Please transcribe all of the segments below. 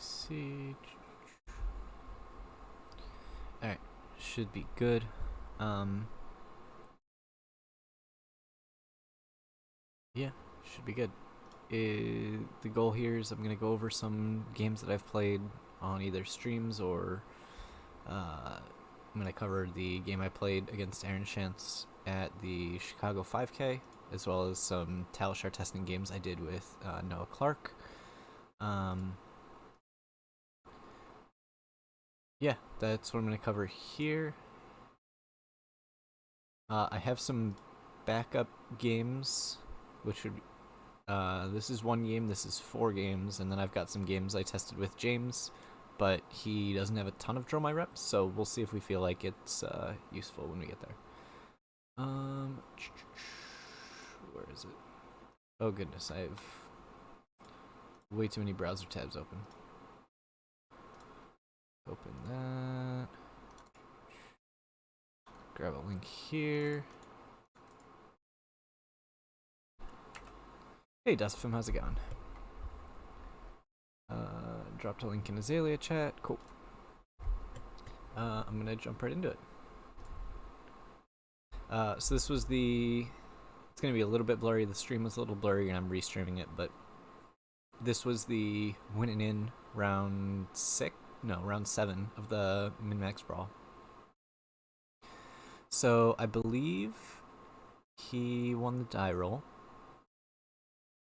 see. Alright, should be good. Yeah, should be good. The goal here is I'm going to go over some games that I've played on either streams or I'm going to cover the game I played against Aaron Chance at the Chicago 5K, as well as some Talishar testing games I did with Noah Clark. Yeah, that's what I'm going to cover here. I have some backup games, which would this is one game, this is 4 games, and then I've got some games I tested with James, but he doesn't have a ton of Dromai reps, so we'll see if we feel like it's useful when we get there. Where is it? Oh goodness, I have way too many browser tabs open. Open that. Grab a link here. Hey Dustfim, how's it going? Dropped a link in Azalea chat. Cool. I'm gonna jump right into it. So this was the... It's gonna be a little bit blurry. The stream was a little blurry and I'm restreaming it, but this was the winning in round 7 of the Min-Max Brawl. So I believe he won the die roll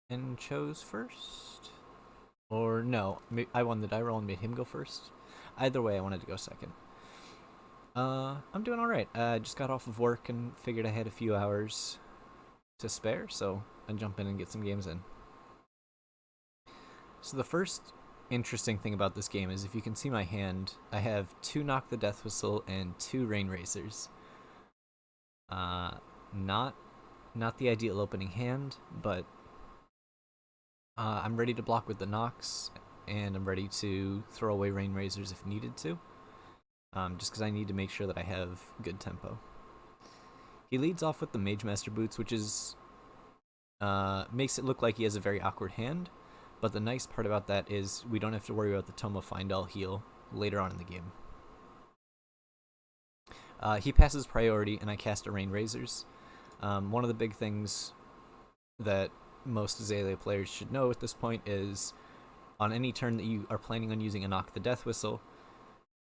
and chose first. Or no, I won the die roll and made him go first. Either way, I wanted to go second. I'm doing alright. I just got off of work and figured I had a few hours to spare, so I'll jump in and get some games in. So the first interesting thing about this game is, if you can see my hand, I have 2 Knock the Death Whistle and 2 Rain Razors. Not the ideal opening hand, but I'm ready to block with the knocks, and I'm ready to throw away Rain Razors if needed to. Just because I need to make sure that I have good tempo. He leads off with the Mage Master Boots, which is makes it look like he has a very awkward hand, but the nice part about that is we don't have to worry about the Tome of Find All heal later on in the game. He passes priority, and I cast a Rain Razors. One of the big things that most Azalea players should know at this point is, on any turn that you are planning on using a Knock the Death Whistle,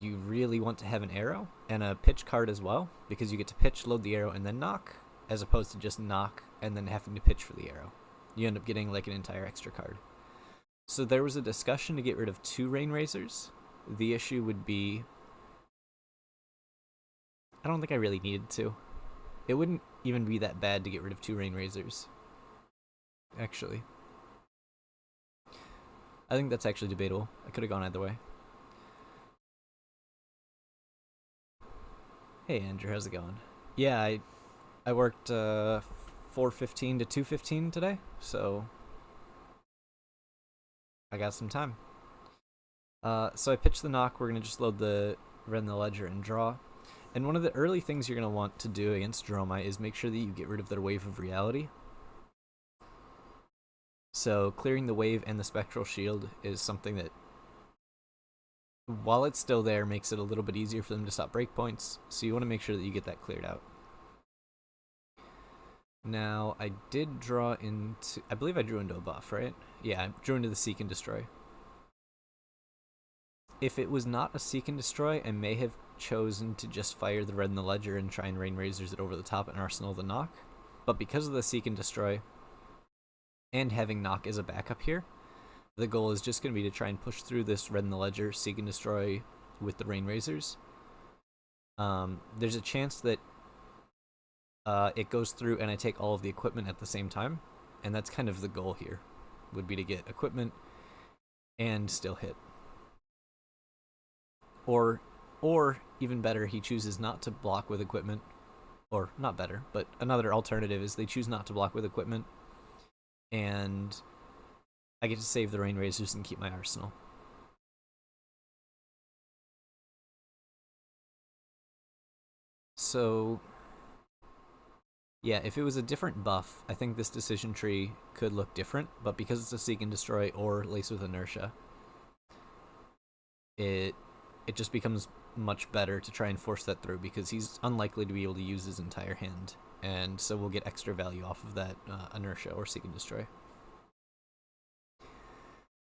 you really want to have an arrow and a pitch card as well, because you get to pitch, load the arrow, and then knock, as opposed to just knock and then having to pitch for the arrow. You end up getting like an entire extra card. So there was a discussion to get rid of 2 Rain Razors. The issue would be, I don't think I really needed to. It wouldn't even be that bad to get rid of 2 Rain Razors, actually. I think that's actually debatable. I could have gone either way. Hey Andrew, how's it going? Yeah, I worked 4:15 to 2:15 today, so I got some time. So I pitched the knock. We're gonna just load the Red in the Ledger and draw. And one of the early things you're gonna want to do against Dromai is make sure that you get rid of their Wave of Reality. So clearing the wave and the Spectral Shield is something that, while it's still there, makes it a little bit easier for them to stop breakpoints, so you want to make sure that you get that cleared out. Now, I did draw into... I believe I drew into a buff, right? Yeah, I drew into the Seek and Destroy. If it was not a Seek and Destroy, I may have chosen to just fire the Red in the Ledger and try and Rain Razors it over the top and Arsenal the Knock. But because of the Seek and Destroy, and having Knock as a backup here, the goal is just going to be to try and push through this Red in the Ledger, Seek and Destroy with the Rain Razors. There's a chance that it goes through and I take all of the equipment at the same time, and that's kind of the goal here, would be to get equipment and still hit. Or even better, he chooses not to block with equipment, or not better, but another alternative is they choose not to block with equipment, and I get to save the Rain Razors and keep my arsenal. So, yeah, if it was a different buff, I think this decision tree could look different, but because it's a Seek and Destroy or Lace with Inertia, it just becomes much better to try and force that through, because he's unlikely to be able to use his entire hand, and so we'll get extra value off of that inertia or seek and destroy.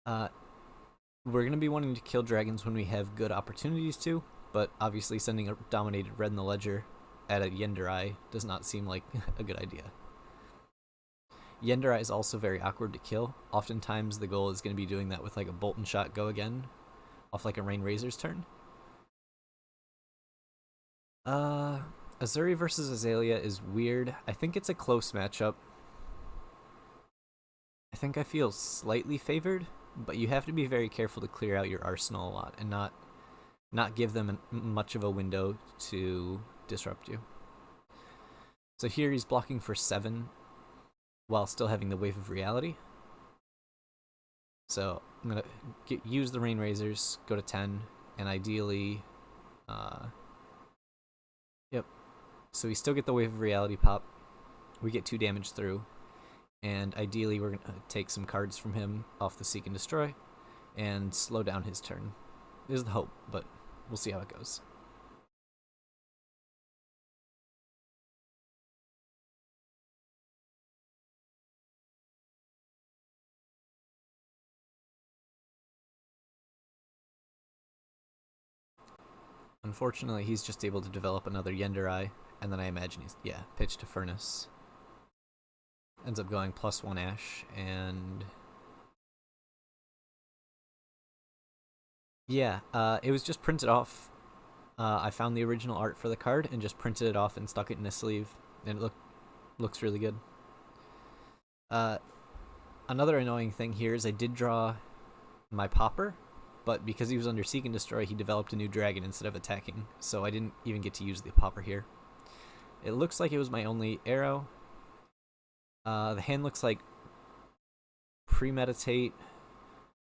We're going to be wanting to kill dragons when we have good opportunities to, but obviously sending a dominated red in the ledger at a Yenderai does not seem like a good idea. Yenderai is also very awkward to kill. Oftentimes the goal is going to be doing that with like a bolt and shot go again off like a Rain Razor's turn. Azuri versus Azalea is weird. I think it's a close matchup. I think I feel slightly favored, but you have to be very careful to clear out your arsenal a lot and not give them much of a window to disrupt you. So here he's blocking for 7 while still having the Wave of Reality. So I'm going to use the Rain Razors, go to 10, and ideally... yep. So we still get the Wave of Reality pop. We get 2 damage through. And ideally we're going to take some cards from him off the Seek and Destroy and slow down his turn. Is the hope, but we'll see how it goes. Unfortunately, he's just able to develop another Yenderai, and then I imagine he's, pitch to Furnace. Ends up going +1 Ash, and... yeah, it was just printed off. I found the original art for the card and just printed it off and stuck it in a sleeve, and it looks really good. Another annoying thing here is I did draw my Popper, but because he was under Seek and Destroy, he developed a new dragon instead of attacking, so I didn't even get to use the Popper here. It looks like it was my only arrow. The hand looks like Premeditate,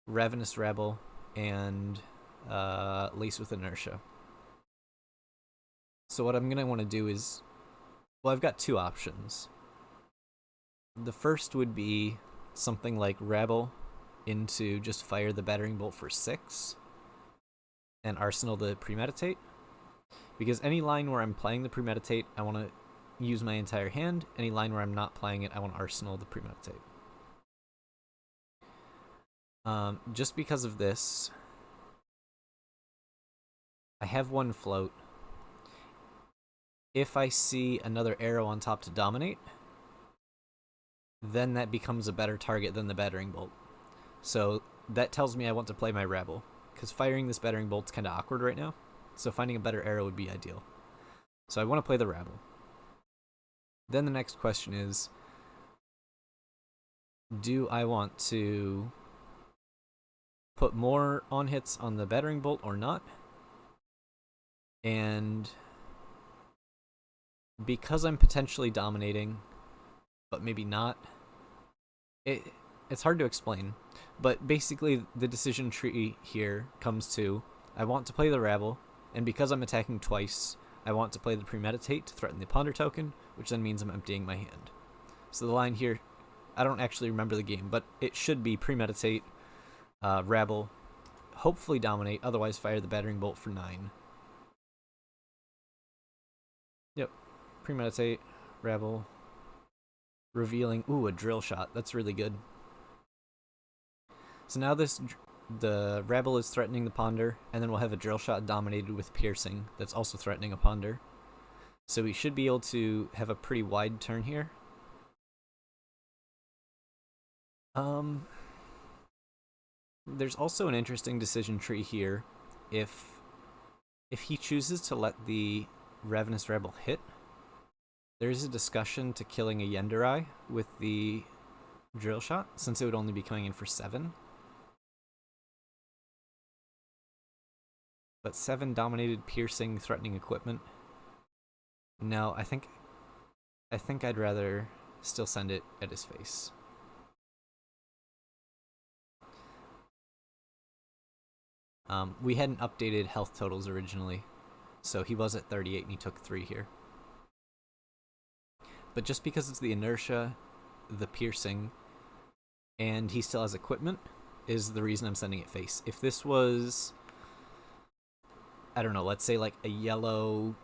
Ravenous Rabble, and Lace with Inertia. So what I'm going to want to do is... well, I've got 2 options. The first would be something like Rabble into just fire the Battering Bolt for 6 and Arsenal the Premeditate. Because any line where I'm playing the Premeditate, I want to use my entire hand. Any line where I'm not playing it, I want to Arsenal the Premeditate. Just because of this, I have 1 float. If I see another arrow on top to dominate, then that becomes a better target than the Battering Bolt. So that tells me I want to play my Rabble, because firing this Battering Bolt's kind of awkward right now, so finding a better arrow would be ideal. So I want to play the Rabble. Then the next question is, do I want to put more on hits on the Battering Bolt or not? And because I'm potentially dominating, but maybe not, it's hard to explain. But basically, the decision tree here comes to, I want to play the Rabble, and because I'm attacking twice, I want to play the Premeditate to threaten the Ponder token, which then means I'm emptying my hand. So the line here, I don't actually remember the game, but it should be Premeditate, Rabble, hopefully dominate, otherwise fire the Battering Bolt for 9. Yep. Premeditate, Rabble, revealing, a Drill Shot. That's really good. So now the Rabble is threatening the Ponder, and then we'll have a Drill Shot dominated with Piercing that's also threatening a Ponder. So we should be able to have a pretty wide turn here. There's also an interesting decision tree here. If he chooses to let the Ravenous Rebel hit, there's a discussion to killing a Yenderai with the Drill Shot, since it would only be coming in for 7. But 7 dominated Piercing, threatening equipment. No, I think I'd rather still send it at his face. We hadn't updated health totals originally, so he was at 38 and he took 3 here. But just because it's the Inertia, the Piercing, and he still has equipment, is the reason I'm sending it face. If this was I don't know, let's say like a yellow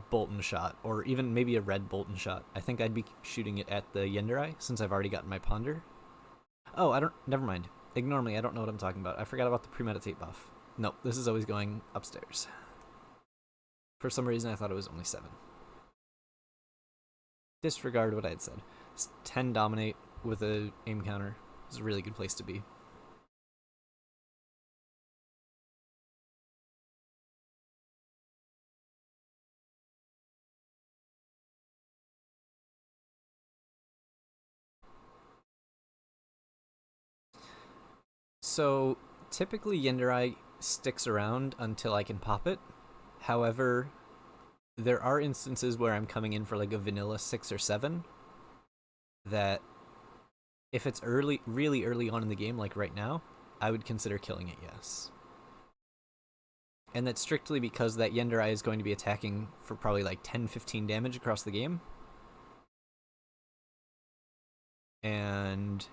Bolton shot, or even maybe a red Bolton shot, I think I'd be shooting it at the Yenderai, since I've already gotten my Ponder. Oh, never mind. Ignore me, I don't know what I'm talking about. I forgot about the premeditate buff. Nope, this is always going upstairs. For some reason, I thought it was only 7. Disregard what I had said. It's 10 dominate with a aim counter. It's a really good place to be. So typically Yenderai sticks around until I can pop it. However, there are instances where I'm coming in for like a vanilla 6 or 7 that if it's really early on in the game, like right now, I would consider killing it, yes. And that's strictly because that Yenderai is going to be attacking for probably like 10-15 damage across the game. And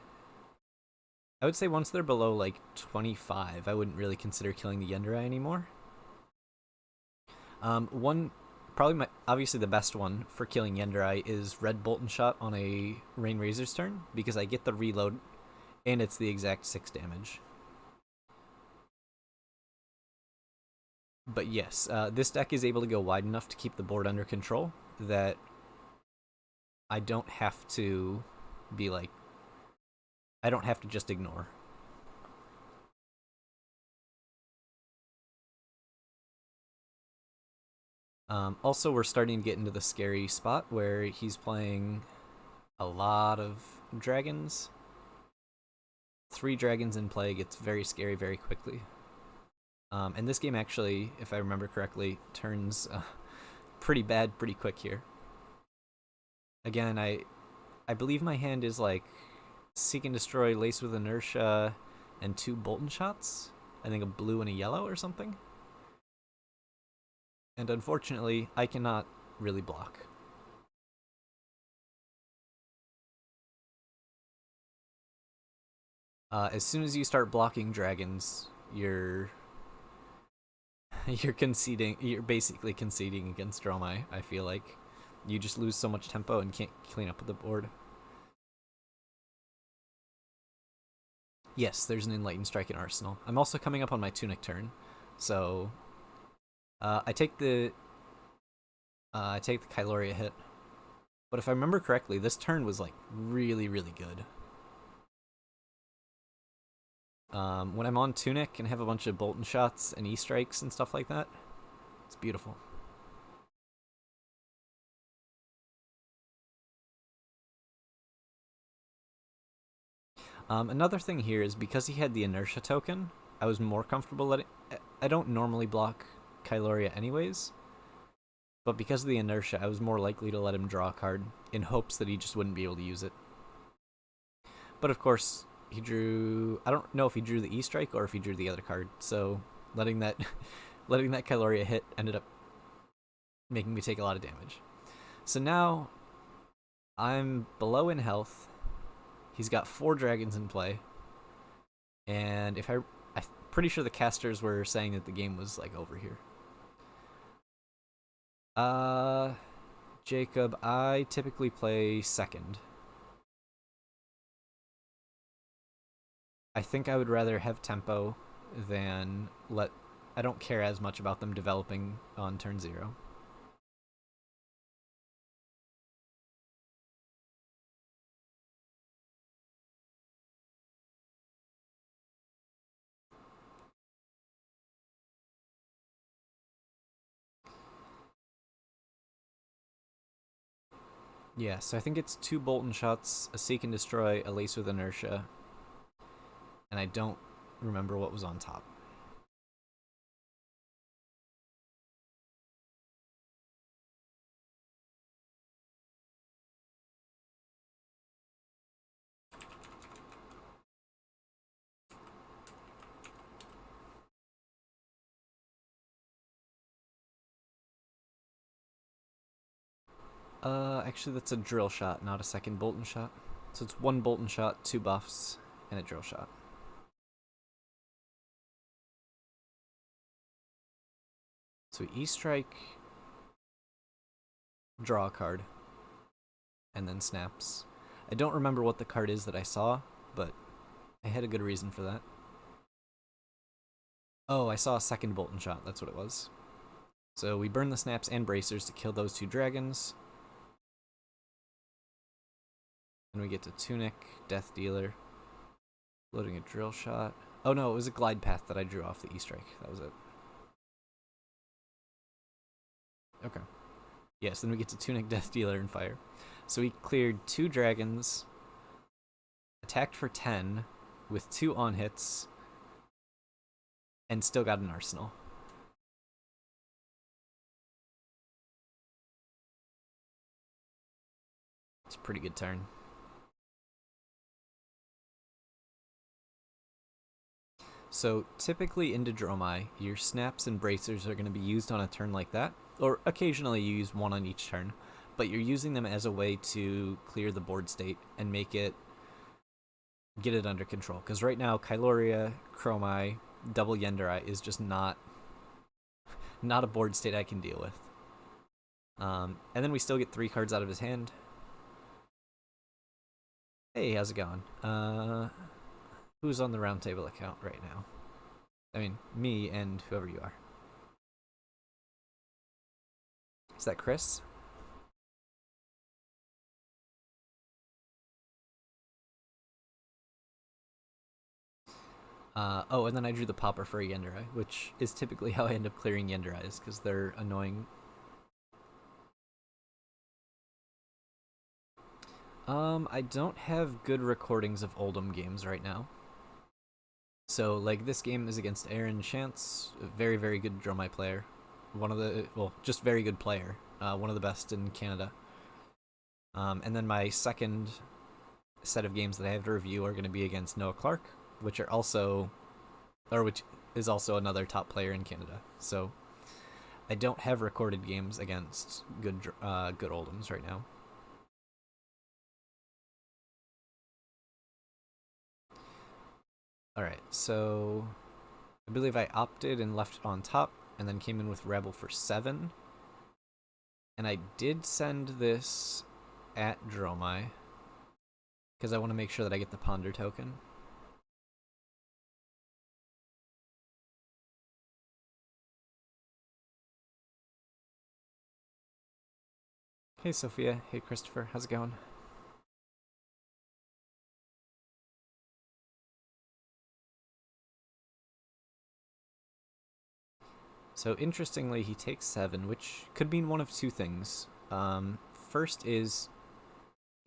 I would say once they're below like 25, I wouldn't really consider killing the Yenderai anymore. Obviously the best one for killing Yenderai is Red Bolton Shot on a Rain Razor's turn, because I get the reload, and it's the exact 6 damage. But yes, this deck is able to go wide enough to keep the board under control that I don't have to be like, I don't have to just ignore. Also, we're starting to get into the scary spot where he's playing a lot of dragons. 3 dragons in play gets very scary very quickly. And this game actually, if I remember correctly, turns pretty bad pretty quick here. Again, I believe my hand is like Seek and Destroy, Lace with Inertia, and 2 Bolton Shots. I think a blue and a yellow or something. And unfortunately, I cannot really block. As soon as you start blocking dragons, you're conceding. You're basically conceding against Dromai. I feel like you just lose so much tempo and can't clean up the board. Yes, there's an Enlightened Strike in Arsenal. I'm also coming up on my Tunic turn, so I take the Kyloria hit. But if I remember correctly, this turn was like really good. When I'm on Tunic and have a bunch of Bolton Shots and E-Strikes and stuff like that, it's beautiful. Another thing here is because he had the Inertia token, I was more comfortable letting... I don't normally block Kyloria anyways, but because of the Inertia, I was more likely to let him draw a card in hopes that he just wouldn't be able to use it. But of course, he drew... I don't know if he drew the E-Strike or if he drew the other card, so letting that Kyloria hit ended up making me take a lot of damage. So now I'm below in health. He's got 4 dragons in play, and I'm pretty sure the casters were saying that the game was like over here. Jacob, I typically play second. I think I would rather have tempo than I don't care as much about them developing on turn 0. Yeah, so I think it's 2 Bolton Shots, a Seek and Destroy, a Lace with Inertia, and I don't remember what was on top. Actually, that's a Drill Shot, not a second Bolton Shot. So it's 1 Bolton Shot, 2 buffs, and a Drill Shot. So E-Strike, draw a card, and then snaps. I don't remember what the card is that I saw, but I had a good reason for that. Oh, I saw a second Bolt and Shot, that's what it was. So we burn the snaps and bracers to kill those 2 dragons. And we get to Tunic, Death Dealer, loading a Drill Shot. Oh no, it was a Glide Path that I drew off the E-Strike. That was it. Okay. Yes, then we get to Tunic, Death Dealer, and fire. So we cleared 2 dragons, attacked for 10 with 2 on hits, and still got an arsenal. It's a pretty good turn. So typically into Dromai, your snaps and bracers are going to be used on a turn like that, or occasionally you use one on each turn, but you're using them as a way to clear the board state and get it under control. Because right now, Kyloria, Chromai, double Yenderai is just not a board state I can deal with. And then we still get 3 cards out of his hand. Hey, how's it going? Who's on the roundtable account right now? I mean, me and whoever you are. Is that Chris? Oh, and then I drew the popper for a Yenderai, which is typically how I end up clearing Yenderais, because they're annoying. I don't have good recordings of Oldham games right now. So, like, this game is against Aaron Chance, a very, very good Dromai player. Just very good player. One of the best in Canada. And then my second set of games that I have to review are going to be against Noah Clark, which is also another top player in Canada. So, I don't have recorded games against good Oldhams right now. Alright, so I believe I opted and left it on top, and then came in with Rebel for 7. And I did send this at Dromai, because I want to make sure that I get the Ponder token. Hey Sophia, hey Christopher, how's it going? So interestingly, he takes 7, which could mean one of 2 things. First is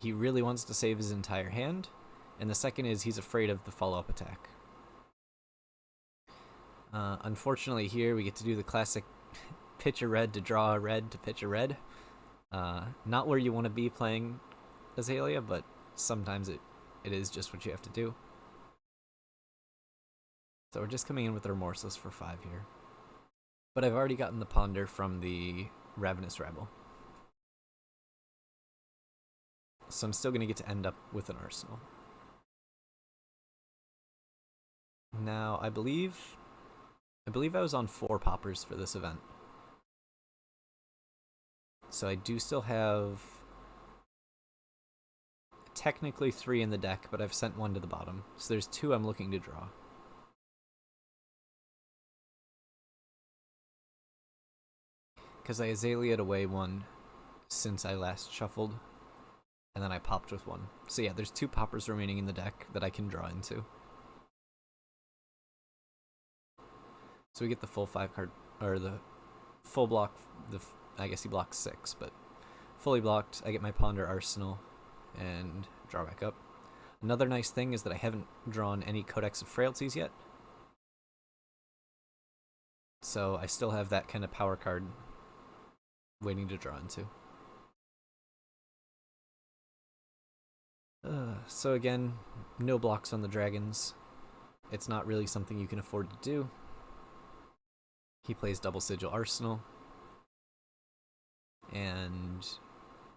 he really wants to save his entire hand, and the second is he's afraid of the follow-up attack. Unfortunately here we get to do the classic pitch a red to draw a red to pitch a red. Not where you want to be playing Azalea, but sometimes it is just what you have to do. So we're just coming in with the Remorseless for 5 here. But I've already gotten the Ponder from the Ravenous Rebel. So I'm still going to get to end up with an arsenal. Now, I believe I was on 4 poppers for this event. So I do still have technically 3 in the deck, but I've sent 1 to the bottom. So there's 2 I'm looking to draw. Because I Azalea'd away 1 since I last shuffled, and then I popped with 1. So yeah, there's 2 poppers remaining in the deck that I can draw into. So we get the full 5 card, or the full block, I guess he blocks 6, but fully blocked. I get my Ponder Arsenal and draw back up. Another nice thing is that I haven't drawn any Codex of Frailties yet. So I still have that kind of power card waiting to draw into. So again, no blocks on the dragons. It's not really something you can afford to do. He plays Double Sigil Arsenal. And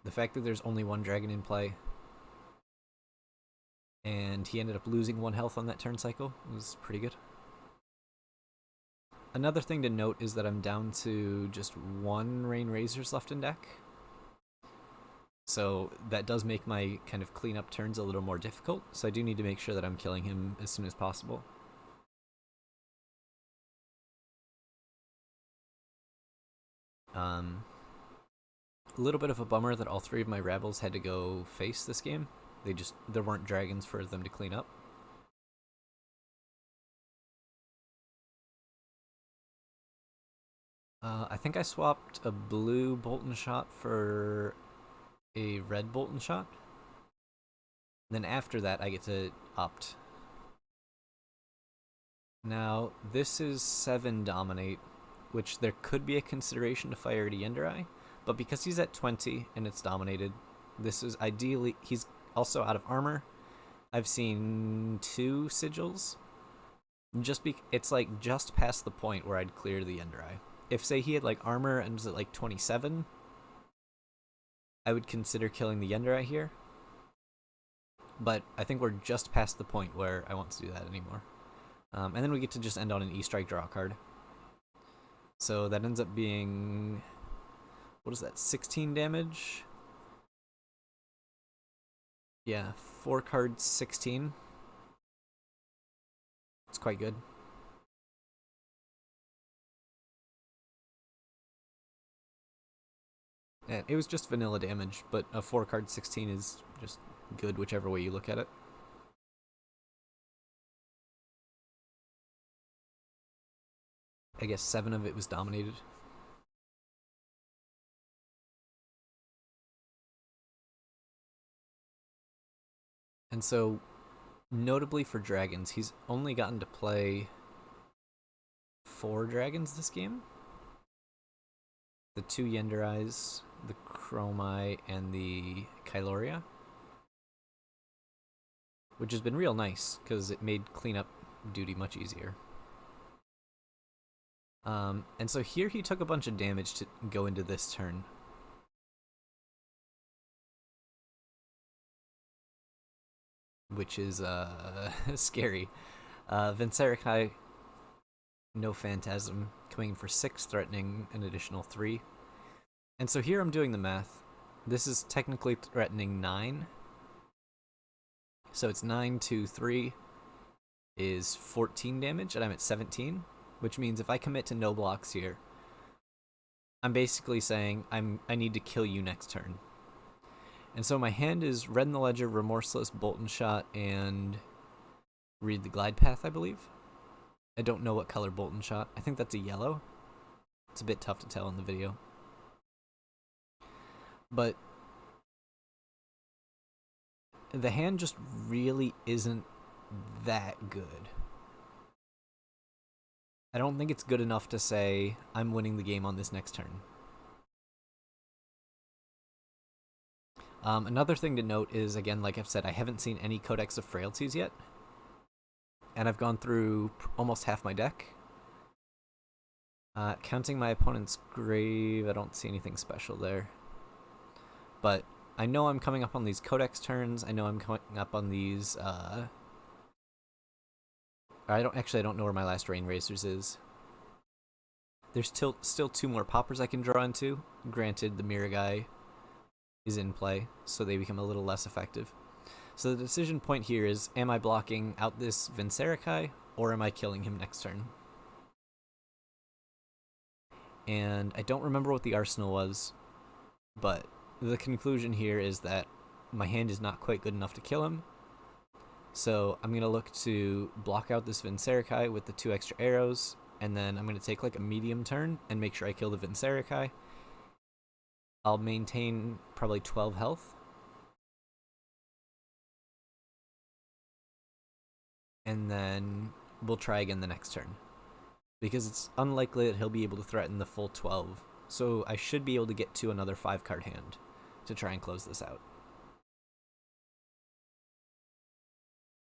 the fact that there's only 1 dragon in play, and he ended up losing 1 health on that turn cycle, was pretty good. Another thing to note is that I'm down to just 1 Rain Razors left in deck. So that does make my kind of cleanup turns a little more difficult, so I do need to make sure that I'm killing him as soon as possible. A little bit of a bummer that all 3 of my rebels had to go face this game. There weren't dragons for them to clean up. I think I swapped a blue bolt and shot for a red bolt and shot. Then after that, I get to opt. Now, this is 7 dominate, which there could be a consideration to fire to Yenderai, but because he's at 20 and it's dominated, this is ideally, he's also out of armor. I've seen 2 sigils. It's like just past the point where I'd clear the Yenderai. If, say, he had like armor and was at like 27, I would consider killing the Yenderai here. But I think we're just past the point where I want to do that anymore. And then we get to just end on an E-Strike draw card. So that ends up being, what is that, 16 damage? Yeah, 4 cards, 16. It's quite good. And it was just vanilla damage, but a 4 card 16 is just good whichever way you look at it. I guess 7 of it was dominated. And so, notably for dragons, he's only gotten to play 4 dragons this game. The 2 Yenderais, the Dromai, and the Kyloria. Which has been real nice, because it made cleanup duty much easier. And so here he took a bunch of damage to go into this turn. Which is scary. Vincerikai, no Phantasm, coming in for 6, threatening an additional 3. And so here I'm doing the math. This is technically threatening 9. So it's 9, 2, 3 is 14 damage, and I'm at 17. Which means if I commit to no blocks here, I'm basically saying I need to kill you next turn. And so my hand is Red in the Ledger, Remorseless, Bolt and Shot, and Read the Glide Path, I believe. I don't know what color Bolt and Shot. I think that's a yellow. It's a bit tough to tell in the video. But the hand just really isn't that good. I don't think it's good enough to say I'm winning the game on this next turn. Another thing to note is, again, like I've said, I haven't seen any Codex of Frailties yet. And I've gone through almost half my deck. Counting my opponent's grave, I don't see anything special there. But I know I'm coming up on these Codex turns. I know I'm coming up on these... I don't know where my last Rain Razors is. There's still 2 more poppers I can draw into. Granted, the Miragai is in play, so they become a little less effective. So the decision point here is, am I blocking out this Vincerikai, or am I killing him next turn? And I don't remember what the arsenal was, but the conclusion here is that my hand is not quite good enough to kill him. So I'm going to look to block out this Vincerikai with the 2 extra arrows, and then I'm going to take like a medium turn and make sure I kill the Vincerikai. I'll maintain probably 12 health. And then we'll try again the next turn. Because it's unlikely that he'll be able to threaten the full 12. So I should be able to get to another 5-card hand to try and close this out.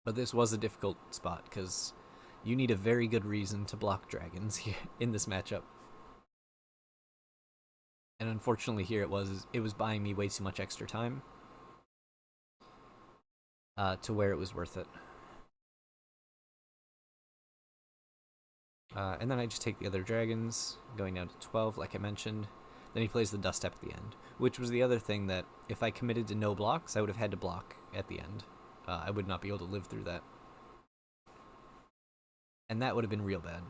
But this was a difficult spot, because you need a very good reason to block dragons here in this matchup. And unfortunately here it was buying me way too much extra time to where it was worth it. And then I just take the other dragons, going down to 12, like I mentioned. Then he plays the dust step at the end, which was the other thing that if I committed to no blocks, I would have had to block at the end. I would not be able to live through that. And that would have been real bad.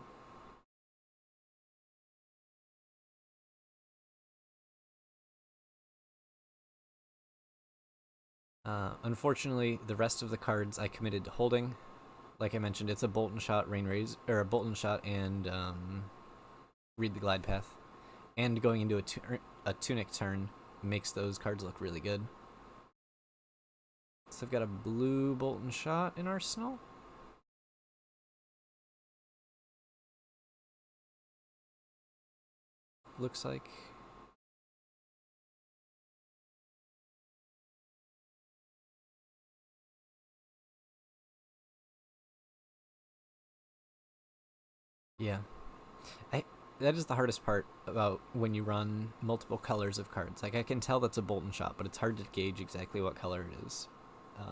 Unfortunately, the rest of the cards I committed to holding. Like I mentioned, it's a bolt and shot, rain raise, or a bolt and shot, and read the glide path. And going into a tunic turn makes those cards look really good. So I've got a blue bolt and shot in arsenal. Looks like. Yeah. That is the hardest part about when you run multiple colors of cards. Like, I can tell that's a bolt and shot, but it's hard to gauge exactly what color it is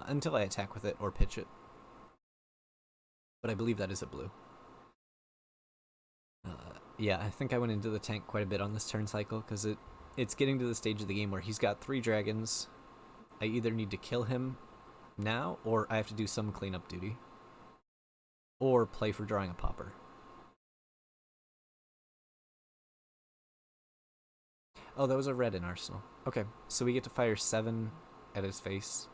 until I attack with it or pitch it. But I believe that is a blue. Yeah, I think I went into the tank quite a bit on this turn cycle because it's getting to the stage of the game where he's got 3 dragons. I either need to kill him now or I have to do some cleanup duty. Or play for drawing a popper. Oh, that was a red in arsenal. Okay, so we get to fire 7 at his face,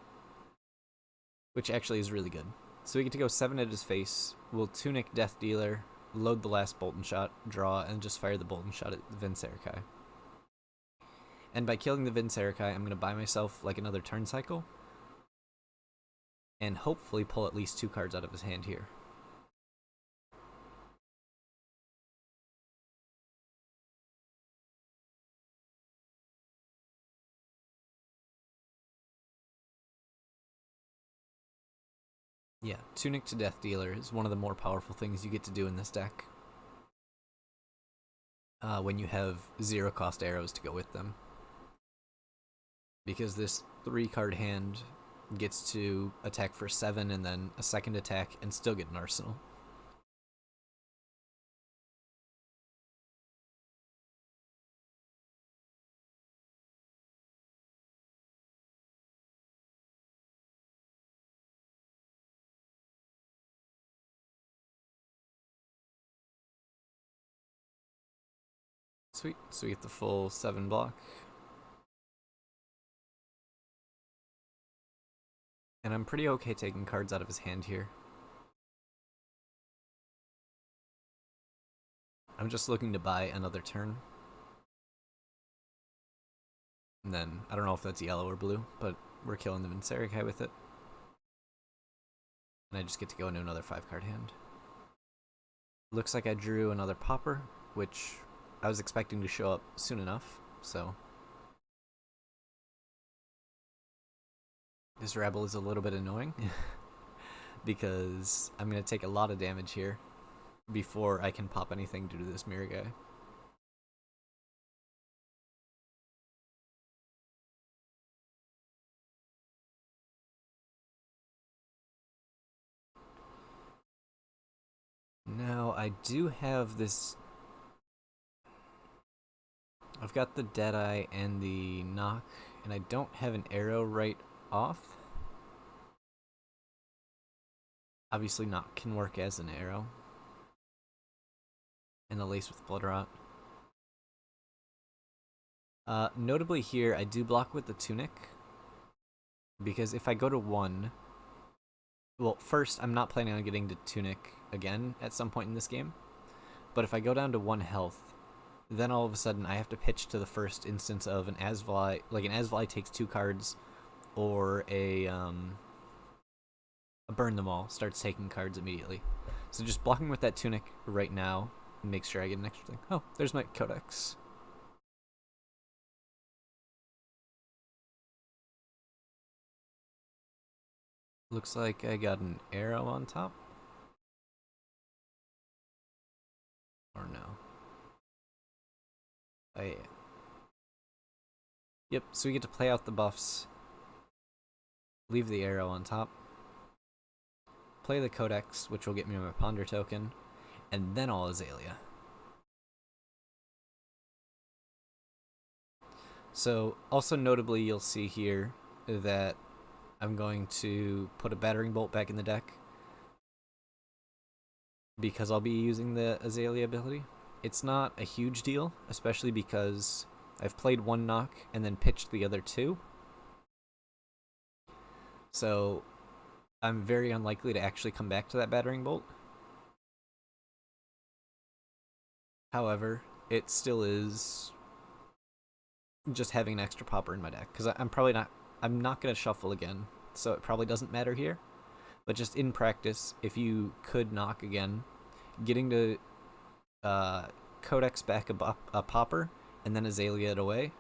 which actually is really good. So we get to go 7 at his face. We'll tunic Death Dealer, load the last bolt and shot, draw, and just fire the bolt and shot at the Vincerikai. And by killing the Vincerikai, I'm going to buy myself like another turn cycle, and hopefully pull at least 2 cards out of his hand here. Yeah, Tunic to Death Dealer is one of the more powerful things you get to do in this deck. When you have 0 cost arrows to go with them. Because this 3-card hand gets to attack for 7 and then a second attack and still get an arsenal. Sweet, so we get the full 7 block. And I'm pretty okay taking cards out of his hand here. I'm just looking to buy another turn. And then, I don't know if that's yellow or blue, but we're killing the Vincerikai with it. And I just get to go into another 5-card hand. Looks like I drew another popper, which I was expecting to show up soon enough, so. This Rebel is a little bit annoying because I'm going to take a lot of damage here before I can pop anything due to this mirror guy. Now, I do have this. I've got the Deadeye and the Knock, and I don't have an arrow right off. Obviously, Knock can work as an arrow. And the Lace with Blood Rot. Notably here, I do block with the Tunic. Because if I go to 1... Well, first, I'm not planning on getting to Tunic again at some point in this game. But if I go down to 1 health, then all of a sudden I have to pitch to the first instance of an Azalea. Like, an Azalea takes 2 cards, or a Burn Them All starts taking cards immediately. So just blocking with that Tunic right now makes sure I get an extra thing. Oh, there's my Codex. Looks like I got an arrow on top. Or no. Oh, yeah. Yep, so we get to play out the buffs. Leave the arrow on top. Play the Codex, which will get me my Ponder token. and then I'll Azalea. So, also notably, you'll see here that I'm going to put a battering bolt back in the deck because I'll be using the Azalea ability. It's not a huge deal, especially because I've played one knock and then pitched the other two. So I'm very unlikely to actually come back to that battering bolt. However, it still is just having an extra popper in my deck, because I'm not going to shuffle again, so it probably doesn't matter here. But just in practice, if you could knock again, getting to Codex back a popper and then Azalea it away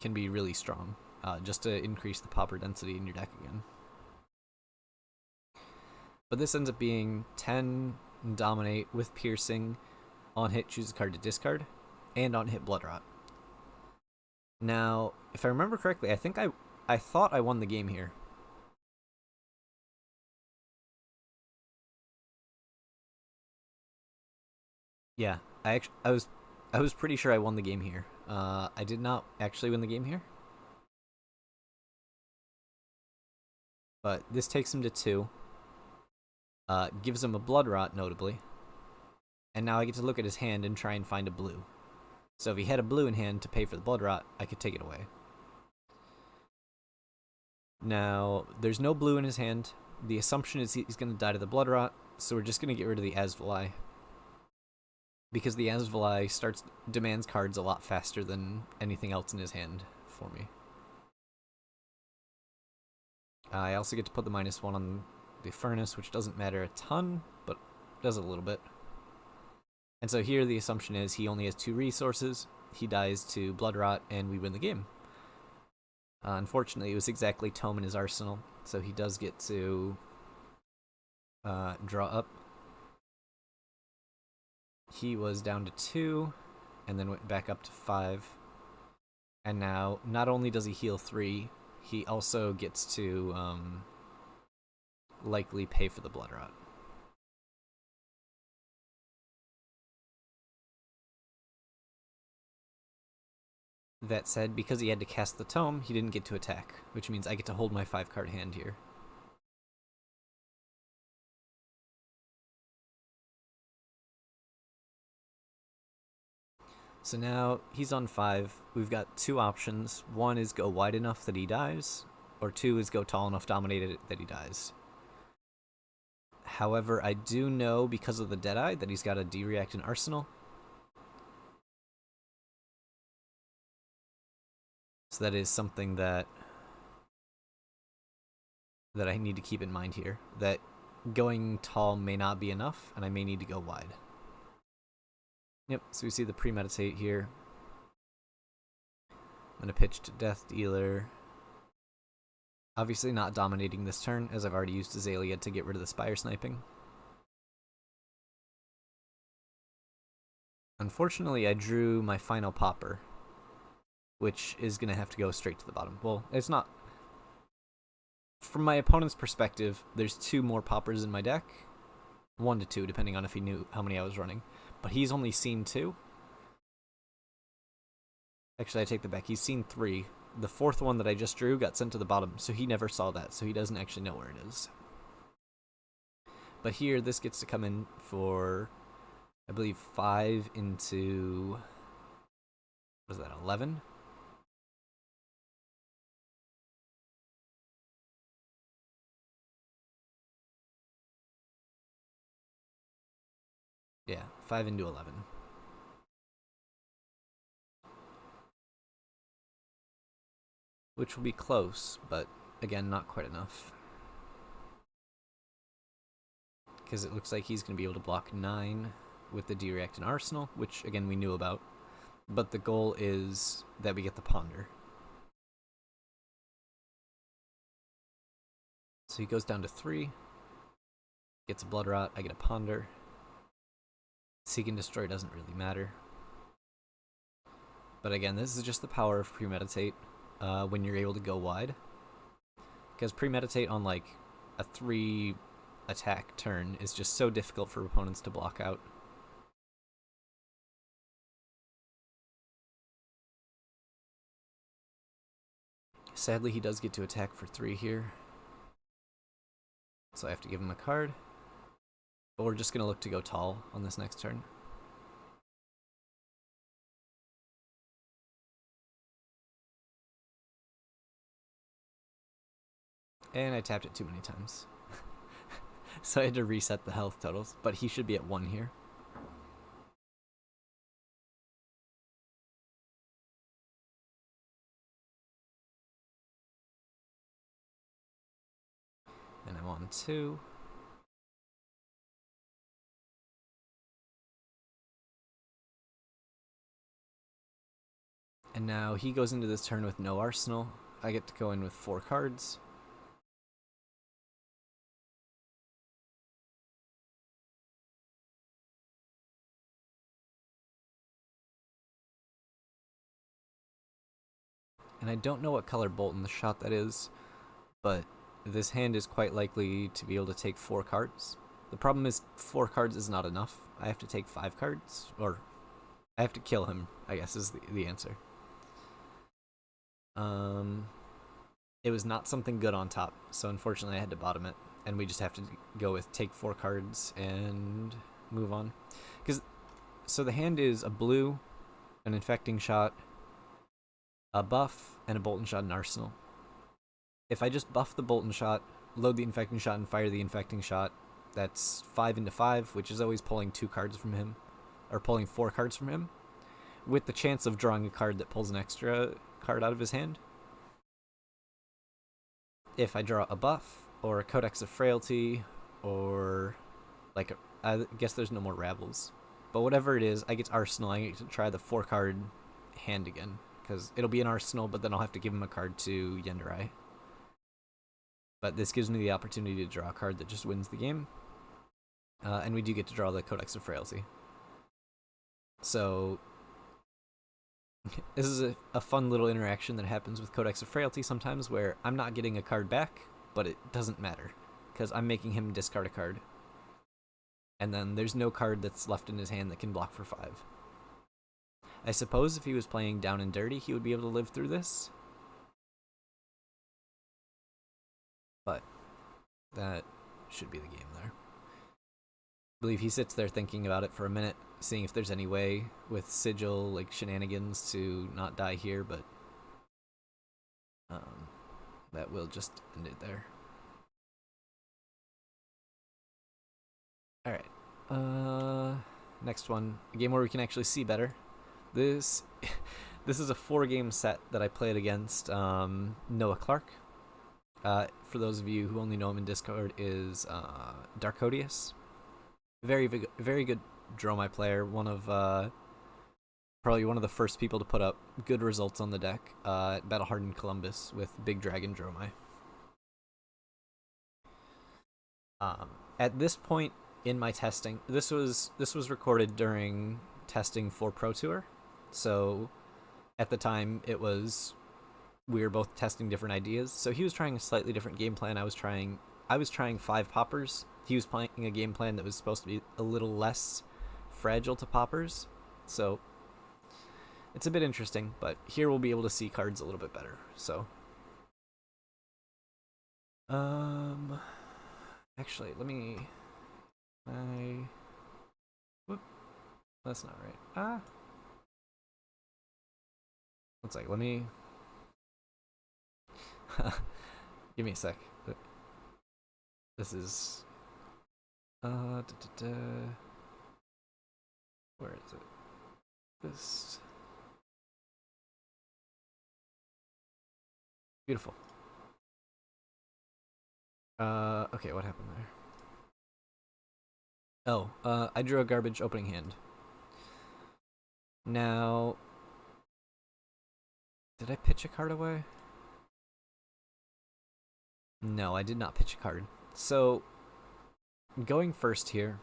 can be really strong, just to increase the popper density in your deck again. But this ends up being 10 Dominate with Piercing, on hit choose a card to discard, and on hit Blood Rot. Now, if I remember correctly, I thought I won the game here. Yeah, I was pretty sure I won the game here. I did not actually win the game here, but this takes him to 2. Gives him a Blood Rot, notably. And now I get to look at his hand and try and find a blue. So if he had a blue in hand to pay for the Blood Rot, I could take it away. Now, there's no blue in his hand. The assumption is he's going to die to the Blood Rot, so we're just going to get rid of the Azalea. Because the Azalea demands cards a lot faster than anything else in his hand for me. I also get to put the -1 on the Furnace, which doesn't matter a ton, but does a little bit. And so here the assumption is he only has 2 resources, he dies to Blood Rot, and we win the game. Unfortunately, it was exactly Tome in his arsenal, so he does get to draw up. He was down to 2, and then went back up to 5. And now, not only does he heal 3, he also gets to likely pay for the Blood Rot. That said, because he had to cast the Tome, he didn't get to attack, which means I get to hold my 5-card hand here. So now he's on 5. We've got 2 options. 1 is go wide enough that he dies, or 2 is go tall enough dominated that he dies. However, I do know because of the Deadeye that he's got a D-React in Arsenal. So that is something that I need to keep in mind here. That going tall may not be enough, and I may need to go wide. Yep, so we see the premeditate here. I'm going to pitch to Death Dealer. Obviously not dominating this turn, as I've already used Azalea to get rid of the Spire Sniping. Unfortunately, I drew my final popper, which is going to have to go straight to the bottom. Well, it's not. From my opponent's perspective, there's 2 more poppers in my deck. 1 to 2, depending on if he knew how many I was running. But he's only seen 2. Actually, I take that back. He's seen 3. The 4th one that I just drew got sent to the bottom, so he never saw that, so he doesn't actually know where it is. But here, this gets to come in for, I believe, 5 into, what is that, 11? Yeah, 5 into 11. Which will be close, but again, not quite enough. Because it looks like he's going to be able to block 9 with the D-React in Arsenal, which again we knew about. But the goal is that we get the Ponder. So he goes down to 3. Gets a Blood Rot, I get a Ponder. Seek and Destroy doesn't really matter. But again, this is just the power of Premeditate when you're able to go wide. Because Premeditate on like a 3 attack turn is just so difficult for opponents to block out. Sadly, he does get to attack for 3 here. So I have to give him a card. But we're just going to look to go tall on this next turn. And I tapped it too many times. So I had to reset the health totals. But he should be at 1 here. And I'm on 2. And now he goes into this turn with no arsenal. I get to go in with 4 cards. And I don't know what color bolt in the shot that is, but this hand is quite likely to be able to take 4 cards. The problem is 4 cards is not enough. I have to take 5 cards, or I have to kill him, I guess is the answer. It was not something good on top, so unfortunately I had to bottom it, and we just have to go with take 4 cards and move on. So the hand is a blue, an infecting shot, a buff, and a bolt and shot and arsenal. If I just buff the bolt and shot, load the infecting shot, and fire the infecting shot, that's 5 into 5, which is always pulling 2 cards from him, or pulling 4 cards from him, with the chance of drawing a card that pulls an extra card out of his hand. If I draw a buff, or a Codex of Frailty, or like I guess there's no more Rabbles, but whatever it is, I get Arsenal. I get to try the 4 card hand again, because it'll be an Arsenal, but then I'll have to give him a card to Yenderai. But this gives me the opportunity to draw a card that just wins the game. And we do get to draw the Codex of Frailty. So this is a fun little interaction that happens with Codex of Frailty sometimes, where I'm not getting a card back, but it doesn't matter, because I'm making him discard a card. And then there's no card that's left in his hand that can block for 5. I suppose if he was playing down and dirty, he would be able to live through this. But that should be the game there. I believe he sits there thinking about it for a minute, seeing if there's any way with sigil, like shenanigans, to not die here, but that will just end it there. Alright. Next one. A game where we can actually see better. This is a 4-game set that I played against Noah Clark. For those of you who only know him in Discord, is Darkodius. Very good Dromai player. Probably one of the first people to put up good results on the deck at Battle Hardened Columbus with Big Dragon Dromai. At this point in my testing, this was recorded during testing for Pro Tour, so at the time we were both testing different ideas. So he was trying a slightly different game plan. I was trying 5 poppers. He was playing a game plan that was supposed to be a little less fragile to poppers. So it's a bit interesting, but here we'll be able to see cards a little bit better. So actually, whoop, that's not right. One sec, let me give me a sec. This is where is it? This beautiful. Okay, what happened there? Oh, I drew a garbage opening hand. Now, did I pitch a card away? No, I did not pitch a card. So, going first here,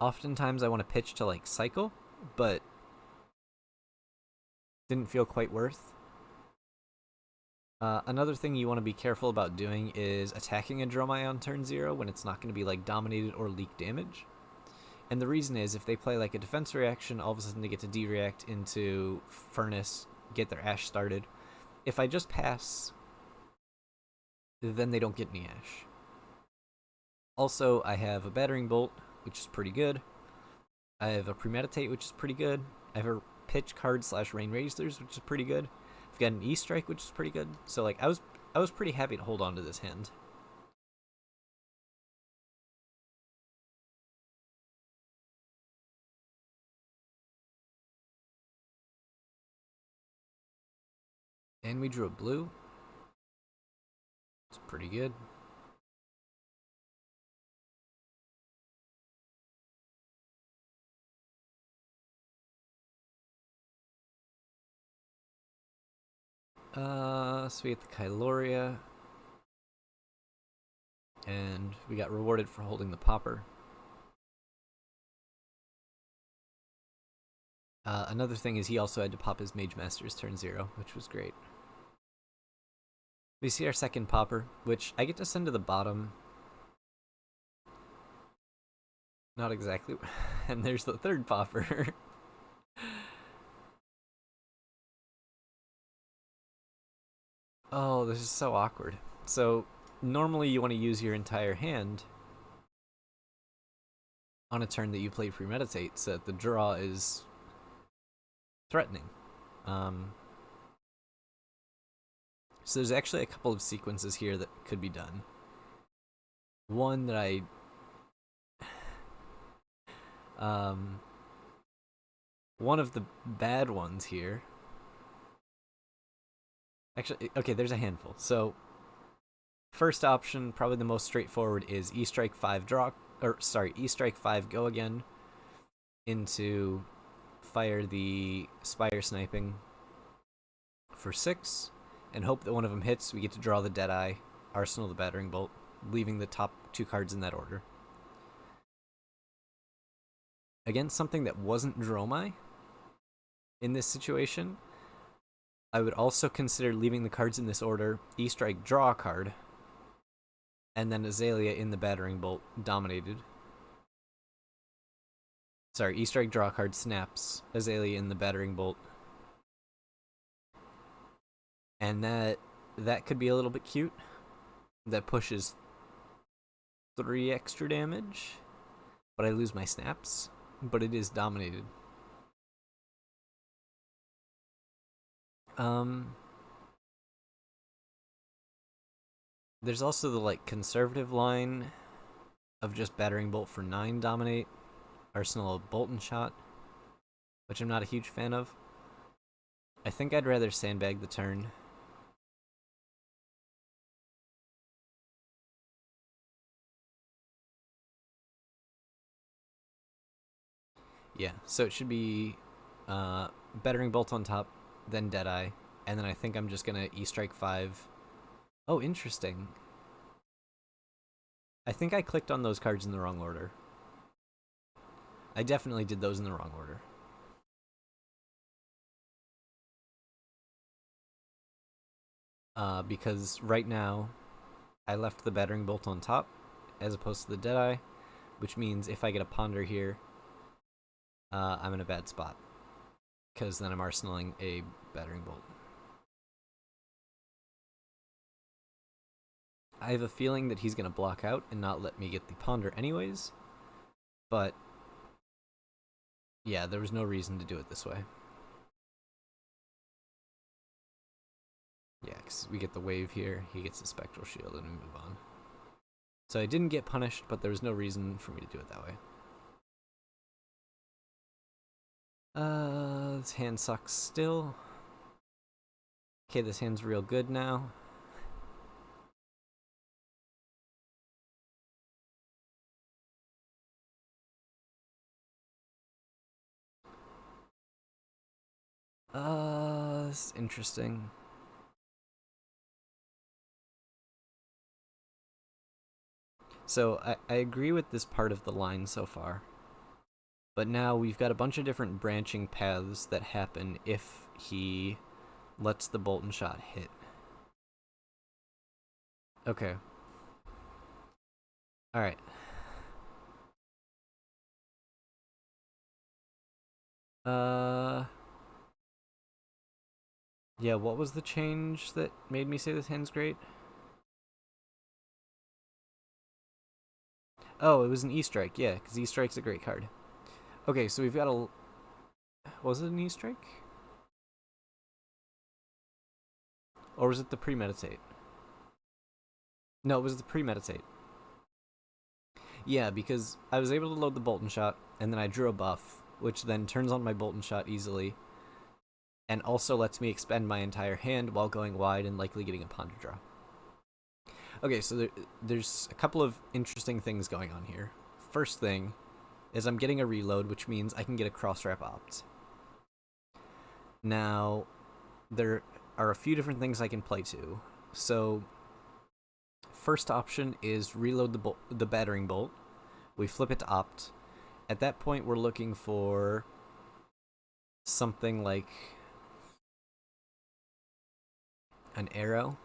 oftentimes I want to pitch to like cycle, but didn't feel quite worth. Another thing you want to be careful about doing is attacking a Dromai on turn 0 when it's not going to be like dominated or leak damage. And the reason is, if they play like a defense reaction, all of a sudden they get to D-react into Furnace, get their Ash started. if I just pass, then they don't get any ash. Also, I have a battering bolt, which is pretty good. I have a premeditate, which is pretty good. I have a pitch card / rain razors, which is pretty good. I've got an E-strike, which is pretty good. So like I was pretty happy to hold on to this hand. And we drew a blue. It's pretty good. So we get the Kyloria. And we got rewarded for holding the popper. Another thing is he also had to pop his Mage Master's turn 0, which was great. We see our second popper, which I get to send to the bottom. Not exactly. And there's the third popper. Oh, this is so awkward. So, normally you want to use your entire hand on a turn that you play Premeditate, so that the draw is threatening. So there's actually a couple of sequences here that could be done. One that I... one of the bad ones here... Actually, okay, there's a handful. So, first option, probably the most straightforward, is E-strike 5 draw... E-strike 5 go again into fire the Spire Sniping for 6, and hope that one of them hits. We get to draw the Deadeye, arsenal the Battering Bolt, leaving the top 2 cards in that order. Against something that wasn't Dromai in this situation, I would also consider leaving the cards in this order: E-strike draw a card, and then Azalea in the Battering Bolt dominated. Sorry, E-strike draw a card snaps, Azalea in the Battering Bolt. And that could be a little bit cute. That pushes 3 extra damage, but I lose my snaps, but it is dominated. There's also the like conservative line of just Battering Bolt for 9 dominate, arsenal of Bolt and Shot, which I'm not a huge fan of. I think I'd rather sandbag the turn. Yeah, so it should be Battering Bolt on top, then Deadeye, and then I think I'm just gonna E-strike 5. Oh, interesting. I think I clicked on those cards in the wrong order. I definitely did those in the wrong order. Because right now, I left the Battering Bolt on top, as opposed to the Deadeye, which means if I get a Ponder here, I'm in a bad spot, because then I'm arsenaling a Battering Bolt. I have a feeling that he's going to block out and not let me get the Ponder anyways, but yeah, there was no reason to do it this way. Yeah, because we get the wave here, he gets the Spectral Shield, and we move on. So I didn't get punished, but there was no reason for me to do it that way. This hand sucks still. Okay, this hand's real good now. This is interesting. So I agree with this part of the line so far. But now we've got a bunch of different branching paths that happen if he lets the Bolt and Shot hit. Okay. Alright. Yeah, what was the change that made me say this hand's great? Oh, it was an E-Strike, yeah, because E-Strike's a great card. Okay, so we've got a... Was it an E-Strike? Or was it the Premeditate? No, it was the Premeditate. Yeah, because I was able to load the Bolt and Shot, and then I drew a buff, which then turns on my Bolt and Shot easily, and also lets me expend my entire hand while going wide and likely getting a Ponder draw. Okay, so there's a couple of interesting things going on here. First thing is I'm getting a reload, which means I can get a cross-wrap opt. Now, there are a few different things I can play to. So, first option is reload the battering bolt. We flip it to opt. At that point, we're looking for something like an arrow.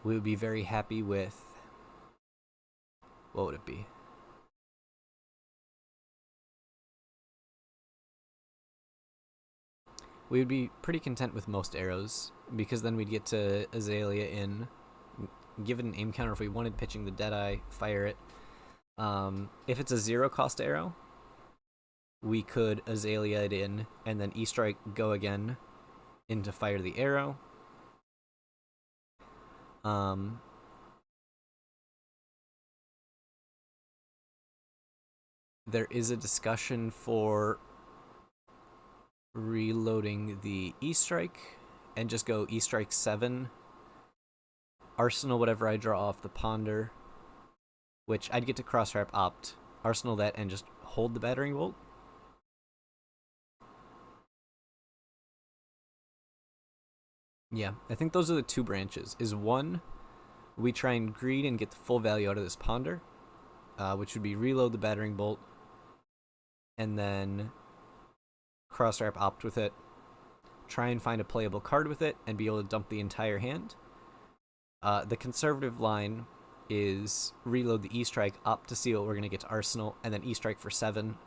We would be very happy with... What would it be? We would be pretty content with most arrows, because then we'd get to Azalea in, give it an aim counter if we wanted, pitching the Deadeye, fire it. If it's a 0-cost arrow, we could Azalea it in, and then E-Strike go again into fire the arrow. There is a discussion for reloading the E-Strike and just go E-Strike 7, Arsenal whatever I draw off the Ponder, which I'd get to cross-wrap opt, Arsenal that, and just hold the battering bolt. Yeah, I think those are the two branches. Is one, we try and greed and get the full value out of this Ponder, which would be reload the battering bolt, and then cross-wrap opt with it, try and find a playable card with it, and be able to dump the entire hand. The conservative line is reload the E-Strike, opt to see what we're going to get to Arsenal, and then E-Strike for 7,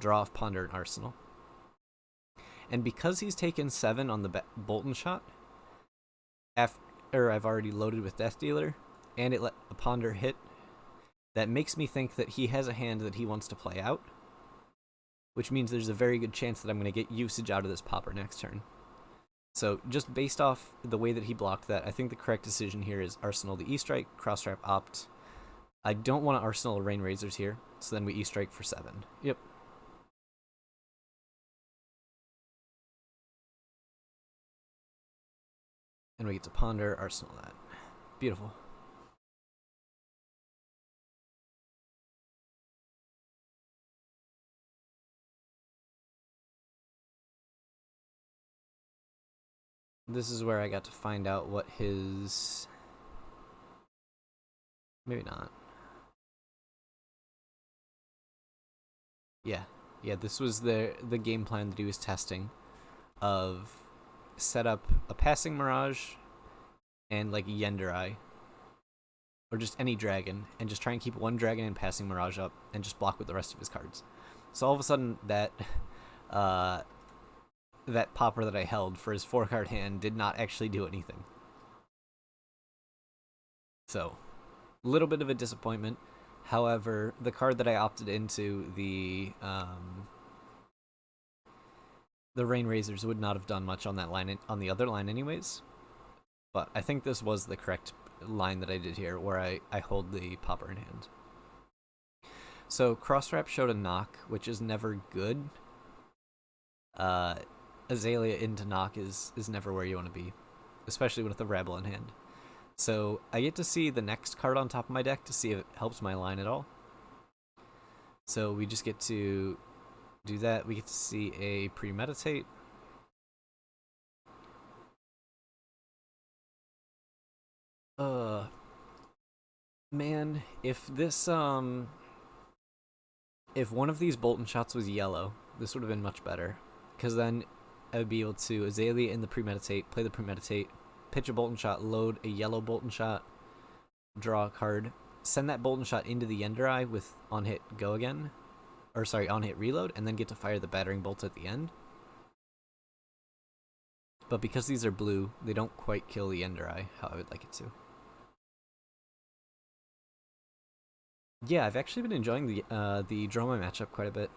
draw off Ponder and Arsenal. And because he's taken 7 on the Bolt and Shot, after I've already loaded with Death Dealer, and it let a Ponder hit, that makes me think that he has a hand that he wants to play out, which means there's a very good chance that I'm going to get usage out of this popper next turn. So just based off the way that he blocked that, I think the correct decision here is Arsenal the E-Strike, cross-wrap opt. I don't want to Arsenal Rain Razors here, so then we E-Strike for 7. Yep. And we get to Ponder, Arsenal that. Beautiful. This is where I got to find out what his... Maybe not. Yeah, this was the game plan that he was testing of set up a passing Mirage and like Yenderai, or just any dragon, and just try and keep one dragon and passing Mirage up and just block with the rest of his cards. So all of a sudden that that popper that I held for his 4-card hand did not actually do anything. So, a little bit of a disappointment. However, the card that I opted into, the Rain Razors, would not have done much on that line, on the other line anyways. But I think this was the correct line that I did here, where I hold the popper in hand. So Crosswrap showed a knock, which is never good. Azalea into knock is never where you want to be, especially with the Rabble in hand. So I get to see the next card on top of my deck to see if it helps my line at all. So we just get to do that. We get to see a Premeditate. Man, if this, if one of these Bolt and Shots was yellow, this would have been much better. Because then I would be able to Azalea in the Premeditate, play the Premeditate, pitch a Bolt and Shot, load a yellow Bolt and Shot, draw a card, send that Bolt and Shot into the Yenderai with on-hit go again, or sorry, on-hit reload, and then get to fire the Battering Bolt at the end. But because these are blue, they don't quite kill the Ender Eye how I would like it to. Yeah, I've actually been enjoying the Dromai matchup quite a bit.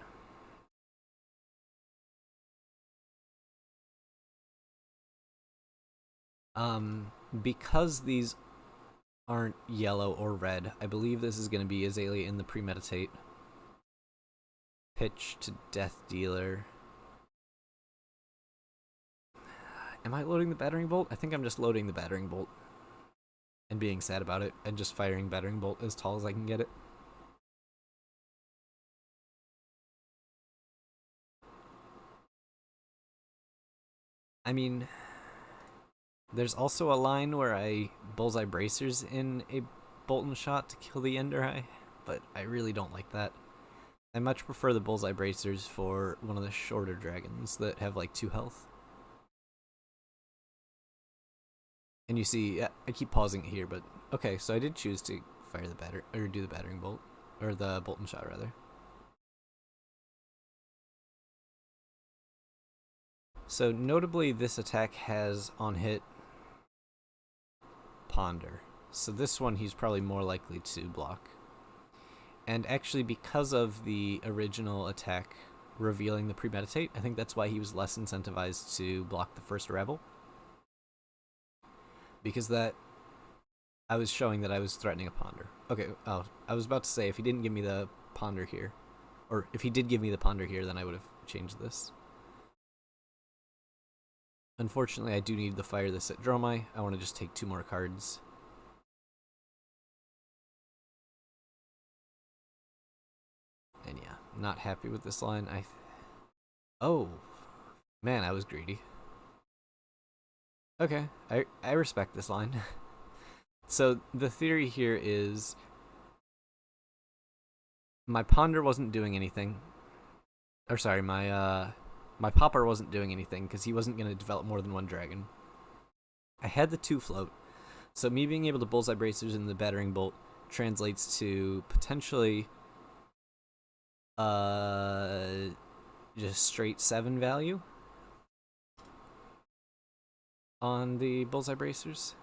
Because these aren't yellow or red, I believe this is going to be Azalea in the premeditate. Pitch to Death Dealer. Am I loading the battering bolt? I think I'm just loading the battering bolt and being sad about it and just firing battering bolt as tall as I can get it. I mean, there's also a line where I bullseye bracers in a Bolton shot to kill the Ender Eye, but I really don't like that. I much prefer the bullseye bracers for one of the shorter dragons that have like 2 health. And you see, I keep pausing it here, but okay, so I did choose to fire the do the battering bolt, or the Bolton shot rather. So notably, this attack has on hit Ponder. So this one he's probably more likely to block. And actually, because of the original attack revealing the premeditate, I think that's why he was less incentivized to block the first rebel. Because that, I was showing that I was threatening a Ponder. Okay, I was about to say, if he didn't give me the Ponder here, or if he did give me the Ponder here, then I would have changed this. Unfortunately, I do need to fire this at Dromai. I want to just take 2 more cards. And yeah, not happy with this line. Oh, man, I was greedy. Okay, I respect this line. So the theory here is my Ponder wasn't doing anything. Or sorry, my Popper wasn't doing anything because he wasn't going to develop more than 1 dragon. I had the 2 float, so me being able to bullseye bracers in the battering bolt translates to potentially just straight 7 value on the bullseye bracers.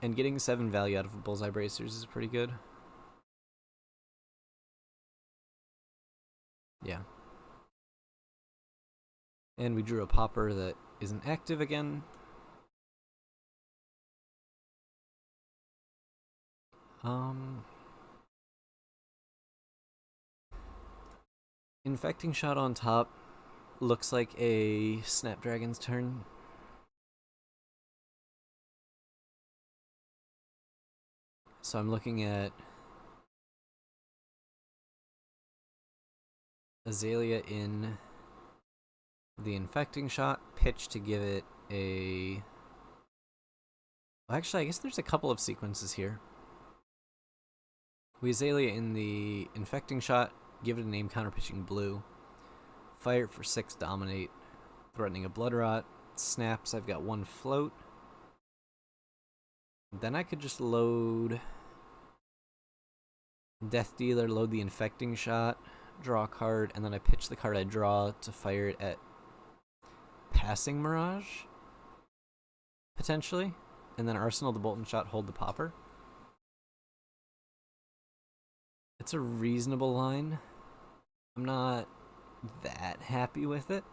And getting 7 value out of bullseye bracers is pretty good. Yeah. And we drew a Popper that isn't active again. Infecting shot on top looks like a Snapdragon's turn. So I'm looking at Azalea in the infecting shot, pitch to give it a... Well, actually, I guess there's a couple of sequences here. We Azalea in the infecting shot, give it a name counter pitching blue, fire it for 6 dominate, threatening a blood rot, snaps, I've got 1 float. Then I could just load Death Dealer, load the infecting shot, draw a card, and then I pitch the card I draw to fire it at Passing Mirage, potentially, and then Arsenal the Bolton shot, hold the Popper. It's a reasonable line. I'm not that happy with it.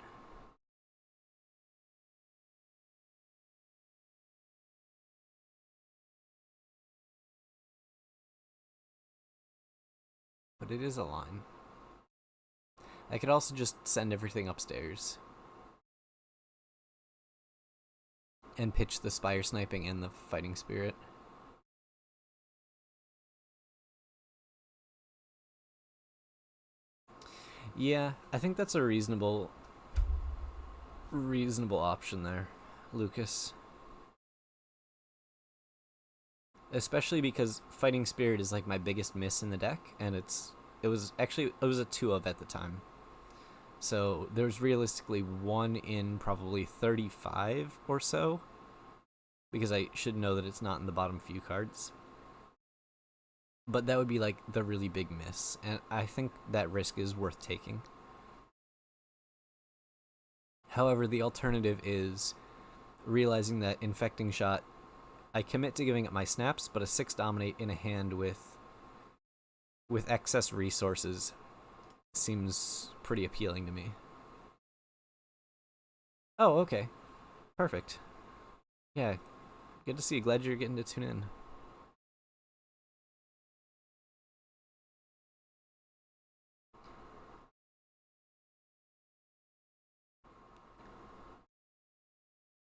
But it is a line. I could also just send everything upstairs and pitch the Spire Sniping and the Fighting Spirit. Yeah, I think that's a reasonable option there, Lucas. Especially because Fighting Spirit is like my biggest miss in the deck, and it was a 2 of at the time. So there's realistically 1 in probably 35 or so, because I should know that it's not in the bottom few cards. But that would be like the really big miss, and I think that risk is worth taking. However, the alternative is realizing that Infecting Shot, I commit to giving it my snaps, but a 6 Dominate in a hand with excess resources seems pretty appealing to me. Oh, okay. Perfect. Yeah, good to see you. Glad you're getting to tune in.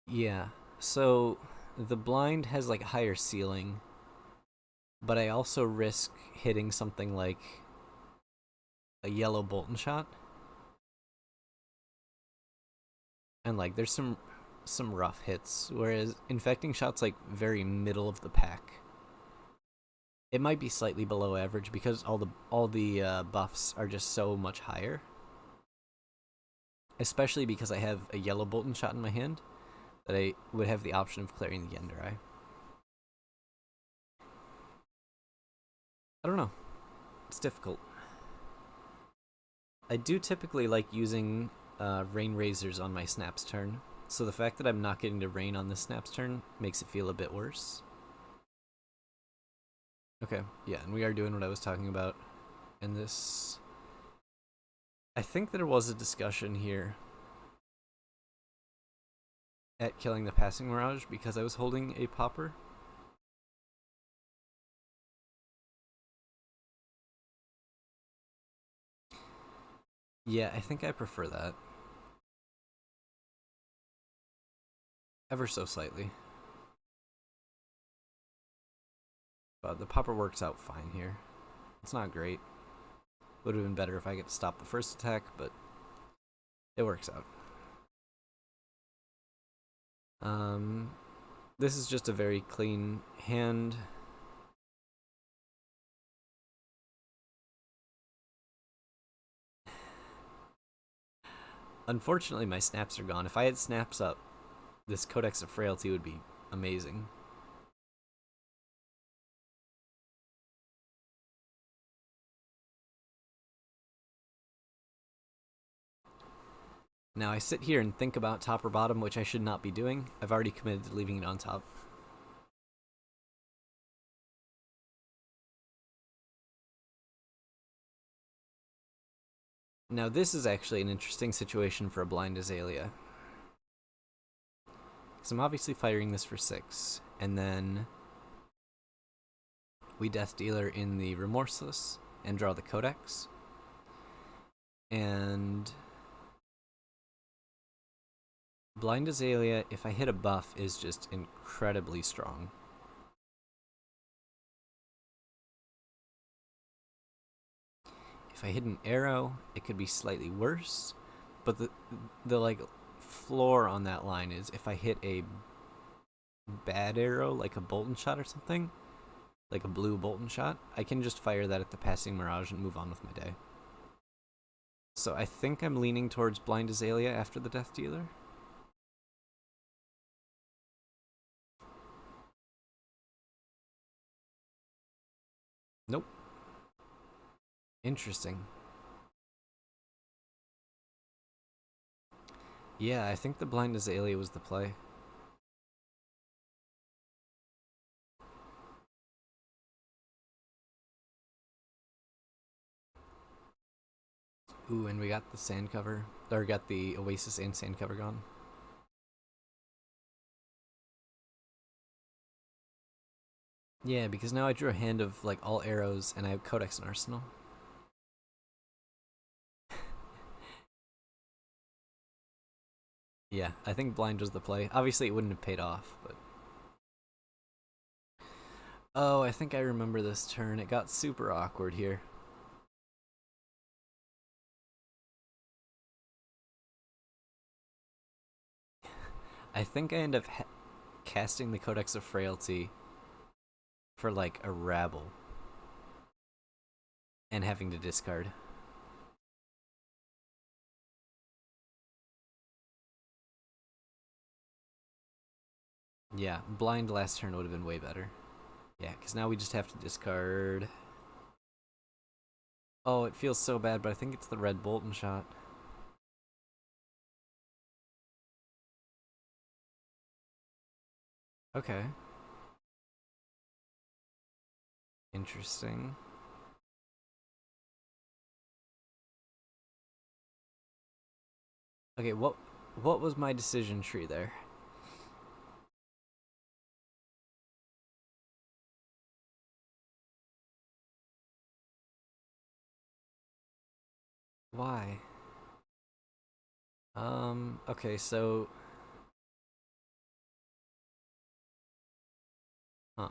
Yeah, so the blind has like a higher ceiling, but I also risk hitting something like a yellow Bolton Shot. And like there's some rough hits, whereas Infecting Shot's like very middle of the pack. It might be slightly below average because all the buffs are just so much higher. Especially because I have a yellow Bolton Shot in my hand that I would have the option of clearing the Yenderai. I don't know. It's difficult. I do typically like using Rain Razors on my Snaps turn, so the fact that I'm not getting to Rain on this Snaps turn makes it feel a bit worse. Okay, yeah, and we are doing what I was talking about. And this... I think there was a discussion here at killing the Passing Mirage because I was holding a Popper. Yeah, I think I prefer that. Ever so slightly. But the Popper works out fine here. It's not great. Would have been better if I could stop the first attack, but it works out. This is just a very clean hand. Unfortunately, my snaps are gone. If I had snaps up, this Codex of Frailty would be amazing. Now I sit here and think about top or bottom, which I should not be doing. I've already committed to leaving it on top. Now this is actually an interesting situation for a blind Azalea. Because I'm obviously firing this for 6, and then we Death Dealer in the Remorseless and draw the Codex. And Blind Azalea, if I hit a buff, is just incredibly strong. If I hit an arrow, it could be slightly worse, but the like floor on that line is if I hit a bad arrow, like a Bolton Shot or something, like a blue Bolton Shot, I can just fire that at the Passing Mirage and move on with my day. So I think I'm leaning towards Blind Azalea after the Death Dealer. Nope. Interesting. Yeah, I think the Blind Azalea was the play. Ooh, and we got the sand cover, or got the Oasis and sand cover gone. Yeah, because now I drew a hand of like all arrows and I have Codex and Arsenal. Yeah, I think blind was the play. Obviously it wouldn't have paid off, but... Oh, I think I remember this turn. It got super awkward here. I think I end up casting the Codex of Frailty for like a rabble and having to discard. Yeah, blind last turn would have been way better. Yeah, because now we just have to discard. Oh, it feels so bad, but I think it's the red Bolton Shot. Okay. Interesting. Okay, what was my decision tree there? Why? Okay, so huh.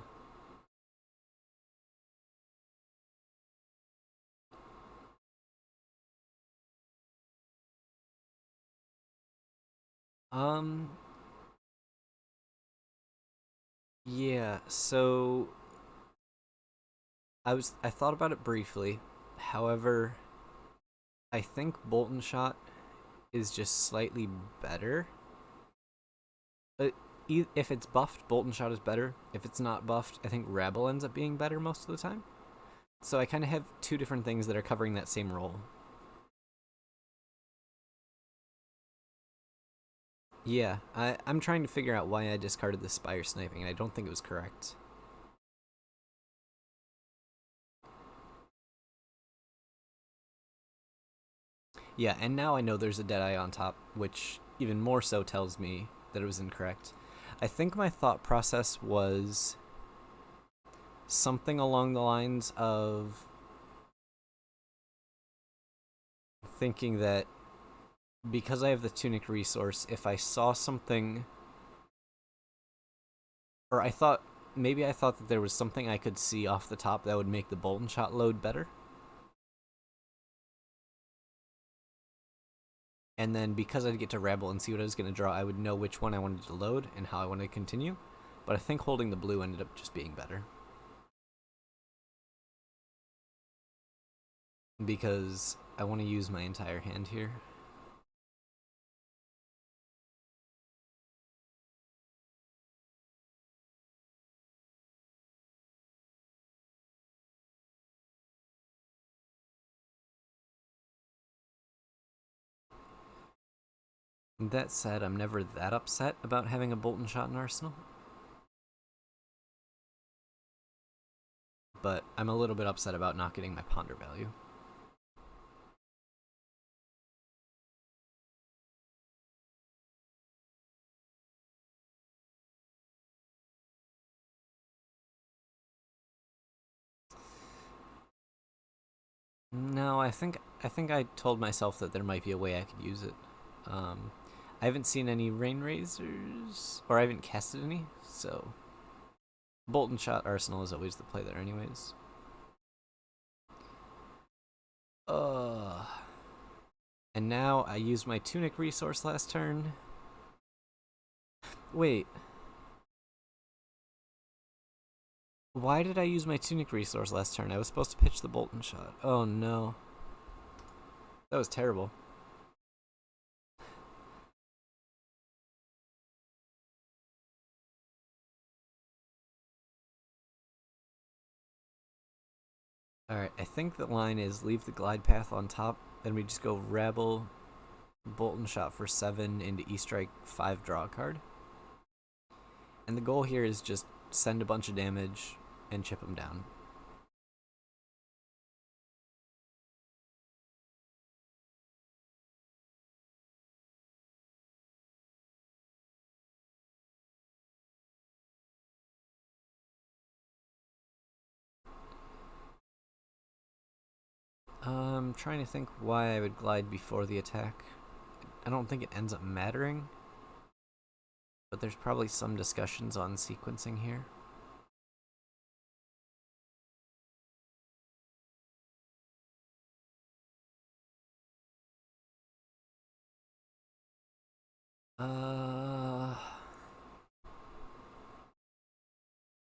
Um yeah, so I thought about it briefly. However, I think Bolt and Shot is just slightly better. Uh, if it's buffed, Bolt and Shot is better. If it's not buffed, I think Rabble ends up being better most of the time. So I kind of have two different things that are covering that same role. Yeah, I'm trying to figure out why I discarded the Spire Sniping, and I don't think it was correct. Yeah, and now I know there's a Deadeye on top, which even more so tells me that it was incorrect. I think my thought process was something along the lines of thinking that because I have the Tunic resource, if I saw something, or I thought that there was something I could see off the top that would make the Bolton Shot load better. And then because I'd get to Rabble and see what I was going to draw, I would know which one I wanted to load and how I wanted to continue. But I think holding the blue ended up just being better. Because I want to use my entire hand here. That said, I'm never that upset about having a Bolton Shot in Arsenal. But I'm a little bit upset about not getting my Ponder value. No, I think I told myself that there might be a way I could use it. Um, I haven't seen any Rain Razors, or I haven't casted any, so Bolton Shot Arsenal is always the play there, anyways. Uh, and now I used my Tunic resource last turn. Wait, why did I use my Tunic resource last turn? I was supposed to pitch the Bolton Shot. Oh no, that was terrible. Alright, I think the line is leave the glide path on top, then we just go Rabble, Bolton Shot for 7 into E-Strike 5 draw a card. And the goal here is just send a bunch of damage and chip them down. I'm trying to think why I would glide before the attack. I don't think it ends up mattering, but there's probably some discussions on sequencing here. Uh,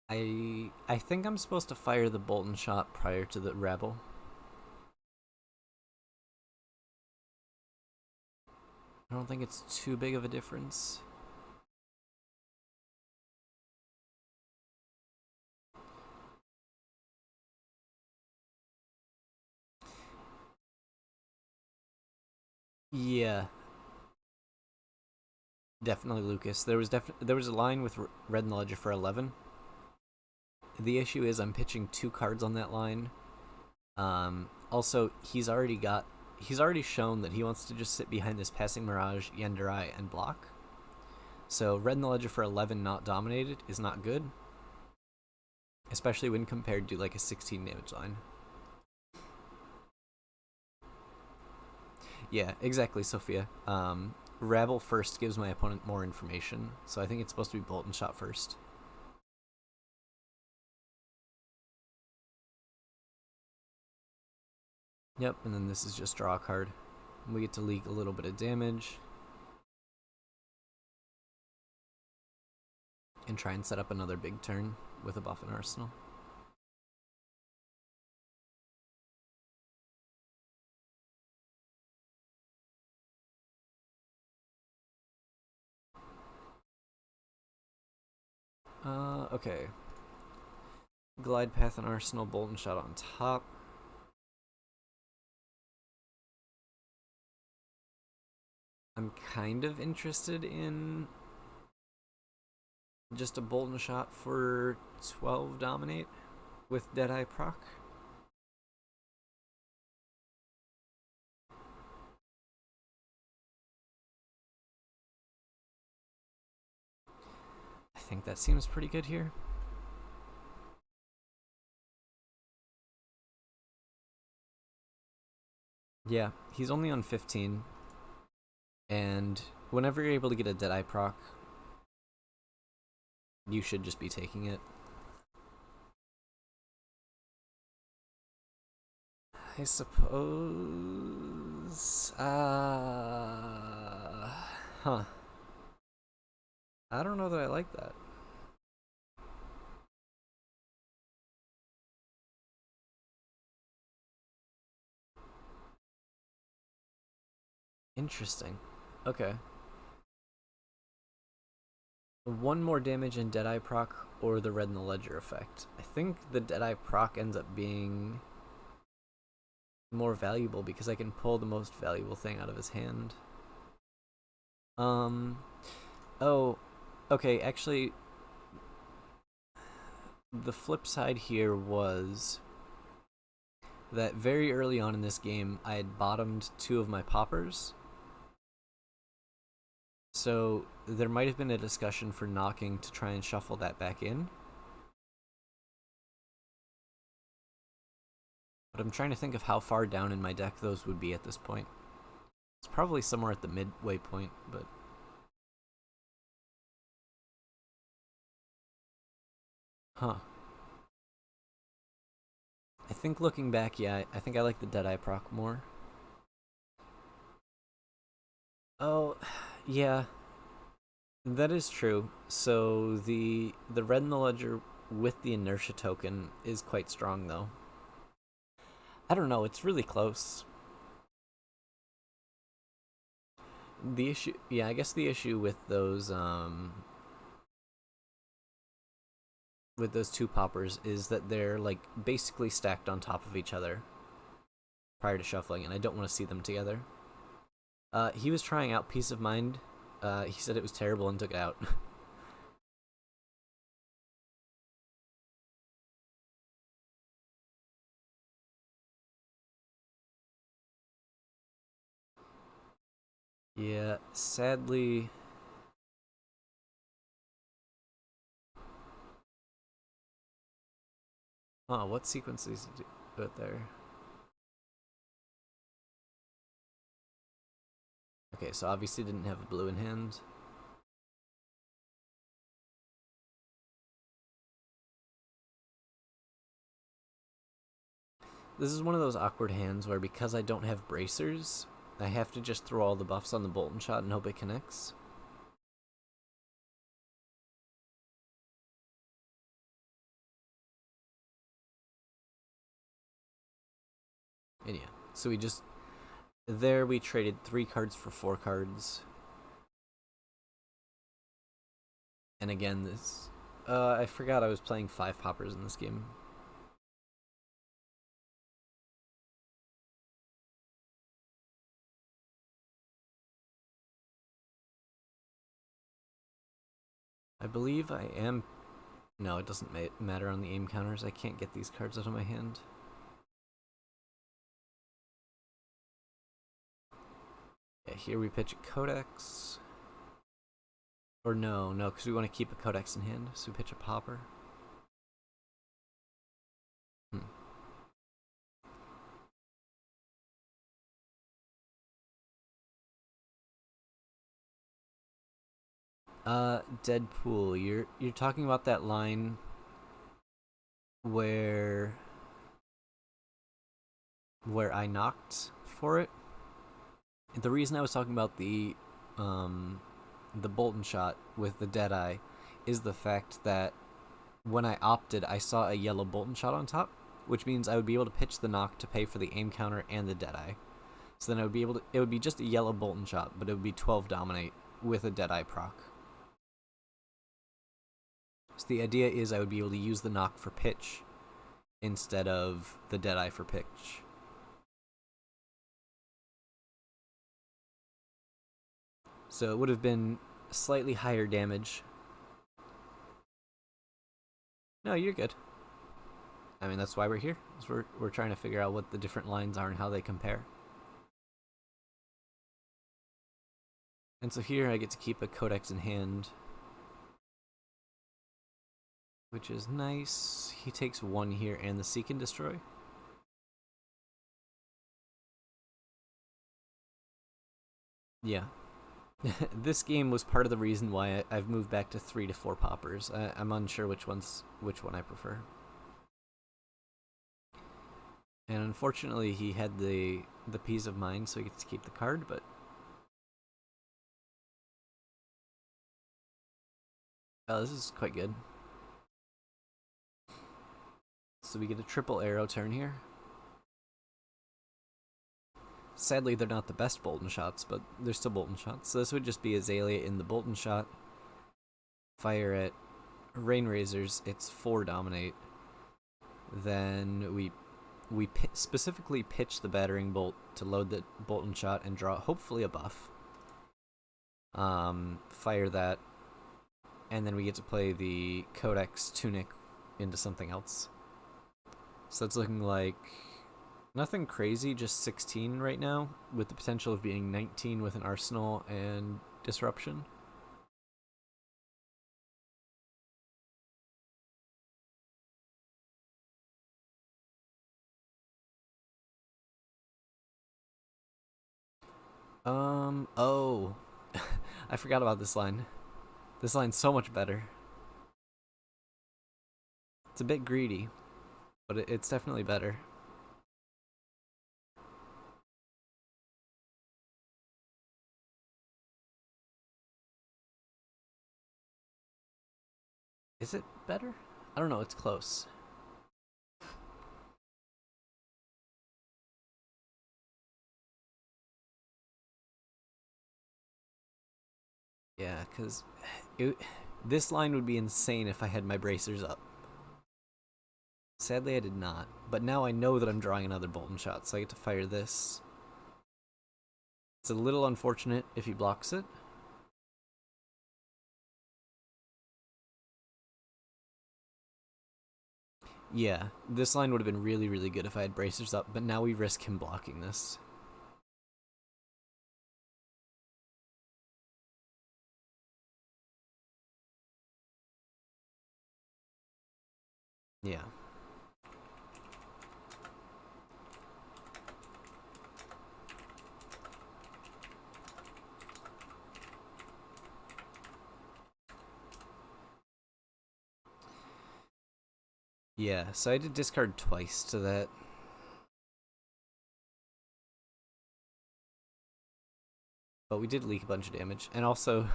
I think I'm supposed to fire the Bolton Shot prior to the Rebel. I don't think it's too big of a difference. Yeah, Definitely Lucas. There was a line with red in the ledger for 11. The issue is I'm pitching 2 cards on that line. Also, he's already shown that he wants to just sit behind this Passing Mirage, Yenderai, and block. So red in the ledger for 11 not dominated is not good, especially when compared to like a 16 damage line. Yeah, exactly, Sophia. Rabble first gives my opponent more information, so I think it's supposed to be Bolt and Shot first. Yep, and then this is just draw a card. We get to leak a little bit of damage. And try and set up another big turn with a buff in Arsenal. Okay. Glide Path and Arsenal, Bolt and Shot on top. I'm kind of interested in just a Bolt and Shot for 12 Dominate with Deadeye proc. I think that seems pretty good here. Yeah, he's only on 15. And whenever you're able to get a Deadeye proc, you should just be taking it. I suppose... Huh. I don't know that I like that. Interesting. Okay. 1 more damage in Deadeye proc or the Red in the Ledger effect. I think the Deadeye proc ends up being more valuable because I can pull the most valuable thing out of his hand. Oh, okay, actually, the flip side here was that very early on in this game, I had bottomed 2 of my poppers. So there might have been a discussion for knocking to try and shuffle that back in. But I'm trying to think of how far down in my deck those would be at this point. It's probably somewhere at the midway point, but... Huh. I think looking back, yeah, I think I like the Deadeye proc more. Oh, yeah. That is true. So the Red in the Ledger with the Inertia token is quite strong, though. I don't know, it's really close. The issue, yeah, I guess the issue with those 2 poppers is that they're like basically stacked on top of each other prior to shuffling, and I don't want to see them together. He was trying out Peace of Mind. He said it was terrible and took it out. Yeah, sadly. Oh, what sequences did you put there? Okay, so obviously didn't have a blue in hand. This is one of those awkward hands where because I don't have bracers, I have to just throw all the buffs on the Bolt and Shot and hope it connects. And yeah, so we just... There we traded 3 cards for 4 cards. And again, this... I forgot I was playing 5 poppers in this game. I believe I am... No, it doesn't matter on the aim counters. I can't get these cards out of my hand. Yeah, here we pitch a Codex. Or no, because we want to keep a Codex in hand, so we pitch a Popper. Deadpool, you're talking about that line where I knocked for it. The reason I was talking about the Bolton shot with the Deadeye is the fact that when I opted, I saw a yellow Bolton shot on top, which means I would be able to pitch the knock to pay for the aim counter and the Deadeye. So then I would be able to, it would be just a yellow Bolton shot, but it would be 12 dominate with a Deadeye proc. So the idea is I would be able to use the knock for pitch instead of the Deadeye for pitch. So it would have been slightly higher damage. No, you're good. I mean, that's why we're here. We're trying to figure out what the different lines are and how they compare. And so here I get to keep a Codex in hand, which is nice. He takes one here and the Seek and Destroy. Yeah. This game was part of the reason why I've moved back to 3 to 4 poppers. I'm unsure which one I prefer. And unfortunately, he had the peace of mind, so he gets to keep the card. But oh, this is quite good. So we get a triple arrow turn here. Sadly, they're not the best Bolton shots, but they're still Bolton shots. So this would just be Azalea in the Bolton shot. Fire at Rain Razors, it's 4 dominate. Then we specifically pitch the battering bolt to load the Bolton shot and draw hopefully a buff. Fire that, and then we get to play the Codex Tunic into something else. So it's looking like nothing crazy, just 16 right now, with the potential of being 19 with an Arsenal and Disruption. Oh. I forgot about this line. This line's so much better. It's a bit greedy, but it's definitely better. Is it better? I don't know, it's close. Yeah, because this line would be insane if I had my bracers up. Sadly, I did not. But now I know that I'm drawing another Bolton shot, so I get to fire this. It's a little unfortunate if he blocks it. Yeah, this line would have been really, really good if I had bracers up, but now we risk him blocking this. Yeah. Yeah, so I did discard twice to that. But we did leak a bunch of damage. And also,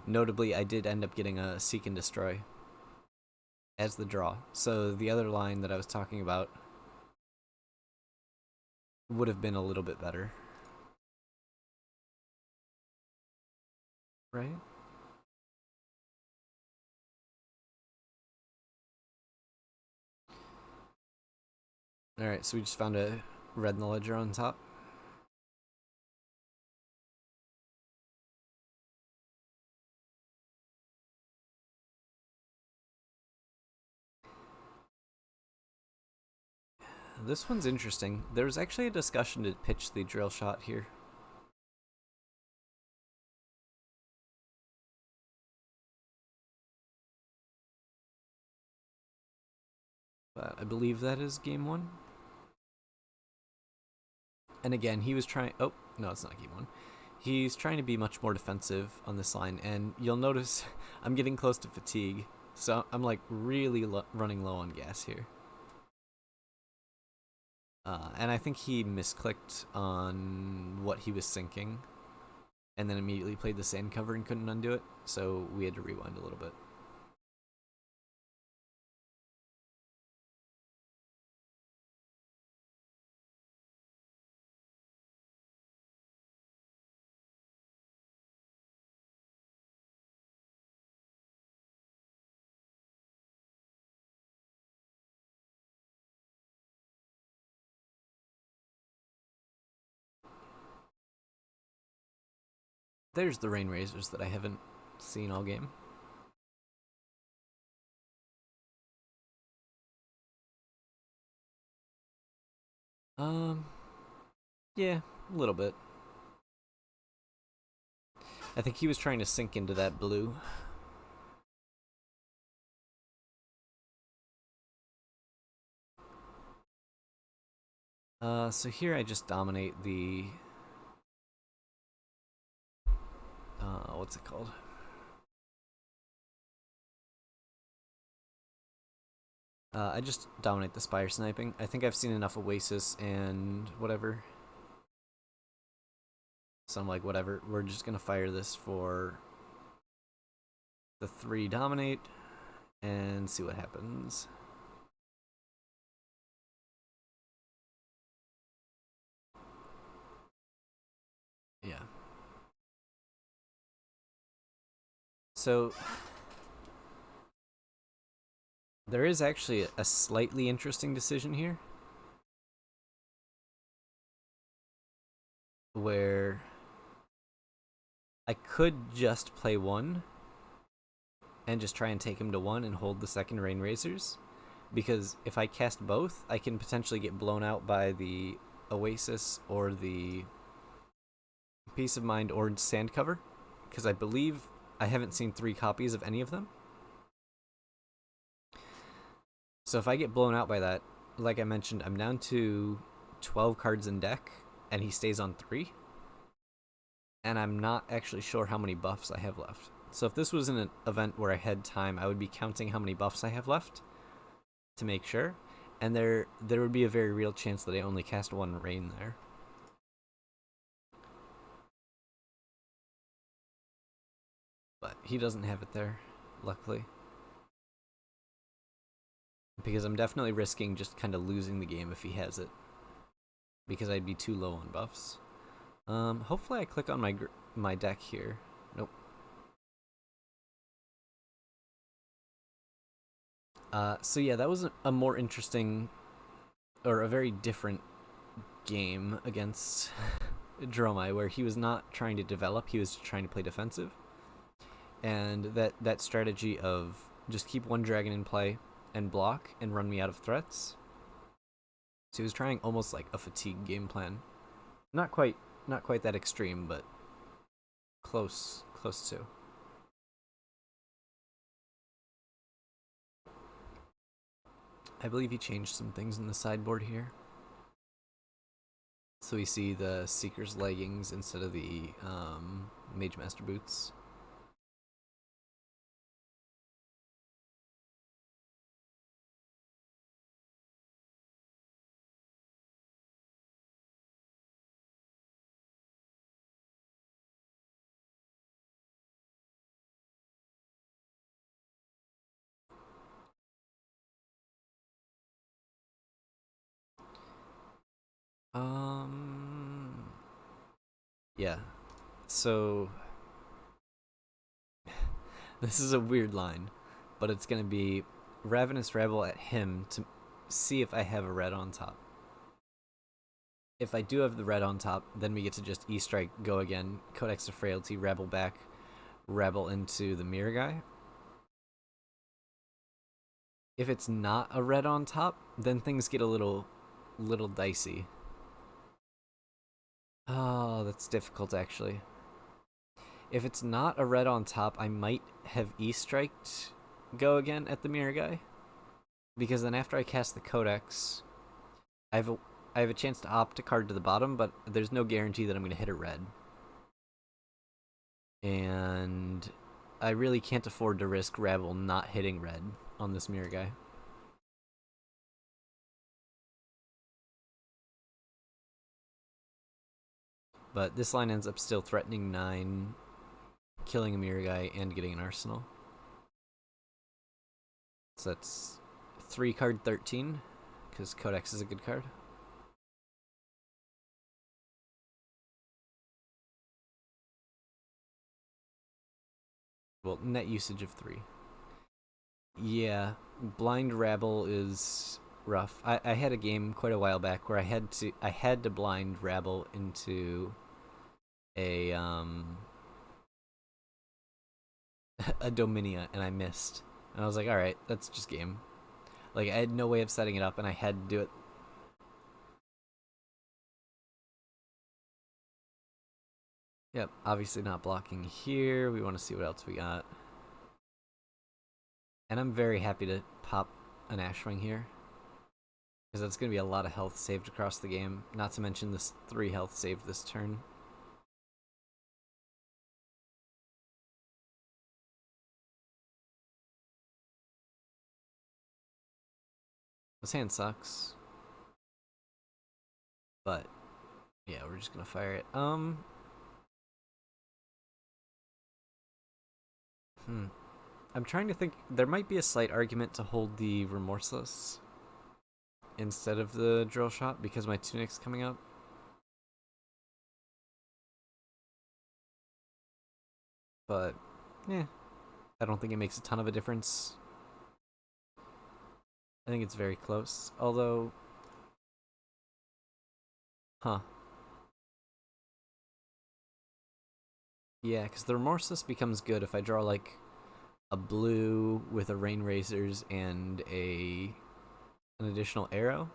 notably, I did end up getting a Seek and Destroy as the draw. So the other line that I was talking about would have been a little bit better. Right? Alright, so we just found a red in the ledger on top. This one's interesting. There was actually a discussion to pitch the drill shot here. But I believe that is game one. And again, he was trying... Oh, no, it's not game one. He's trying to be much more defensive on this line. And you'll notice I'm getting close to fatigue. So I'm like really running low on gas here. And I think he misclicked on what he was syncing. And then immediately played the sand cover and couldn't undo it. So we had to rewind a little bit. There's the rain razors that I haven't seen all game. Yeah, a little bit. I think he was trying to sink into that blue. So here I just dominate the... what's it called? I just dominate the spire sniping. I think I've seen enough Oasis and whatever. So I'm like, whatever. We're just gonna fire this for the 3 dominate and see what happens. Yeah. So there is actually a slightly interesting decision here where I could just play 1 and just try and take him to 1 and hold the second rain razors, because if I cast both I can potentially get blown out by the Oasis or the Peace of Mind or sand cover, because I believe I haven't seen 3 copies of any of them. So if I get blown out by that, like I mentioned, I'm down to 12 cards in deck, and he stays on 3. And I'm not actually sure how many buffs I have left. So if this was an event where I had time, I would be counting how many buffs I have left to make sure. And there would be a very real chance that I only cast 1 rain there. But he doesn't have it there, luckily. Because I'm definitely risking just kind of losing the game if he has it. Because I'd be too low on buffs. Hopefully I click on my deck here. Nope. So yeah, that was a more interesting, or a very different game against Dromai, where he was not trying to develop, he was trying to play defensive. And that strategy of just keep 1 dragon in play and block and run me out of threats. So he was trying almost like a fatigue game plan. Not quite that extreme, but close to. I believe he changed some things in the sideboard here. So we see the Seeker's leggings instead of the Mage Master boots. Yeah. So this is a weird line, but it's gonna be Ravenous Rebel at him to see if I have a red on top. If I do have the red on top, then we get to just E-Strike, go again, Codex of Frailty, Rebel back, Rebel into the Mirror guy. If it's not a red on top, then things get a little little dicey. Oh, that's difficult, actually. If it's not a red on top, I might have E-striked go again at the mirror guy. Because then after I cast the Codex, I have a chance to opt a card to the bottom, but there's no guarantee that I'm going to hit a red. And I really can't afford to risk Rabble not hitting red on this mirror guy. But this line ends up still threatening 9, killing a mirror guy, and getting an arsenal. So that's 3 card 13, because Codex is a good card. Well, net usage of 3. Yeah, blind Rabble is rough. I had a game quite a while back where I had to blind Rabble into a a Dominia, and I missed. And I was like, all right, that's just game. Like, I had no way of setting it up, and I had to do it. Yep, obviously not blocking here. We want to see what else we got. And I'm very happy to pop an Ashwing here, because that's going to be a lot of health saved across the game. Not to mention this 3 health saved this turn. This hand sucks. But, yeah, we're just going to fire it. I'm trying to think. There might be a slight argument to hold the Remorseless instead of the Drill Shot because my Tunic's coming up. But, yeah, I don't think it makes a ton of a difference. I think it's very close. Although, yeah, because the Remorseless becomes good if I draw, like, a blue with a Rain Razors and an additional arrow.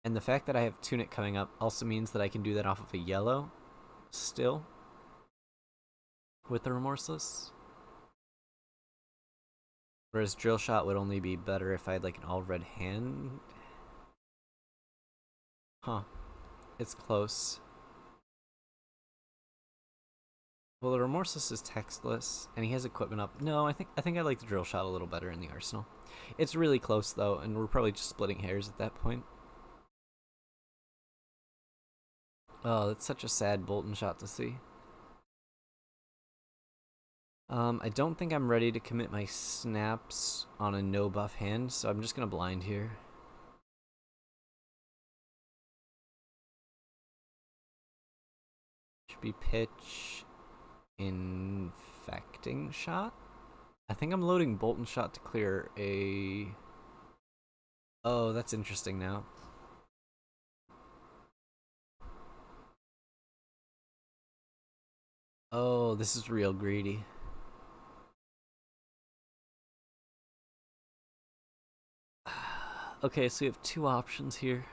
And the fact that I have Tunic coming up also means that I can do that off of a yellow still with the Remorseless. Whereas Drill Shot would only be better if I had like an all red hand. It's close. Well, the Remorseless is textless, and he has equipment up. No, I think I like the Drill Shot a little better in the arsenal. It's really close though, and we're probably just splitting hairs at that point. Oh, that's such a sad Bolton shot to see. I don't think I'm ready to commit my snaps on a no buff hand, so I'm just gonna blind here. Should be pitch infecting shot. I think I'm loading Bolton shot to clear a... Oh, that's interesting now. Oh, this is real greedy. Okay, so we have 2 options here.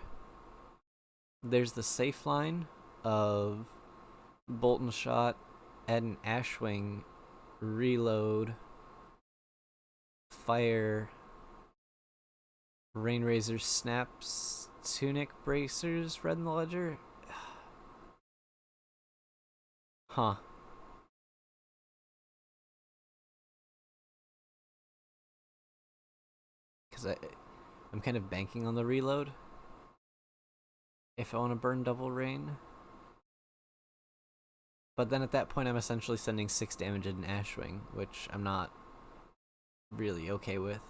There's the safe line of Bolton shot, add an Ashwing, reload, fire, Rain Razor snaps, Tunic bracers, red in the ledger. Because I'm kind of banking on the reload if I want to burn double rain. But then at that point I'm essentially sending 6 damage at an Ashwing, which I'm not really okay with.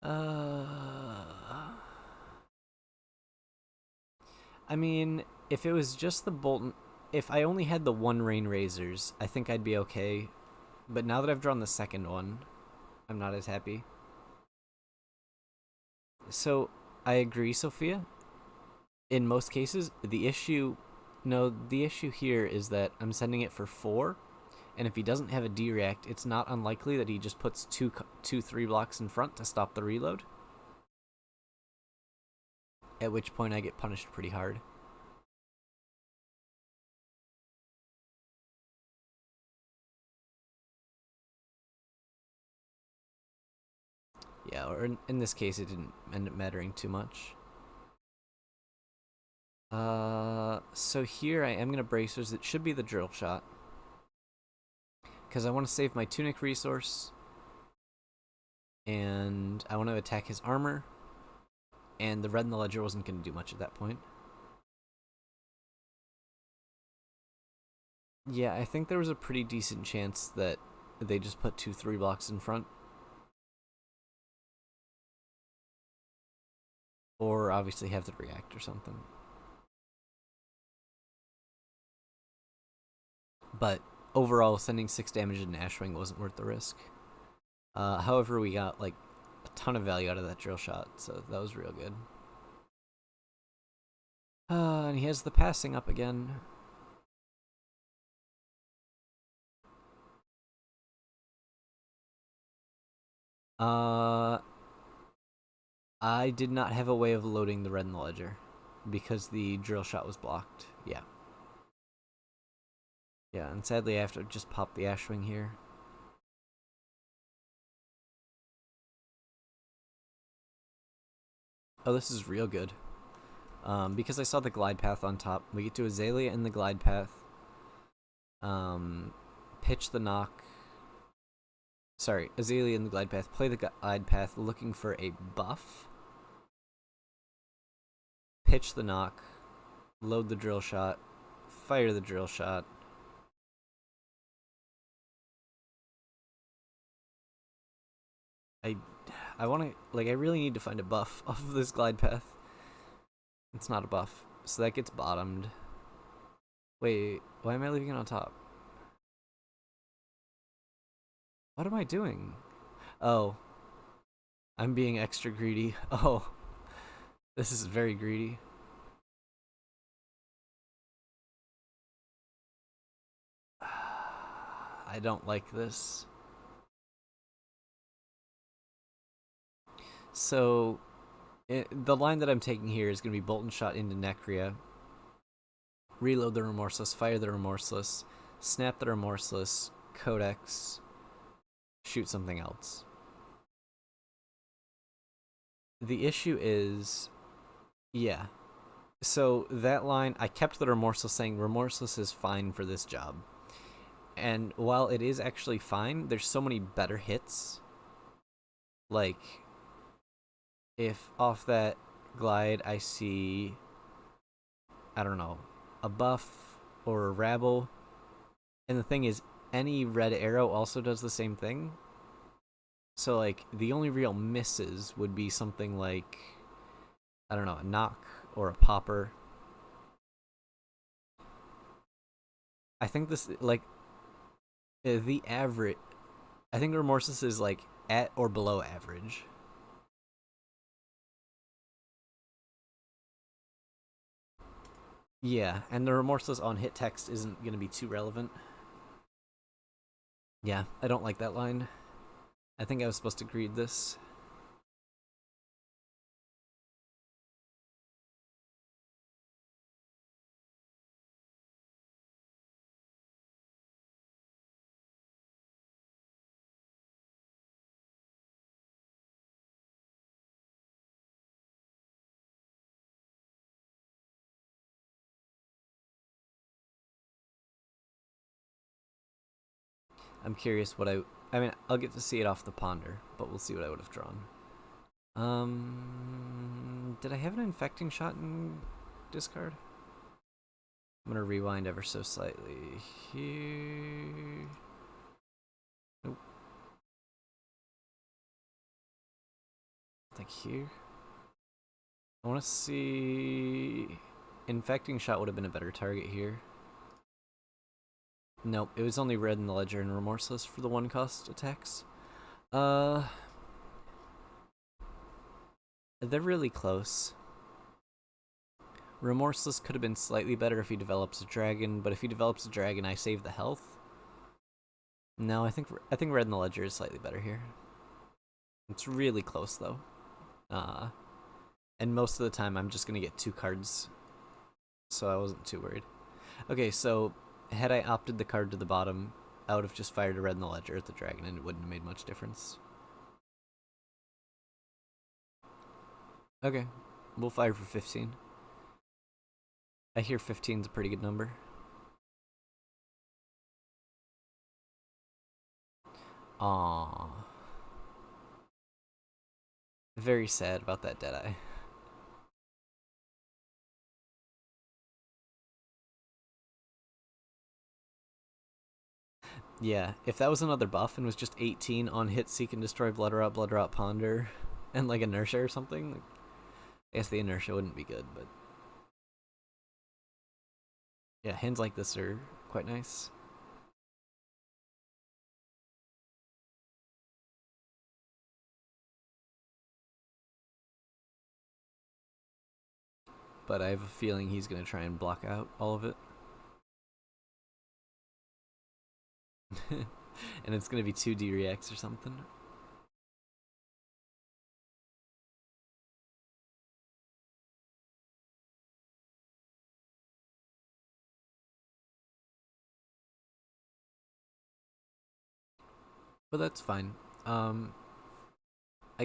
I mean, if it was just the Bolton... If I only had the 1 Rain Razors, I think I'd be okay. But now that I've drawn the second one, I'm not as happy. So, I agree, Sophia. In most cases, the issue here is that I'm sending it for 4, And if he doesn't have a D-react, it's not unlikely that he just puts two 3 blocks in front to stop the reload. At which point I get punished pretty hard. Yeah, or in this case, it didn't end up mattering too much. So here I am going to bracers. It should be the drill shot. Because I want to save my tunic resource. And I want to attack his armor. And the red in the ledger wasn't going to do much at that point. Yeah, I think there was a pretty decent chance that they just put 2 3 blocks in front. Or obviously have the react or something. But overall, sending 6 damage into Ashwing wasn't worth the risk. However, we got like a ton of value out of that drill shot, so that was real good. And he has the passing up again. I did not have a way of loading the red in the ledger because the drill shot was blocked. Yeah. Yeah, and sadly I have to just pop the Ashwing here. Oh, this is real good. Because I saw the glide path on top, we get to Azalea in the glide path. Pitch the knock. Sorry, Azalea in the glide path. Play the glide path looking for a buff. Pitch the knock. Load the drill shot. Fire the drill shot. I want to, like, I really need to find a buff off of this glide path. It's not a buff, so that gets bottomed. Wait, why am I leaving it on top? What am I doing? Oh. I'm being extra greedy. Oh. This is very greedy. I don't like this. So, the line that I'm taking here is going to be Bolton Shot into Necria. Reload the Remorseless, fire the Remorseless, snap the Remorseless, Codex, shoot something else. The issue is, yeah. So that line, I kept the Remorseless saying Remorseless is fine for this job. And while it is actually fine, there's so many better hits. Like, if off that glide I see, I don't know, a buff or a rabble, and the thing is, any red arrow also does the same thing. So, like, the only real misses would be something like, I don't know, a knock or a popper. I think this, like, the average, I think Remorseless is, like, at or below average. Yeah, and the Remorseless on hit text isn't going to be too relevant. Yeah, I don't like that line. I think I was supposed to greed this. I'm curious what I mean, I'll get to see it off the ponder, but we'll see what I would have drawn. Did I have an infecting shot in discard? I'm gonna rewind ever so slightly here. Nope. Like here. I want to see. Infecting shot would have been a better target here. Nope, it was only red in the ledger and Remorseless for the 1-cost attacks. They're really close. Remorseless could have been slightly better if he develops a dragon, but if he develops a dragon, I save the health. No, I think red in the ledger is slightly better here. It's really close though. Uh, and most of the time I'm just gonna get 2 cards, so I wasn't too worried. Okay, so had I opted the card to the bottom, I would have just fired a red in the ledger at the dragon, and it wouldn't have made much difference. Okay, we'll fire for 15. I hear 15 is a pretty good number. Aww. Very sad about that Deadeye. Yeah, if that was another buff and was just 18 on hit, Seek and Destroy, Blood Rot, Ponder, and like Inertia or something, like, I guess the Inertia wouldn't be good, but yeah, hands like this are quite nice. But I have a feeling he's going to try and block out all of it. And it's going to be 2 D-Reacts or something. But that's fine. I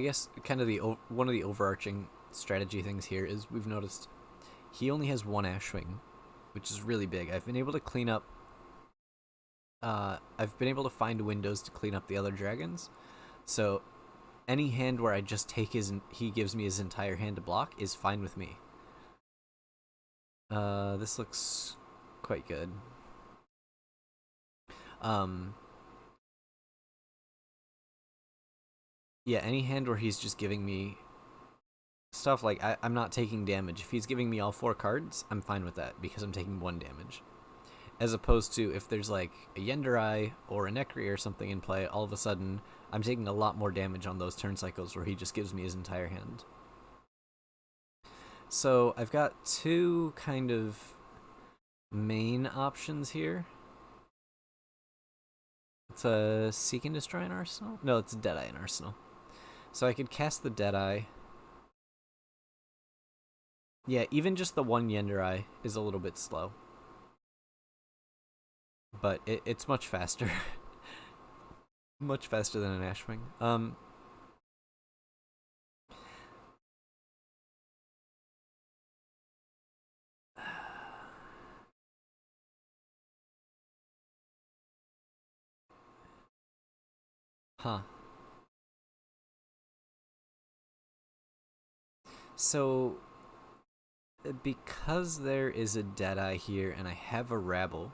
guess kind of one of the overarching strategy things here is we've noticed he only has 1 Ashwing, which is really big. I've been able to clean up. I've been able to find windows to clean up the other dragons. So any hand where I just take he gives me his entire hand to block is fine with me. This looks quite good. Yeah, any hand where he's just giving me stuff like I'm not taking damage. If he's giving me all 4 cards, I'm fine with that because I'm taking 1 damage. As opposed to if there's like a Yenderai or a Nekri or something in play, all of a sudden I'm taking a lot more damage on those turn cycles where he just gives me his entire hand. So I've got 2 kind of main options here. It's a Seek and Destroy in Arsenal? No, it's a Deadeye in Arsenal. So I could cast the Deadeye. Yeah, even just the 1 Yenderai is a little bit slow. But it's much faster. Much faster than an Ashwing. Huh. So, because there is a Deadeye here and I have a Rabble,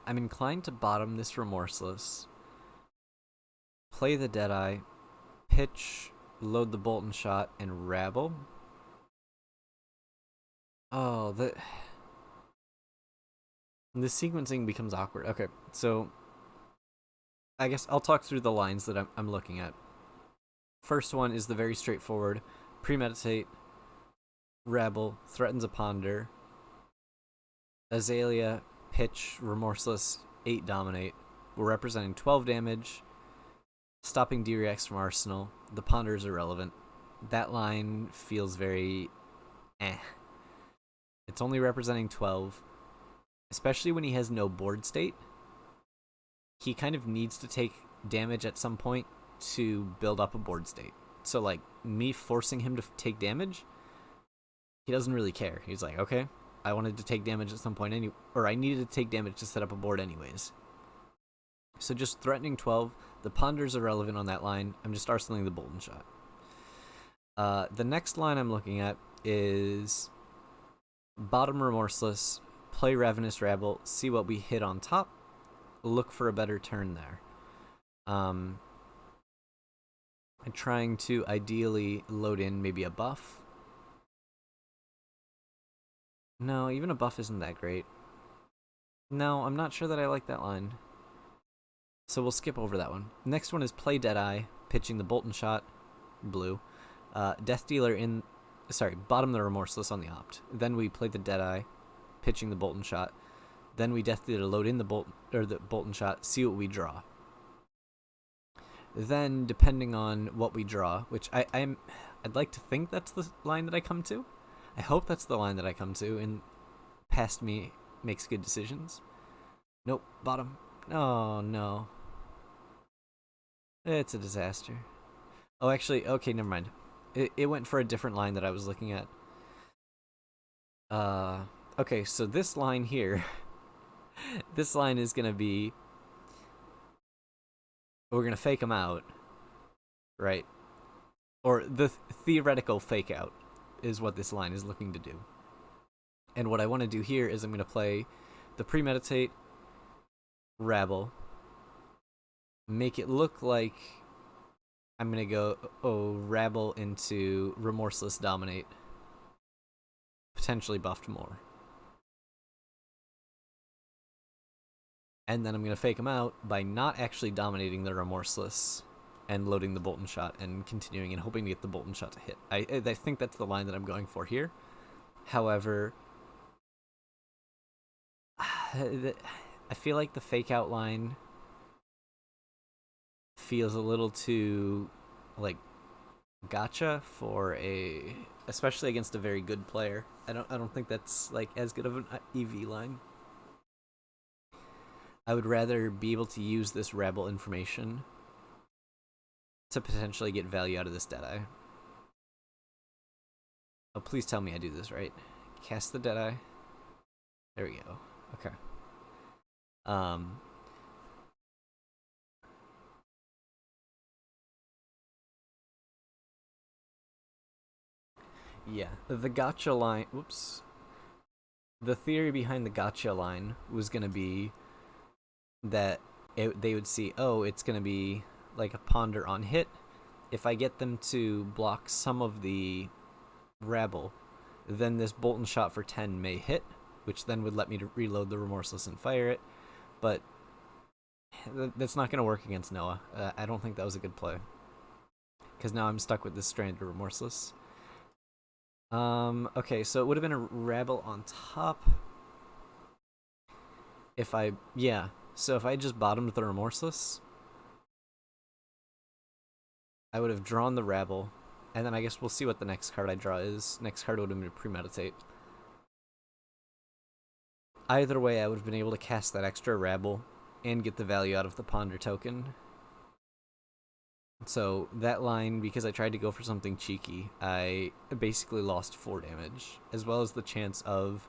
I'm inclined to bottom this Remorseless, play the Deadeye, pitch, load the Bolt and Shot, and Rabble. Oh, the sequencing becomes awkward. Okay, so I guess I'll talk through the lines that I'm looking at. First one is the very straightforward Premeditate, Rabble, threatens a Ponder, Azalea, pitch, Remorseless, 8 Dominate. We're representing 12 damage, stopping D-Reacts from Arsenal. The Ponder is irrelevant. That line feels very eh. It's only representing 12, especially when he has no board state. He kind of needs to take damage at some point to build up a board state. So, like, me forcing him to take damage, he doesn't really care. He's like, okay, I wanted to take damage at some point or I needed to take damage to set up a board anyways. So just threatening 12. The Ponder's irrelevant on that line. I'm just arsenaling the Bolt and Shot. The next line I'm looking at is bottom Remorseless, play Ravenous Rabble, see what we hit on top, look for a better turn there. I'm trying to ideally load in maybe a buff. No, even a buff isn't that great. No, I'm not sure that I like that line. So we'll skip over that one. Next one is play Deadeye, pitching the Bolt and Shot, blue. Death Dealer bottom the Remorseless on the opt. Then we play the Deadeye, pitching the Bolt and Shot. Then we Death Dealer load in the Bolt or the bolt and shot, see what we draw. Then, depending on what we draw, which I'd like to think that's the line that I come to. I hope that's the line that I come to, and past me makes good decisions. Nope, bottom. Oh, no. It's a disaster. Oh, actually, okay, never mind. It went for a different line that I was looking at. Okay, so this line here, this line is going to be, we're going to fake them out, right? Or the theoretical fake out is what this line is looking to do. And what I want to do here is I'm going to play the premeditate, rabble, make it look like I'm going to go, rabble into remorseless dominate, potentially buffed more. And then I'm going to fake them out by not actually dominating the remorseless and loading the bolt and shot and continuing and hoping to get the bolt and shot to hit. I think that's the line that I'm going for here. However, I feel like the fake out line feels a little too like gotcha for especially against a very good player. I don't think that's like as good of an EV line. I would rather be able to use this rabble information to potentially get value out of this Deadeye. Oh, please tell me I do this right. Cast the Deadeye. There we go. Okay. Yeah, the gotcha line, whoops. The theory behind the gotcha line was going to be that they would see, oh, it's going to be like a ponder on hit. If I get them to block some of the rabble, then this bolt and shot for 10 may hit, which then would let me to reload the remorseless and fire it. But that's not going to work against Noah. I don't think that was a good play, because now I'm stuck with this stranded remorseless. Okay, so it would have been a rabble on top. So if I just bottomed the remorseless, I would have drawn the rabble, and then I guess we'll see what the next card I draw is. Next card would have been premeditate. Either way, I would have been able to cast that extra rabble and get the value out of the ponder token. So that line, because I tried to go for something cheeky, I basically lost 4 damage, as well as the chance of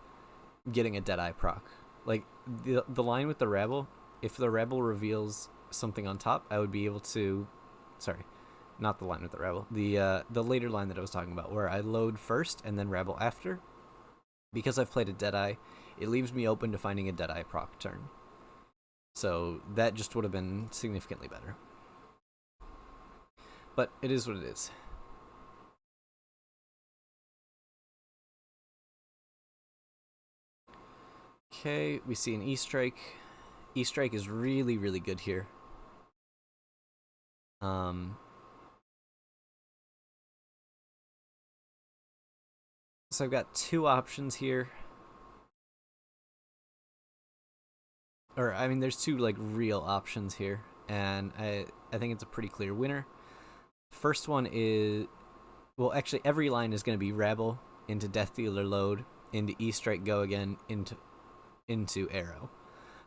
getting a Deadeye proc. Like, the line with the rabble, if the rabble reveals something on top, I would be able to... Sorry, not the line with the rabble. The later line that I was talking about, where I load first and then rabble after. Because I've played a Deadeye, it leaves me open to finding a Deadeye proc turn. So that just would have been significantly better. But it is what it is. Okay, we see an E-Strike. E-Strike is really, really good here. So I've got 2 options here. Or, I mean, there's 2, like, real options here. And I think it's a pretty clear winner. First one is... Well, actually, every line is going to be rabble into Death Dealer load, into E-Strike go again, into arrow.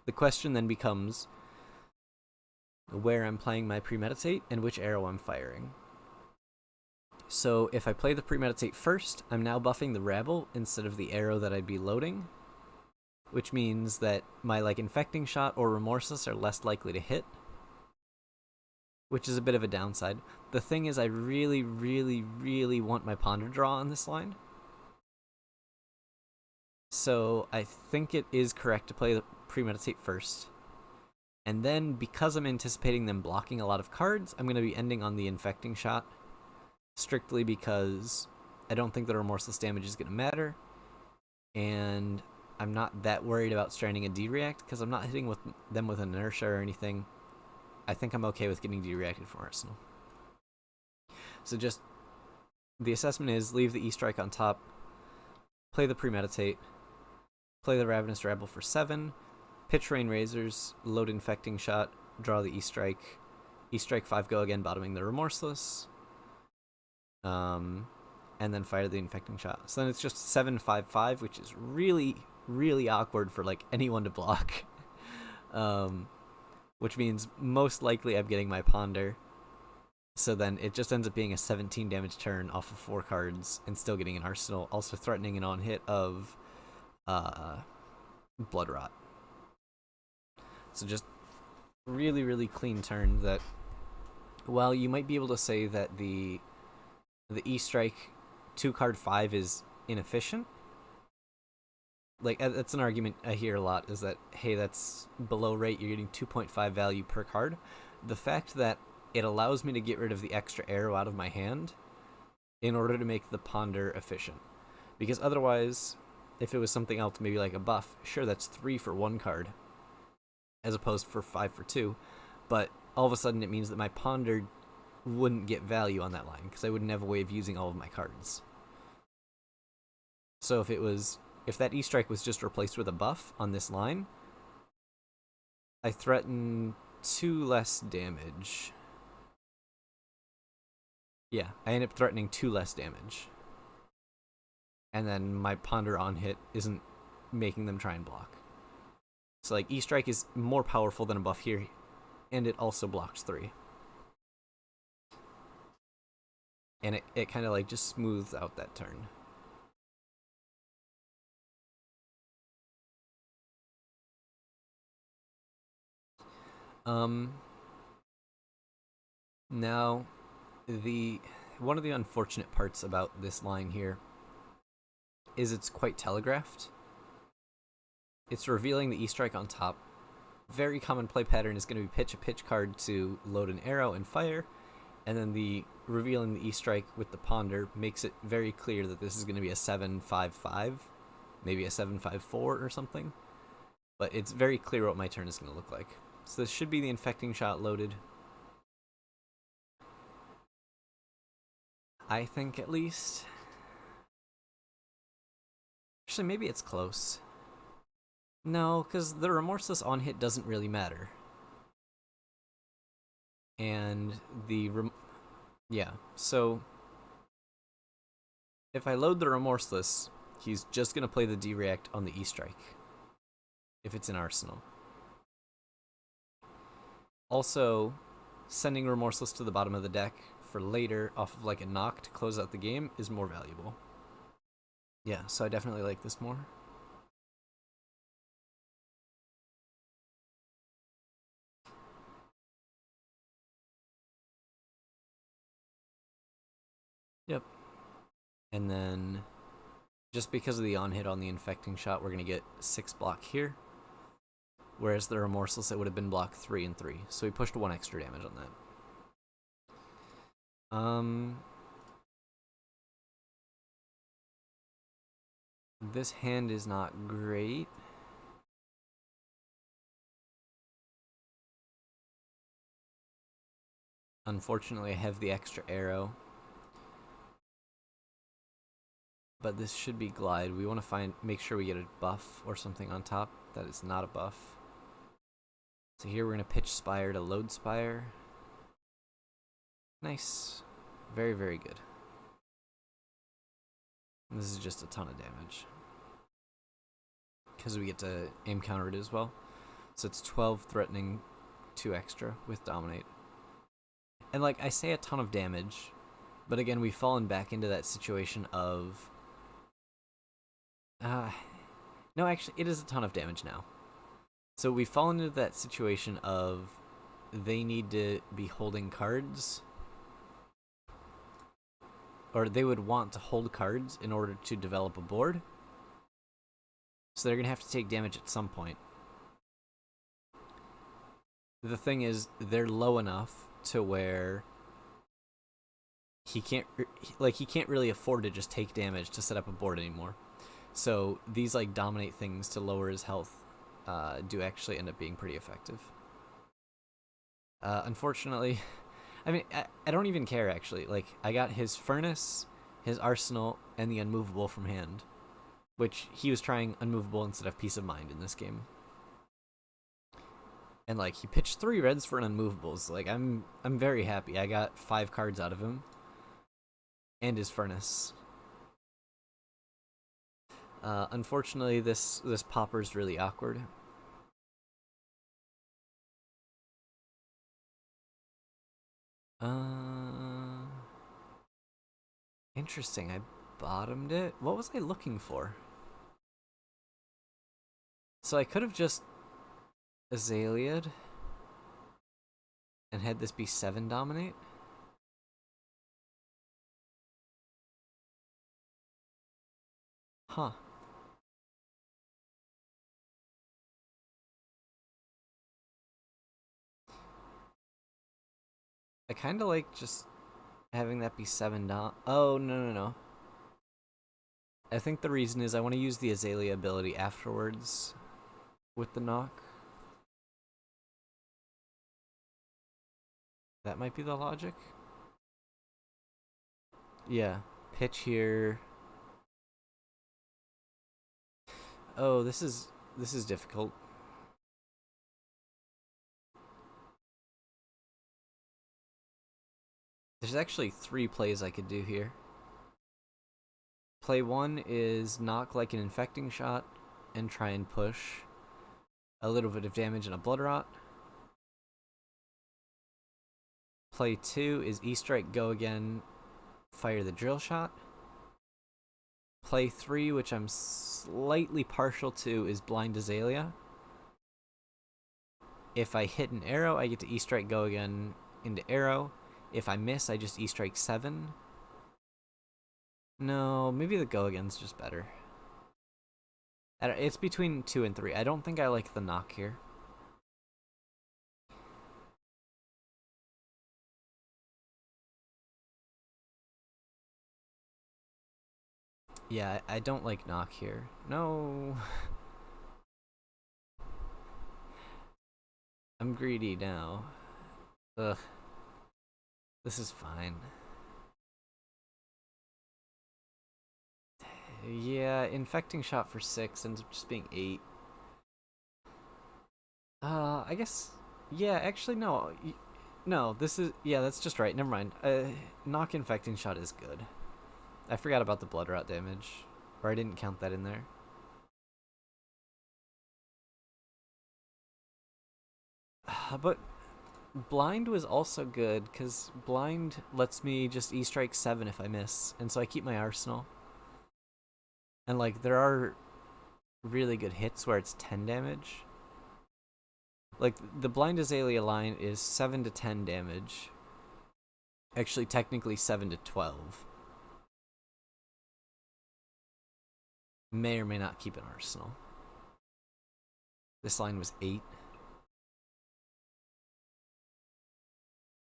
The question then becomes where I'm playing my premeditate and which arrow I'm firing. So if I play the premeditate first, I'm now buffing the rabble instead of the arrow that I'd be loading, which means that my like infecting shot or remorseless are less likely to hit, which is a bit of a downside. The thing is, I really, really, really want my ponder draw on this line. So I think it is correct to play the premeditate first. And then, because I'm anticipating them blocking a lot of cards, I'm going to be ending on the infecting shot, strictly because I don't think the remorseless damage is going to matter. And I'm not that worried about stranding a D-react, because I'm not hitting them with inertia or anything. I think I'm okay with getting D-reacted from Arsenal. So just, the assessment is leave the E-Strike on top, play the premeditate, play the Ravenous Rabble for 7, pitch Rain Razors, load Infecting Shot, draw the E-Strike. E-Strike 5, go again, bottoming the Remorseless. And then fire the Infecting Shot. So then it's just 7-5-5, which is really, really awkward for like anyone to block. Which means most likely I'm getting my Ponder. So then it just ends up being a 17 damage turn off of 4 cards and still getting an Arsenal, also threatening an on-hit of Blood Rot. So just really, really clean turn that, while you might be able to say that the E-Strike 2-card 5 is inefficient, like, that's an argument I hear a lot, is that, hey, that's below rate, you're getting 2.5 value per card. The fact that it allows me to get rid of the extra arrow out of my hand in order to make the Ponder efficient. Because otherwise, if it was something else, maybe like a buff, sure, that's 3 for 1 card, as opposed for 5 for 2, but all of a sudden it means that my Ponder wouldn't get value on that line, because I wouldn't have a way of using all of my cards. So if that E-Strike was just replaced with a buff on this line, I threaten 2 less damage. Yeah, I end up threatening 2 less damage. And then my Ponder on hit isn't making them try and block. So like E-Strike is more powerful than a buff here, and it also blocks 3. And it kind of like just smooths out that turn. Now, one of the unfortunate parts about this line here is it's quite telegraphed. It's revealing the E-Strike on top. Very common play pattern is going to be pitch a pitch card to load an arrow and fire, and then revealing the E-Strike with the Ponder makes it very clear that this is going to be a 7-5-5, maybe a 7-5-4 or something. But it's very clear what my turn is going to look like. So this should be the Infecting Shot loaded. I think, at least. Actually, maybe it's close. No, because the Remorseless on hit doesn't really matter. And yeah, so if I load the Remorseless, he's just going to play the D-React on the E-Strike, if it's in Arsenal. Also, sending Remorseless to the bottom of the deck for later off of like a knock to close out the game is more valuable. Yeah, so I definitely like this more. Yep. And then, just because of the on-hit on the Infecting Shot, we're going to get 6 block here. Whereas the Remorseless, it would have been block 3 and 3. So we pushed 1 extra damage on that. This hand is not great. Unfortunately, I have the extra arrow. But this should be glide. We want to make sure we get a buff or something on top. That is not a buff. So here we're going to pitch Spire to load Spire. Nice. Very, very good. And this is just a ton of damage, because we get to aim counter it as well. So it's 12 threatening, 2 extra with Dominate. And like, I say a ton of damage, but again, we've fallen back into that situation of... no, actually, it is a ton of damage now. So we've fallen into that situation of they need to be holding cards, or they would want to hold cards in order to develop a board. So they're going to have to take damage at some point. The thing is, they're low enough to where he can't really afford to just take damage to set up a board anymore. So these like dominate things to lower his health do actually end up being pretty effective. Unfortunately, I mean, I don't even care, actually. Like, I got his Furnace, his Arsenal, and the Unmovable from hand, which he was trying Unmovable instead of Peace of Mind in this game. And like he pitched 3 reds for an unmovables. Like I'm very happy. I got 5 cards out of him. And his furnace. Unfortunately, this popper's really awkward. Interesting. I bottomed it. What was I looking for? So I could have just Azalea'd and had this be 7 dominate. Huh. I kind of like just having that be 7 dom. Oh, no. I think the reason is I want to use the Azalea ability afterwards with the knock. That might be the logic. Yeah. Pitch here. Oh, this is difficult. There's actually 3 plays I could do here. Play 1 is knock like an infecting shot and try and push a little bit of damage and a blood rot. Play 2 is E-strike, go again, fire the drill shot. Play 3, which I'm slightly partial to, is blind Azalea. If I hit an arrow, I get to E-strike, go again into arrow. If I miss, I just E-strike 7. No, maybe the go again's just better. It's between 2 and 3. I don't think I like the knock here. Yeah, I don't like knock here. No. I'm greedy now. Ugh. This is fine. Yeah, infecting shot for 6 ends up just being 8. I guess. Yeah, actually, no. No, this is. Yeah, that's just right. Never mind. Knock infecting shot is good. I forgot about the blood rot damage. Or I didn't count that in there. But blind was also good, because blind lets me just E-strike 7 if I miss. And so I keep my arsenal. And, like, there are really good hits where it's 10 damage. Like, the blind Azalea line is 7 to 10 damage. Actually, technically 7 to 12. May or may not keep an arsenal. This line was 8.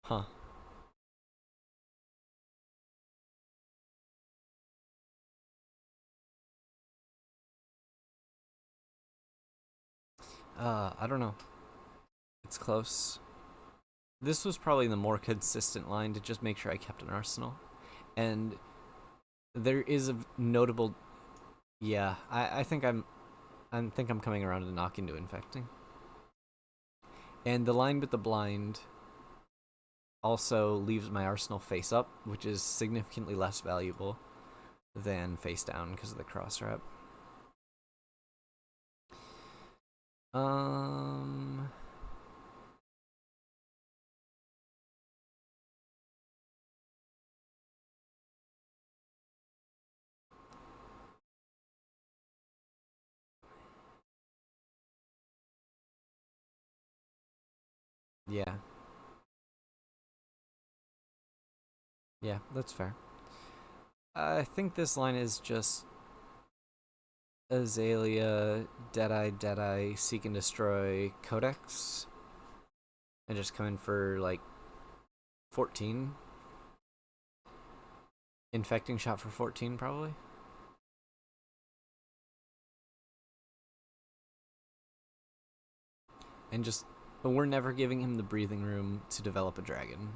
Huh. I don't know. It's close. This was probably the more consistent line to just make sure I kept an arsenal. And there is a notable... Yeah, I think I'm coming around to knock into infecting. And the line with the blind also leaves my arsenal face up, which is significantly less valuable than face down because of the cross wrap. Yeah. Yeah, that's fair. I think this line is just Azalea, Deadeye, Seek and Destroy, Codex. And just come in for, like, 14. Infecting shot for 14, probably. And just... But we're never giving him the breathing room to develop a dragon.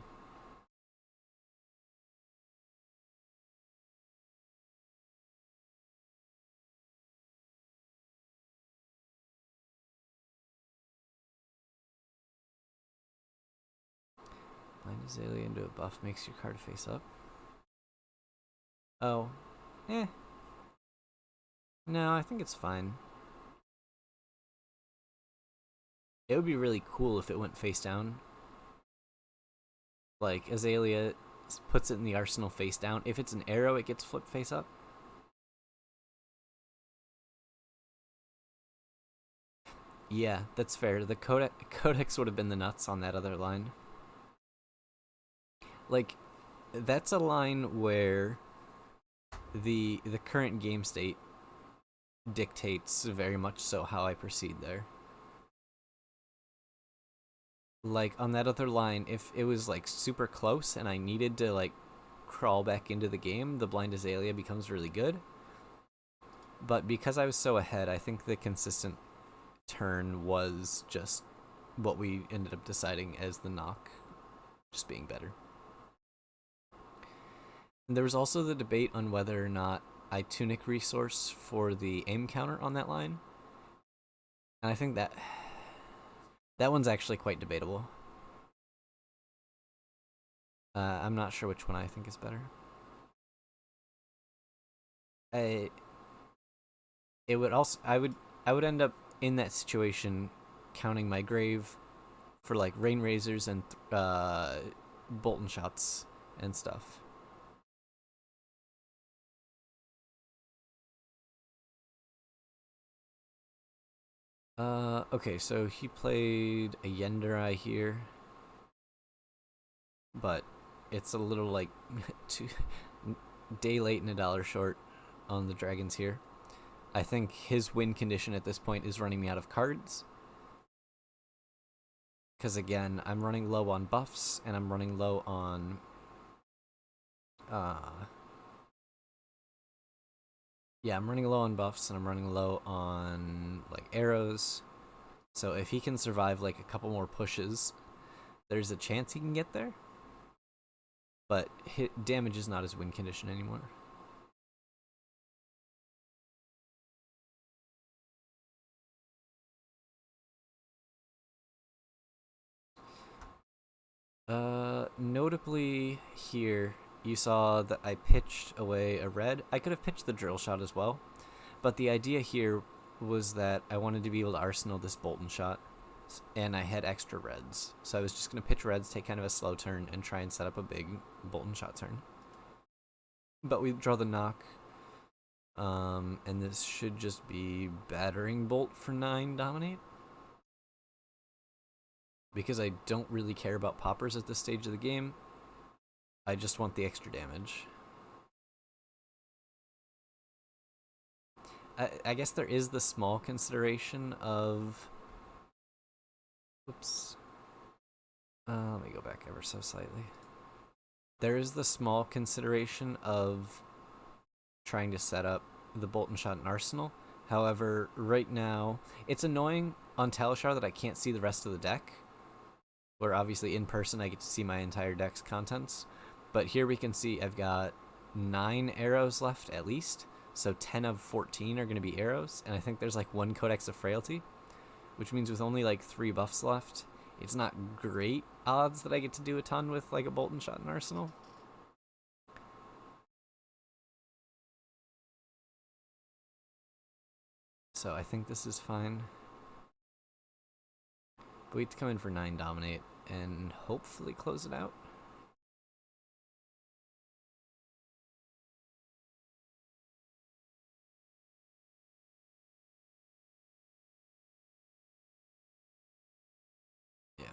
Azalea into a buff makes your card face up. Oh. No, I think it's fine. It would be really cool if it went face down. Like, Azalea puts it in the arsenal face down. If it's an arrow, it gets flipped face up. Yeah, that's fair. The Codex would have been the nuts on that other line. Like, that's a line where the current game state dictates very much so how I proceed there. Like, on that other line, if it was like super close and I needed to like crawl back into the game, the Blind Azalea becomes really good. But because I was so ahead, I think the consistent turn was just what we ended up deciding as the knock just being better. And there was also the debate on whether or not I tunic resource for the aim counter on that line. And I think that one's actually quite debatable. I'm not sure which one I think is better. I would end up in that situation counting my grave for like rain razors and Bolton shots and stuff. Okay, so he played a Yenderai here, but it's a little like day late and $1 short on the dragons here. I think his win condition at this point is running me out of cards. Because again, I'm running low on buffs, and I'm running low on... yeah, I'm running low on buffs, and I'm running low on like arrows. So if he can survive like a couple more pushes, there's a chance he can get there. But damage is not his win condition anymore. Notably here, you saw that I pitched away a red. I could have pitched the drill shot as well, but the idea here was that I wanted to be able to arsenal this Bolton shot, and I had extra reds. So I was just going to pitch reds, take kind of a slow turn, and try and set up a big Bolton shot turn. But we draw the knock, and this should just be battering bolt for 9 dominate. Because I don't really care about poppers at this stage of the game. I just want the extra damage. I guess there is the small consideration of... Oops. Let me go back ever so slightly. There is the small consideration of trying to set up the Bolton shot and arsenal. However, right now, it's annoying on Talishar that I can't see the rest of the deck. Where obviously in person I get to see my entire deck's contents. But here we can see I've got 9 arrows left at least. So 10 of 14 are going to be arrows. And I think there's like 1 Codex of Frailty. Which means with only like 3 buffs left, it's not great odds that I get to do a ton with like a Bolton shot and arsenal. So I think this is fine. But we have to come in for 9 dominate and hopefully close it out. Yeah.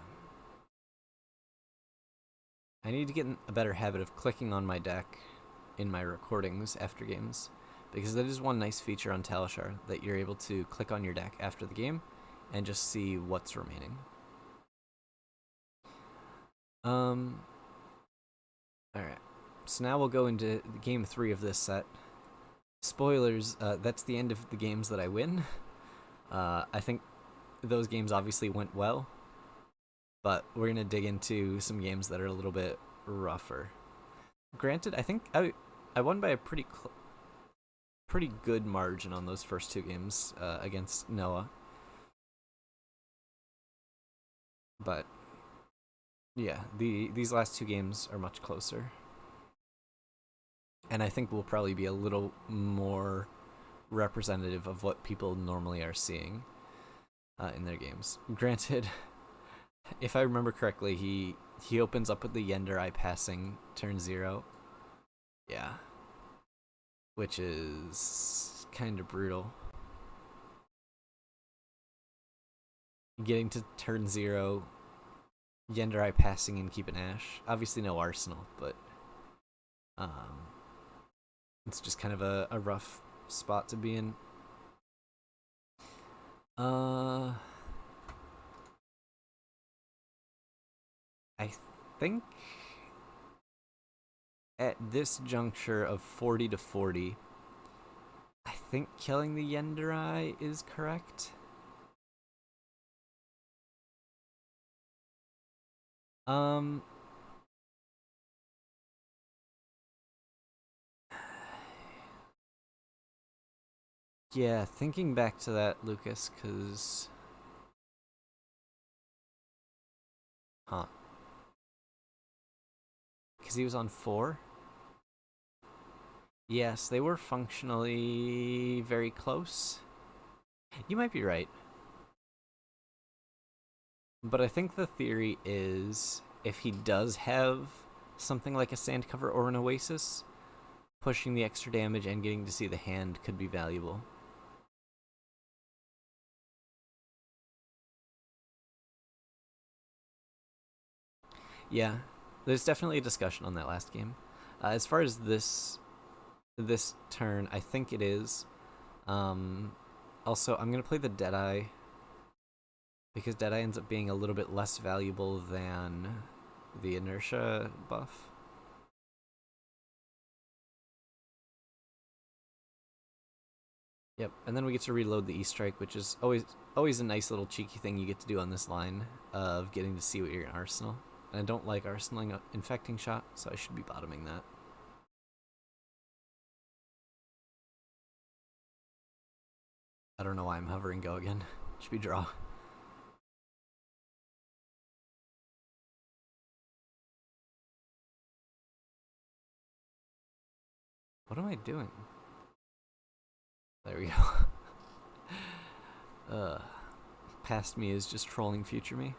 I need to get in a better habit of clicking on my deck in my recordings after games. Because that is one nice feature on Talishar, that you're able to click on your deck after the game and just see what's remaining. Alright. So now we'll go into game 3 of this set. Spoilers, that's the end of the games that I win. I think those games obviously went well, but we're going to dig into some games that are a little bit rougher. Granted, I think I won by a pretty good margin on those first 2 games against Noah. But Yeah, these last two games are much closer. And I think will probably be a little more representative of what people normally are seeing in their games. Granted, if I remember correctly, he opens up with the Yenderai passing turn 0. Yeah. Which is kind of brutal. Getting to turn 0, Yenderai passing and keep an Ash. Obviously no Arsenal, but it's just kind of a rough spot to be in. I think at this juncture of 40 to 40, I think killing the Yenderai is correct. Yeah, thinking back to that, Lucas, because... Huh. Because he was on 4? Yes, they were functionally very close. You might be right. But I think the theory is if he does have something like a sand cover or an oasis, pushing the extra damage and getting to see the hand could be valuable. Yeah, there's definitely a discussion on that last game. As far as this turn, I think it is. Also, I'm gonna play the Deadeye because Deadeye ends up being a little bit less valuable than the inertia buff. Yep, and then we get to reload the E-Strike, which is always a nice little cheeky thing you get to do on this line of getting to see what you're in Arsenal. And I don't like arsenaling an infecting shot, so I should be bottoming that. I don't know why I'm hovering go again. Should be draw. What am I doing? There we go. Past me is just trolling future me.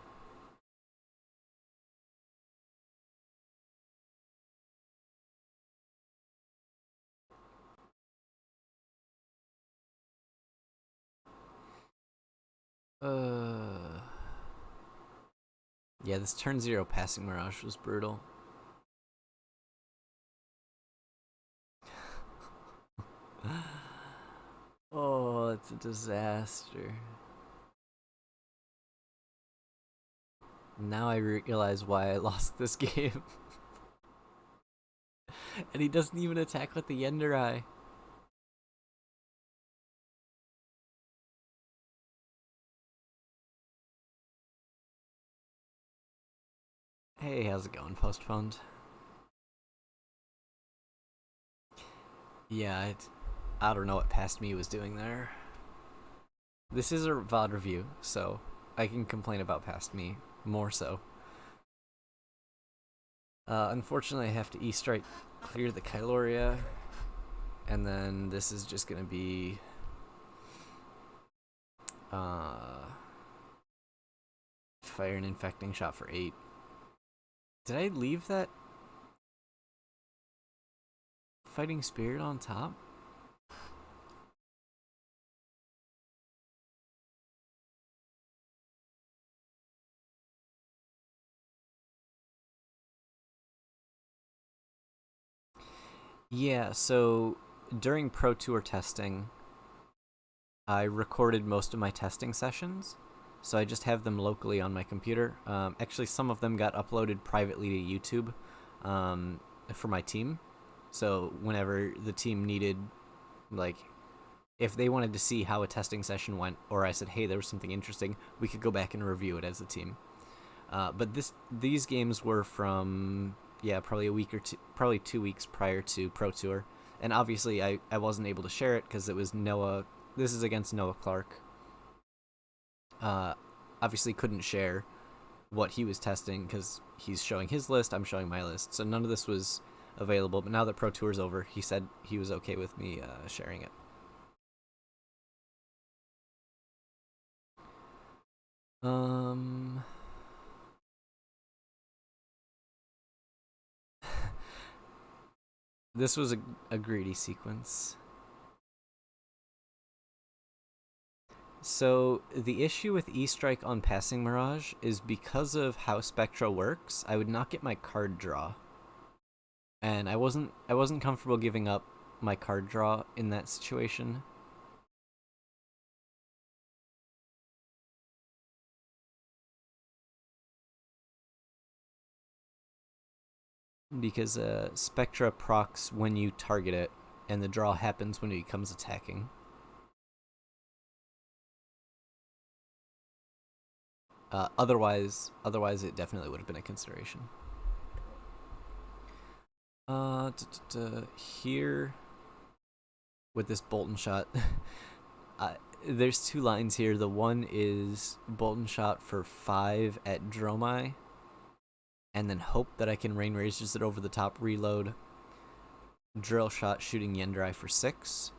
Yeah, this turn 0 passing Mirage was brutal. Oh, it's a disaster. Now I realize why I lost this game. And he doesn't even attack with the Yenderai. Hey, how's it going? Postponed. Yeah, I don't know what Past Me was doing there. This is a VOD review, so I can complain about Past Me more so. Unfortunately, I have to E-Strike clear the Kyloria, and then this is just going to be fire an infecting shot for 8. Did I leave that fighting spirit on top? Yeah, so during Pro Tour testing, I recorded most of my testing sessions, so I just have them locally on my computer. Actually, some of them got uploaded privately to YouTube for my team. So whenever the team needed, like, if they wanted to see how a testing session went, or I said, hey, there was something interesting, we could go back and review it as a team. But these games were from, yeah, probably a week or two, probably 2 weeks prior to Pro Tour. And obviously I wasn't able to share it because it was Noah. This is against Noah Clark. Obviously couldn't share what he was testing, because he's showing his list, I'm showing my list. So none of this was available, but now that Pro Tour's over, he said he was okay with me sharing it. This was a greedy sequence. So the issue with E-Strike on Passing Mirage is because of how Spectra works, I would not get my card draw. And I wasn't comfortable giving up my card draw in that situation. Because Spectra procs when you target it, and the draw happens when it becomes attacking. Otherwise, it definitely would have been a consideration. Here, with this Bolton shot, there's two lines here. The one is Bolton shot for 5 at Dromai, and then hope that I can Rain Razors it over the top, reload. Drill shot shooting Yenderai for 6,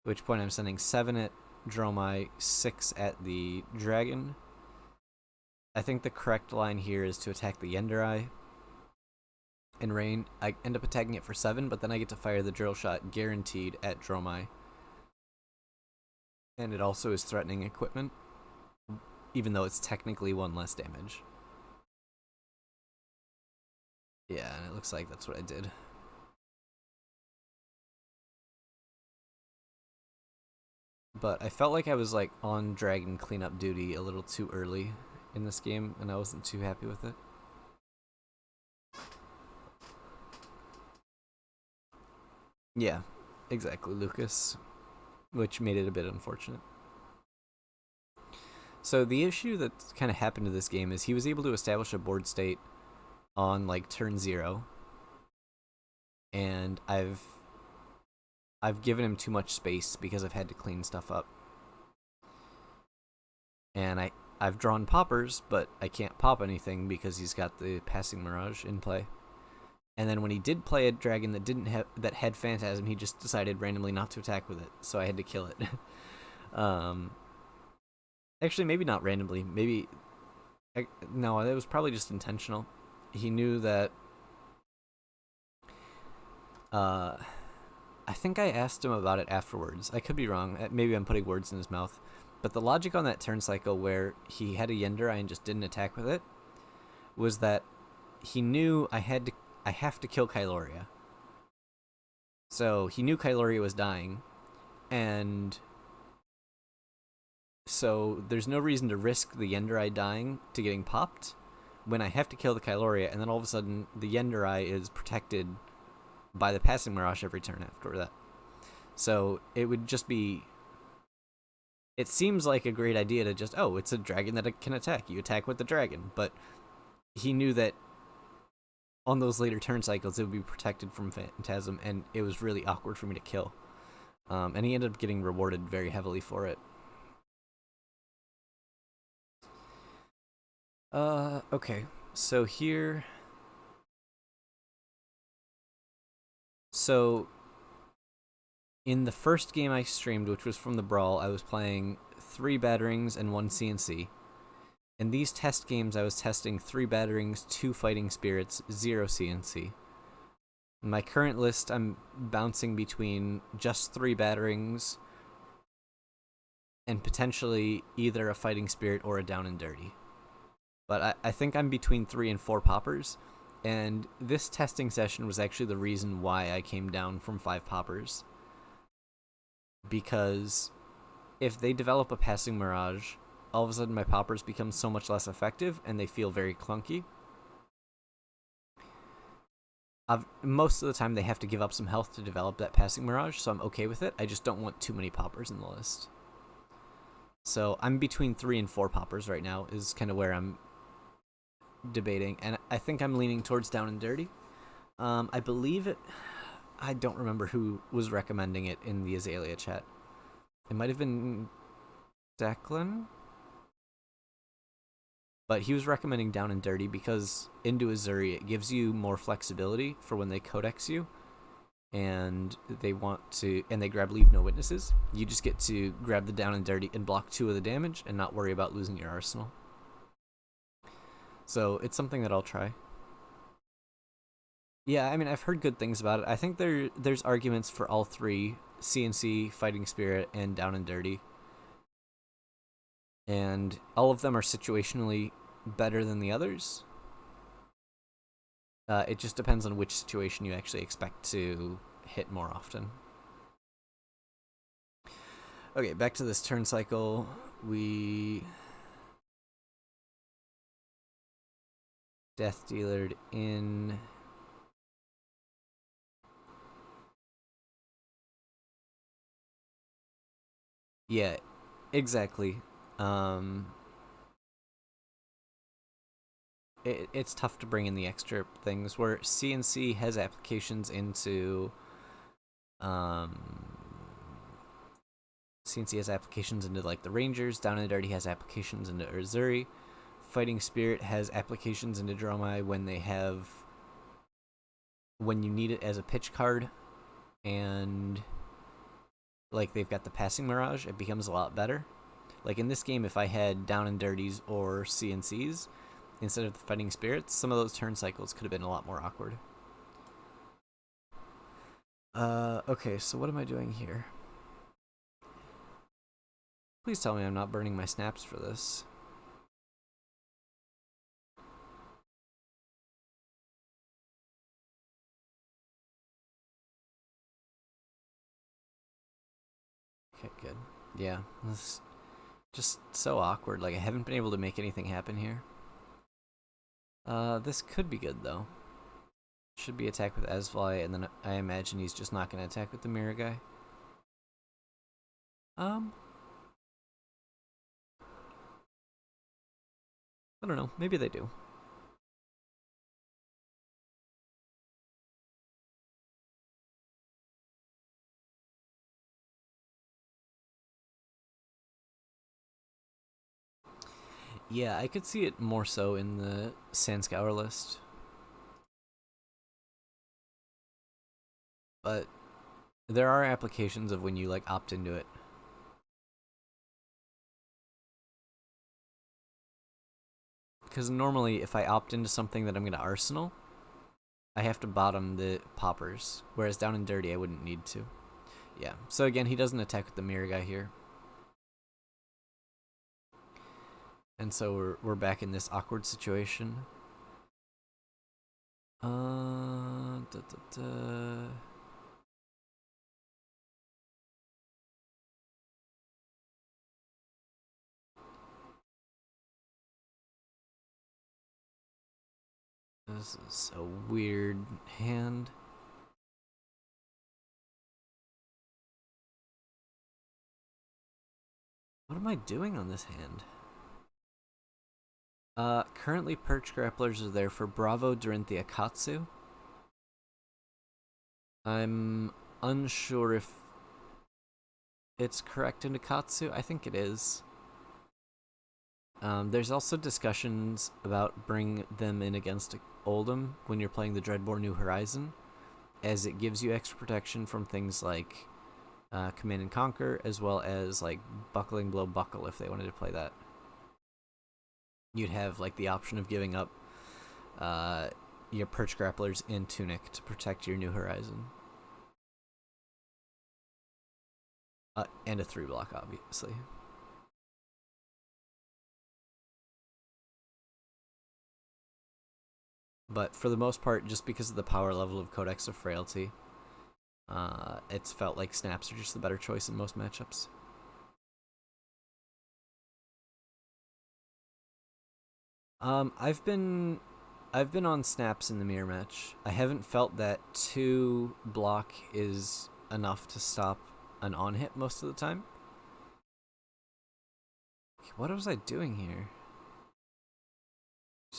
at which point I'm sending 7 at Dromai, 6 at the Dragon. I think the correct line here is to attack the Yenderai and Rain. I end up attacking it for 7, but then I get to fire the drill shot guaranteed at Dromai. And it also is threatening equipment, even though it's technically 1 less damage. Yeah, and it looks like that's what I did. But I felt like I was like on Dragon cleanup duty a little too early in this game, and I wasn't too happy with it. Yeah, exactly, Lucas, which made it a bit unfortunate. So the issue that kind of happened to this game is he was able to establish a board state on like turn 0, and I've given him too much space because I've had to clean stuff up. And I've drawn poppers, but I can't pop anything because he's got the Passing Mirage in play. And then when he did play a dragon that had Phantasm, he just decided randomly not to attack with it, so I had to kill it. Actually, maybe not randomly. No, it was probably just intentional. He knew that. I think I asked him about it afterwards. I could be wrong. Maybe I'm putting words in his mouth. But the logic on that turn cycle where he had a Yenderai and just didn't attack with it was that he knew I have to kill Kyloria. So he knew Kyloria was dying, and so there's no reason to risk the Yenderai dying to getting popped when I have to kill the Kyloria, and then all of a sudden the Yenderai is protected by the Passing Mirage every turn after that. So it would just be... It seems like a great idea to just, oh, it's a dragon that can attack. You attack with the dragon. But he knew that on those later turn cycles, it would be protected from Phantasm, and it was really awkward for me to kill. And he ended up getting rewarded very heavily for it. Okay. So here... So, in the first game I streamed, which was from the Brawl, I was playing 3 Batterings and 1 CNC. In these test games, I was testing 3 Batterings, 2 Fighting Spirits, 0 CNC. In my current list, I'm bouncing between just 3 Batterings and potentially either a Fighting Spirit or a Down and Dirty. But I think I'm between 3 and 4 Poppers. And this testing session was actually the reason why I came down from 5 Poppers. Because if they develop a Passing Mirage, all of a sudden my Poppers become so much less effective and they feel very clunky. Most of the time they have to give up some health to develop that Passing Mirage, so I'm okay with it. I just don't want too many Poppers in the list. So I'm between 3 and 4 Poppers right now is kind of where I'm debating, and I think I'm leaning towards Down and Dirty. I believe it... I don't remember who was recommending it in the Azalea chat. It might have been Declan? But he was recommending Down and Dirty because into Azuri it gives you more flexibility for when they codex you and they grab Leave No Witnesses. You just get to grab the Down and Dirty and block 2 of the damage and not worry about losing your arsenal. So it's something that I'll try. Yeah, I mean, I've heard good things about it. I think there's arguments for all 3, CNC, Fighting Spirit, and Down and Dirty. And all of them are situationally better than the others. It just depends on which situation you actually expect to hit more often. Okay, back to this turn cycle. We Death Dealered in. Yeah, exactly. It's tough to bring in the extra things where CNC has applications into CNC has applications into like the Rangers. Down and Dirty has applications into Azuri. Fighting Spirit has applications into Dromai when you need it as a pitch card, and like they've got the passing mirage, it becomes a lot better. Like in this game, if I had Down and Dirties or CNCs instead of the Fighting Spirits, some of those turn cycles could have been a lot more awkward. Okay, so what am I doing here? Please tell me I'm not burning my snaps for this. Okay, good. Yeah, this just so awkward. Like I haven't been able to make anything happen here. This could be good though. Should be attack with Azalea, and then I imagine he's just not going to attack with the mirror guy. I don't know. Maybe they do. Yeah, I could see it more so in the Sandscour list. But there are applications of when you like opt into it. Because normally if I opt into something that I'm going to arsenal, I have to bottom the poppers. Whereas Down and Dirty I wouldn't need to. Yeah, so again, he doesn't attack with the mirror guy here. And so we're back in this awkward situation. This is a weird hand. What am I doing on this hand? Currently Perch Grapplers are there for Bravo Dorinthia Katsu. I'm unsure if it's correct into Katsu. I think it is. There's also discussions about bring them in against Oldham when you're playing the Dreadbore New Horizon, as it gives you extra protection from things like Command and Conquer, as well as like Buckling Blow Buckle if they wanted to play that. You'd have like the option of giving up your Perch Grapplers in Tunic to protect your New Horizon. And a 3-block, obviously. But for the most part, just because of the power level of Codex of Frailty, it's felt like snaps are just the better choice in most matchups. I've been on snaps in the mirror match. I haven't felt that 2 block is enough to stop an on hit most of the time. What was I doing here?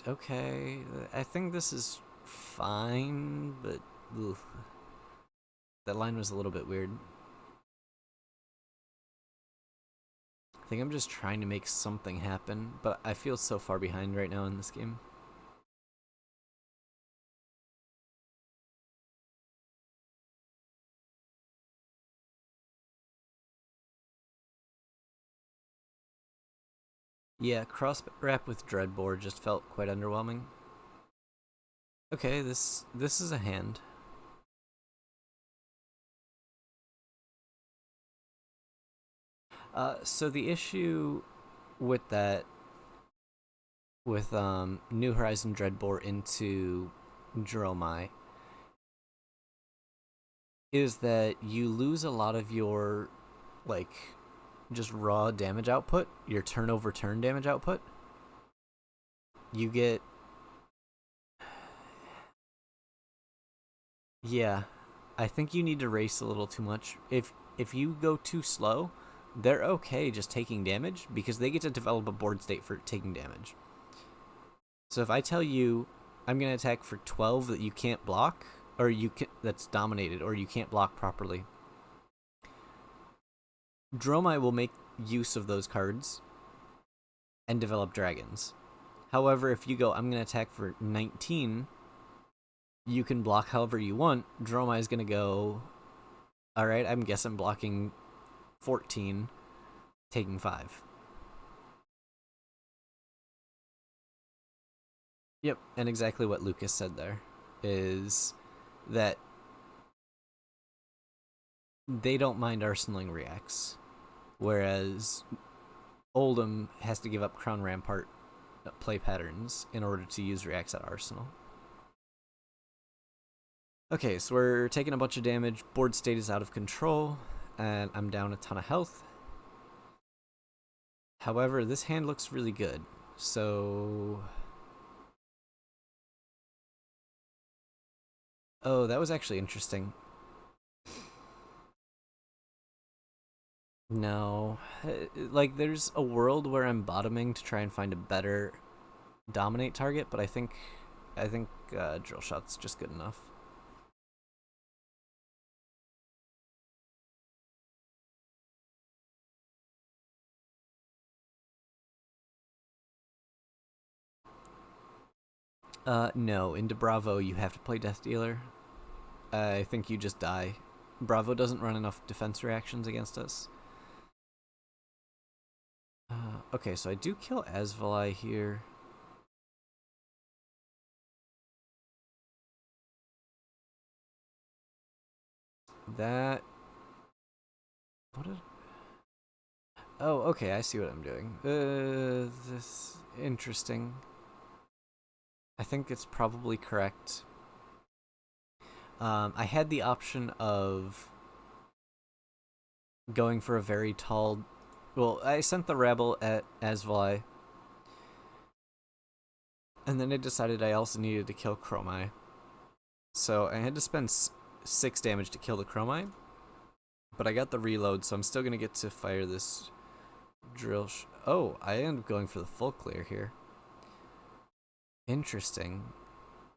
Okay, I think this is fine, but ugh. That line was a little bit weird. I think I'm just trying to make something happen, but I feel so far behind right now in this game. Yeah, cross wrap with Dreadbore just felt quite underwhelming. Okay, this is a hand. So the issue with that, with New Horizon Dreadbore into Dromai, is that you lose a lot of your, like, just raw damage output, your turnover turn damage output. You get, yeah, I think you need to race a little too much. If you go too slow, they're okay just taking damage because they get to develop a board state for taking damage. So if I tell you I'm going to attack for 12 that you can't block, or that's dominated, or you can't block properly, Dromai will make use of those cards and develop dragons. However, if you go, I'm going to attack for 19, you can block however you want. Dromai is going to go, all right, I'm guessing blocking 14, taking 5. Yep, and exactly what Lucas said there is that they don't mind arsenaling reacts, whereas Oldham has to give up Crown Rampart play patterns in order to use reacts at Arsenal. Okay, so we're taking a bunch of damage. Board state is out of control, and I'm down a ton of health. However, this hand looks really good, so... Oh, that was actually interesting. No. Like, there's a world where I'm bottoming to try and find a better dominate target, but I think drill shot's just good enough. No. Into Bravo, you have to play Death Dealer. I think you just die. Bravo doesn't run enough defense reactions against us. Okay, so I do kill Azalea here. That... What did... Oh, okay, I see what I'm doing. This... Interesting. I think it's probably correct. I had the option of going for a very tall... Well, I sent the Rebel at Azalea, and then I decided I also needed to kill Dromai. So I had to spend 6 damage to kill the Dromai, but I got the reload, so I'm still going to get to fire this drill... Oh, I ended up going for the full clear here. Interesting.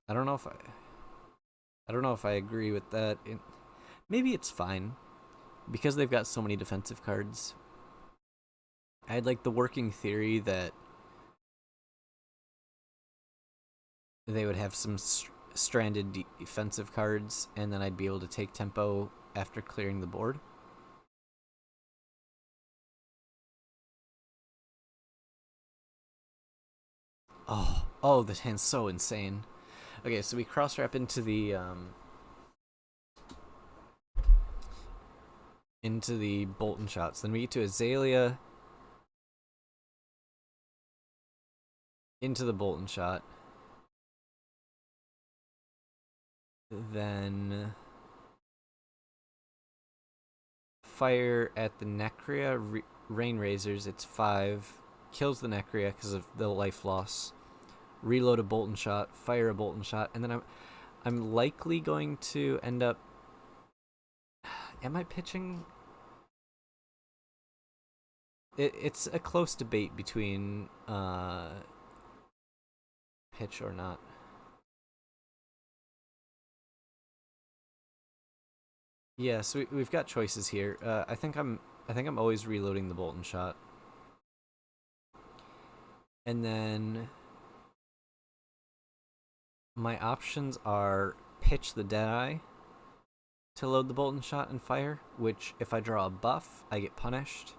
I don't know if I agree with that. Maybe it's fine because they've got so many defensive cards. I had like the working theory that they would have some stranded defensive cards, and then I'd be able to take tempo after clearing the board. Oh, this hand's so insane. Okay, so we cross wrap into the Bolton shots. Then we get to Azalea, into the Bolton shot. Then fire at the Necria, Rain Razors. It's 5. Kills the Necria because of the life loss. Reload a Bolton shot, fire a Bolton shot, and then I'm likely going to end up... Am I pitching? It's a close debate between pitch or not. Yeah, so we've got choices here. I think I'm always reloading the Bolton shot. And then my options are pitch the Deadeye to load the bolt and shot and fire, which if I draw a buff, I get punished.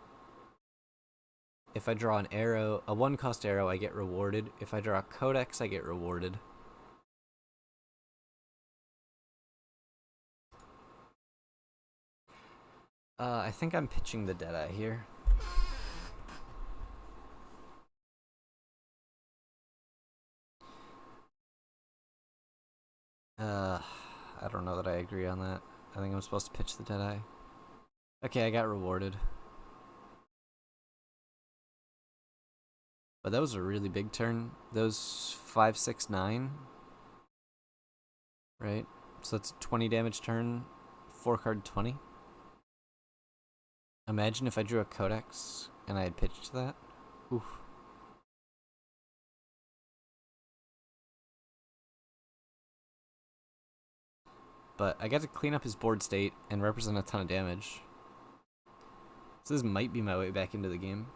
If I draw an arrow, a 1-cost arrow, I get rewarded. If I draw a Codex, I get rewarded. I think I'm pitching the Deadeye here. I don't know that I agree on that. I think I'm supposed to pitch the Deadeye. Okay, I got rewarded. But that was a really big turn. Those 5, 6, 9. Right? So that's a 20 damage turn. 4 card 20. Imagine if I drew a Codex and I had pitched that. Oof. But I got to clean up his board state and represent a ton of damage. So this might be my way back into the game.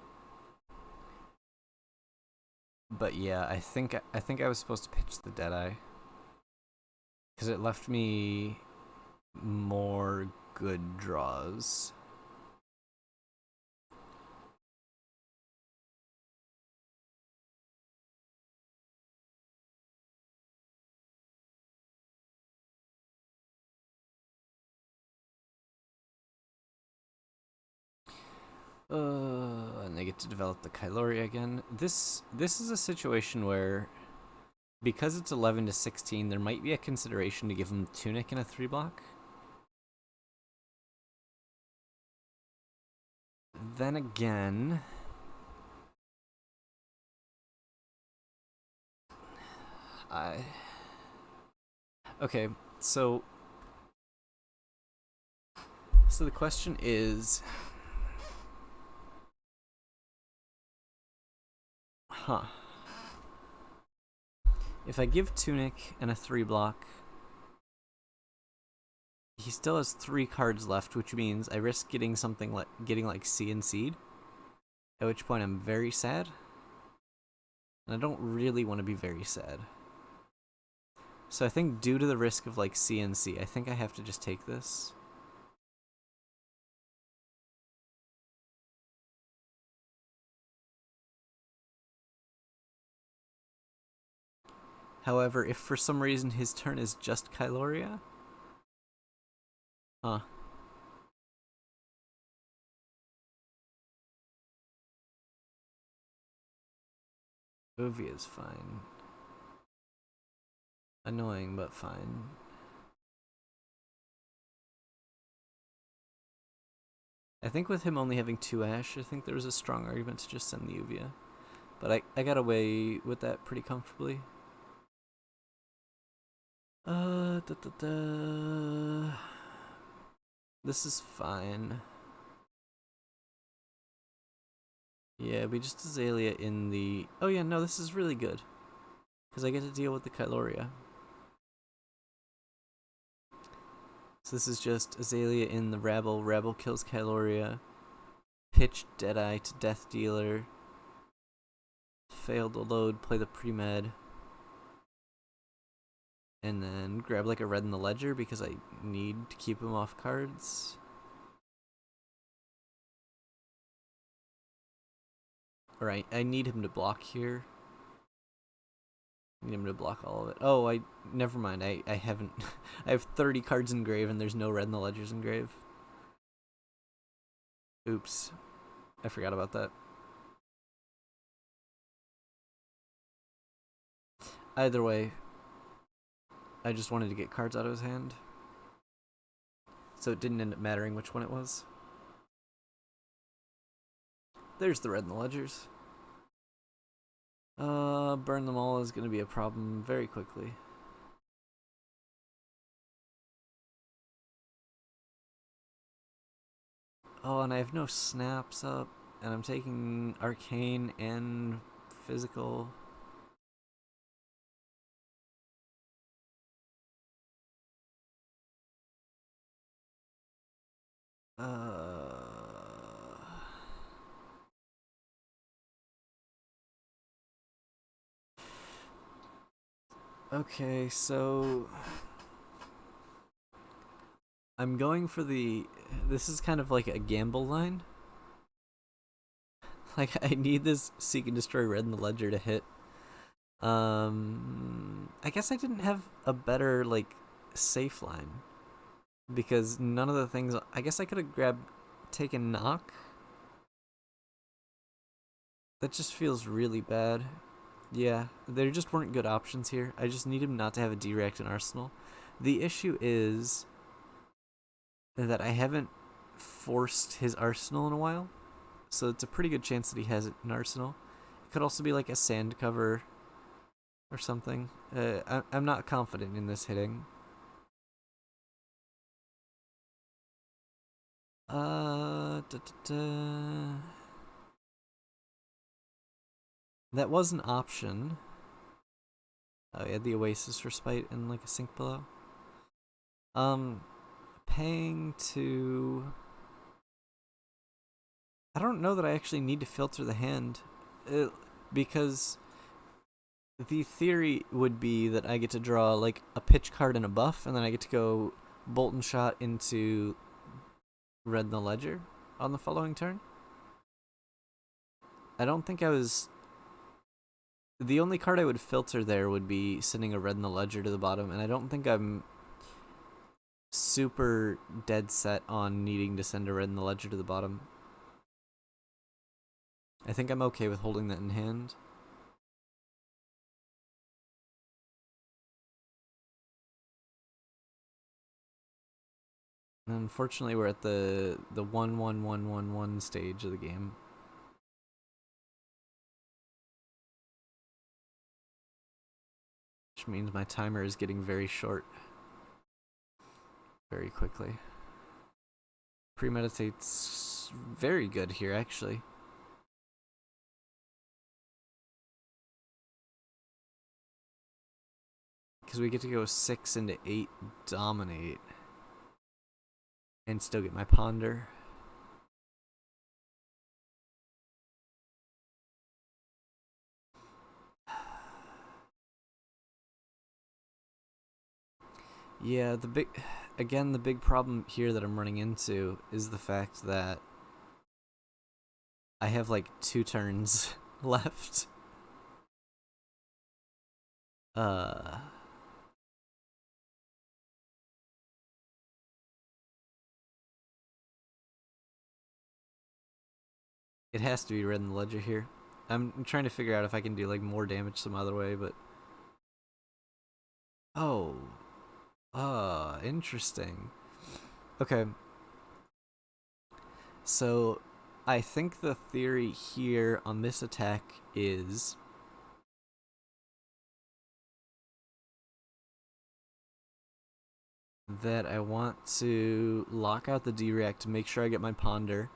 But yeah, I think I was supposed to pitch the Deadeye. Because it left me more good draws. And they get to develop the Kyloria again. This is a situation where, because it's 11 to 16, there might be a consideration to give him Tunic and a 3-block. Then again, okay, so the question is, if I give Tunic and a 3-block, he still has 3 cards left, which means I risk getting something like Sea and Seed, at which point I'm very sad. And I don't really want to be very sad. So I think due to the risk of like CNC, I think I have to just take this. However, if for some reason his turn is just Kyloria, Uvia is fine. Annoying, but fine. I think with him only having 2 Ash, I think there was a strong argument to just send the Uvia. But I got away with that pretty comfortably. This is fine. Yeah, we just Azalea in the... Oh yeah, no, this is really good. Because I get to deal with the Kyloria. So this is just Azalea in the Rabble. Rabble kills Kyloria. Pitch Deadeye to Death Dealer. Fail to load, play the pre-med. And then grab like a red in the ledger because I need to keep him off cards. Alright, I need him to block here. I need him to block all of it. Oh, never mind. I haven't. I have 30 cards in grave and there's no red in the ledgers in grave. Oops. I forgot about that. Either way, I just wanted to get cards out of his hand. So it didn't end up mattering which one it was. There's the red in the ledgers. Burn them all is going to be a problem very quickly. Oh, and I have no snaps up, and I'm taking arcane and physical. Okay, so I'm going for the. This is kind of like a gamble line. Like, I need this Seek and Destroy Red in the Ledger to hit. I guess I didn't have a better, like, safe line. Because none of the things. I guess I could have taken Knock. That just feels really bad. Yeah, there just weren't good options here. I just need him not to have a direct in Arsenal. The issue is that I haven't forced his Arsenal in a while, so it's a pretty good chance that he has it in Arsenal. It could also be like a sand cover or something. I'm not confident in this hitting. Da, da, da. That was an option. Oh, he had the Oasis Respite and like a Sink Below. Paying to. I don't know that I actually need to filter the hand, because the theory would be that I get to draw like a pitch card and a buff, and then I get to go Bolt and Shot into Red in the Ledger on the following turn. I don't think I was. The only card I would filter there would be sending a Red in the Ledger to the bottom, and I don't think I'm super dead set on needing to send a Red in the Ledger to the bottom. I think I'm okay with holding that in hand. And unfortunately, we're at the 1-1-1-1-1 stage of the game. Which means my timer is getting very short. Very quickly. Premeditate's very good here, actually. Because we get to go 6 into 8 Dominate. And still get my Ponder. Yeah, the big problem here that I'm running into is the fact that I have like 2 turns left. It has to be Red in the Ledger here. I'm trying to figure out if I can do like more damage some other way, but oh, interesting. Okay. So, I think the theory here on this attack is that I want to lock out the D-React to make sure I get my Ponder,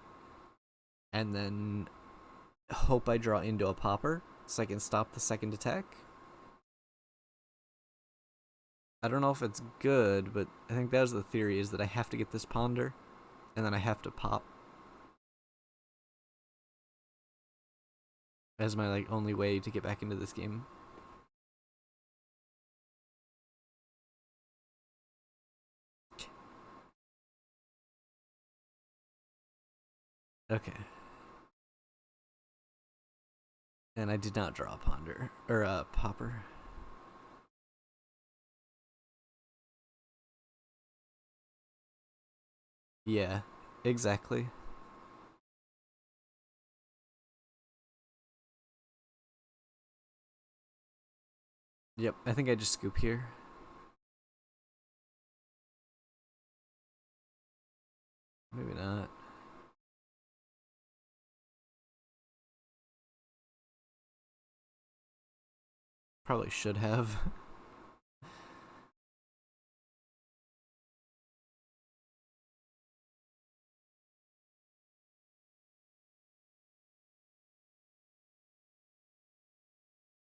and then hope I draw into a Popper so I can stop the second attack. I don't know if it's good, but I think that was the theory, is that I have to get this Ponder, and then I have to pop as my like only way to get back into this game. Okay. And I did not draw a Ponder or a Popper. Yeah, exactly. Yep, I think I just scoop here. Maybe not. Probably should have.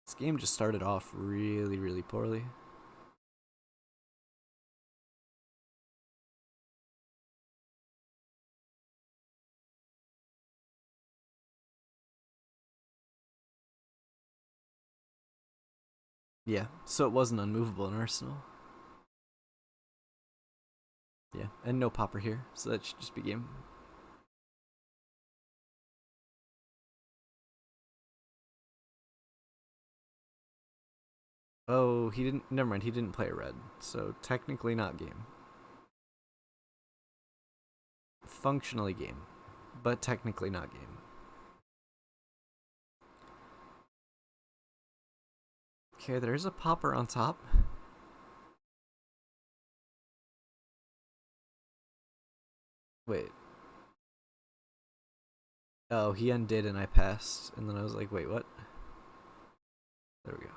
This game just started off really, really poorly. Yeah, so it wasn't unmovable in Arsenal. Yeah, and no popper here, so that should just be game. Oh, he didn't. Never mind, he didn't play a red, so technically not game. Functionally game, but technically not game. Okay, there's a popper on top. Wait. Oh, he undid and I passed, and then I was like, wait, what? There we go.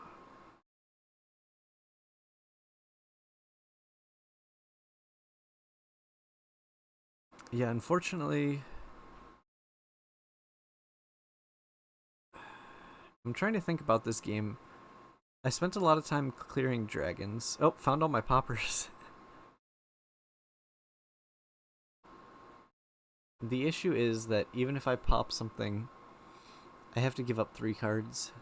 Yeah, unfortunately, I'm trying to think about this game. I spent a lot of time clearing dragons. Oh, found all my poppers. The issue is that even if I pop something, I have to give up 3 cards.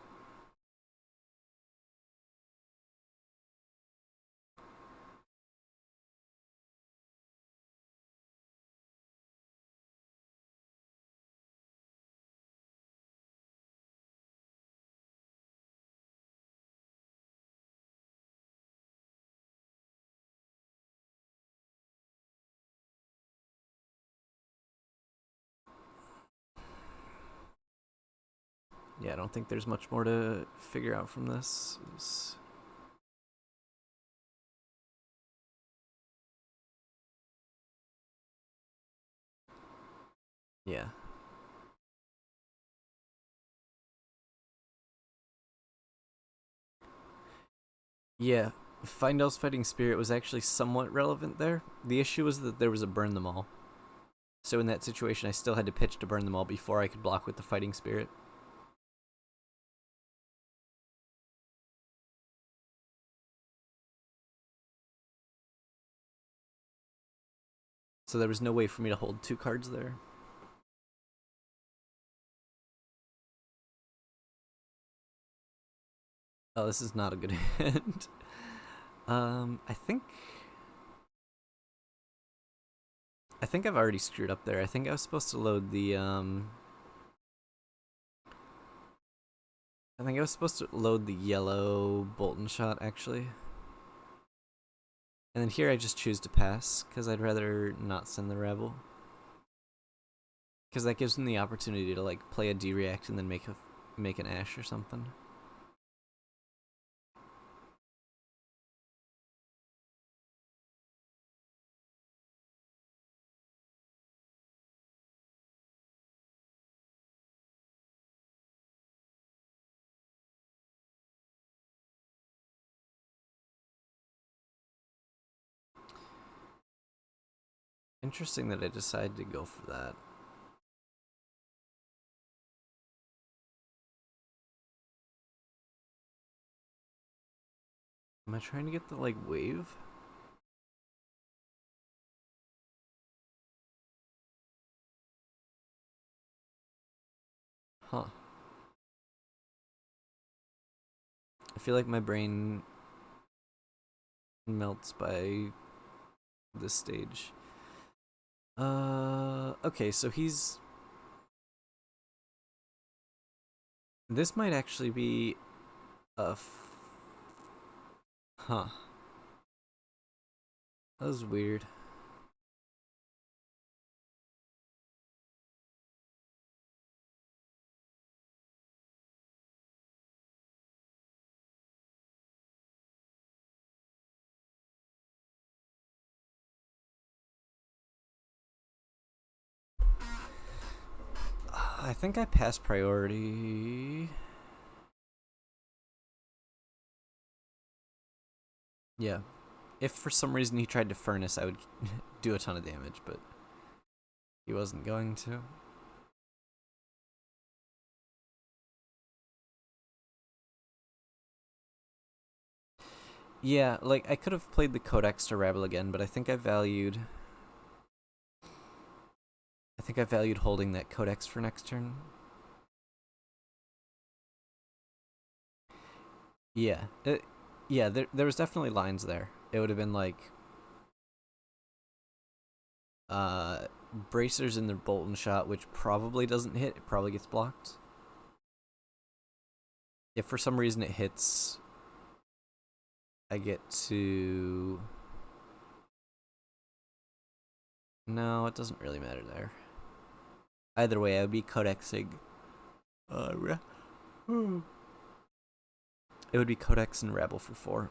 Yeah, I don't think there's much more to figure out from this. Yeah. Yeah, Findel's Fighting Spirit was actually somewhat relevant there. The issue was that there was a burn them all. So in that situation, I still had to pitch to burn them all before I could block with the Fighting Spirit. So there was no way for me to hold 2 cards there. Oh, this is not a good hand. I think I've already screwed up there. I think I was supposed to load the I think I was supposed to load the yellow Bolton shot actually. And then here I just choose to pass because I'd rather not send the Rabble. Because that gives them the opportunity to like play a D-react and then make an Ash or something. Interesting that I decided to go for that. Am I trying to get the like wave? Huh. I feel like my brain melts by this stage. Okay, so he's... This might actually be a... Huh. That was weird. I think I passed priority. Yeah. If for some reason he tried to furnace, I would do a ton of damage, but he wasn't going to. Yeah, like I could have played the Codex to Rabble again, but I think I valued holding that Codex for next turn. Yeah. Yeah, there was definitely lines there. It would have been like uh bracers in the Bolton shot, which probably doesn't hit. It probably gets blocked. If for some reason it hits, I get to... No, it doesn't really matter there. Either way, I would be codexing. It would be codex and rabble for 4.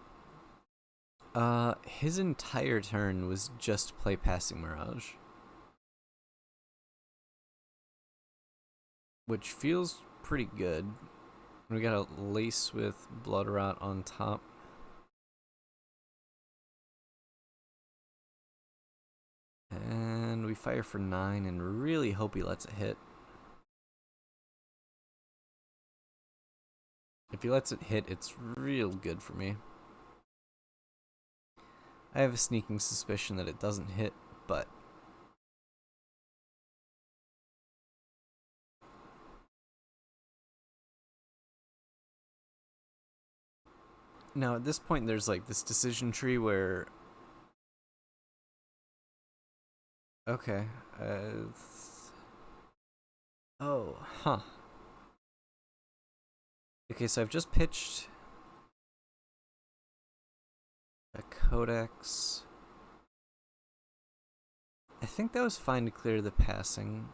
His entire turn was just play Passing Mirage, which feels pretty good. We got a Lace with Blood Rot on top. And we fire for 9 and really hope he lets it hit. If he lets it hit, it's real good for me. I have a sneaking suspicion that it doesn't hit, but... Now, at this point, there's like this decision tree where... Okay. Oh, huh. Okay, so I've just pitched a Codex. I think that was fine to clear the passing.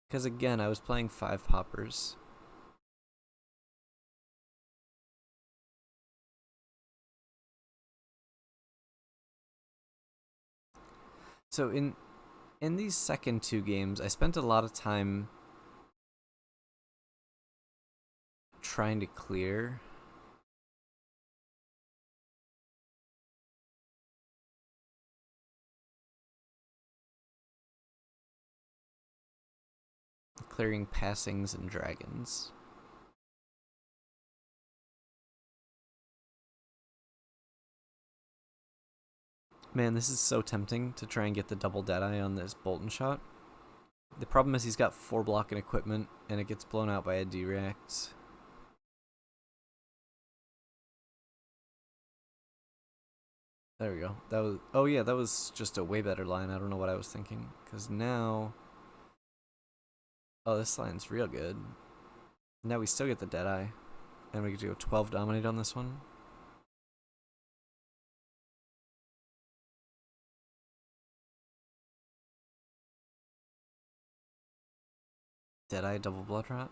Because again, I was playing 5 poppers. So in these second 2 games, I spent a lot of time trying to clear. Clearing passings and dragons. Man, this is so tempting to try and get the double Deadeye on this Bolton shot. The problem is he's got 4 block and equipment, and it gets blown out by a D-React. There we go. That was... Oh yeah, that was just a way better line. I don't know what I was thinking. Because now... Oh, this line's real good. Now we still get the Deadeye. And we get to go 12 dominate on this one. Deadeye double Blood Rot.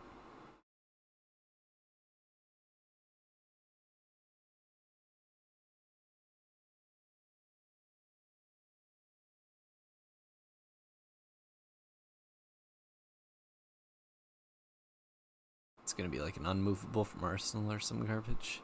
It's gonna be like an unmovable from Arsenal or some garbage.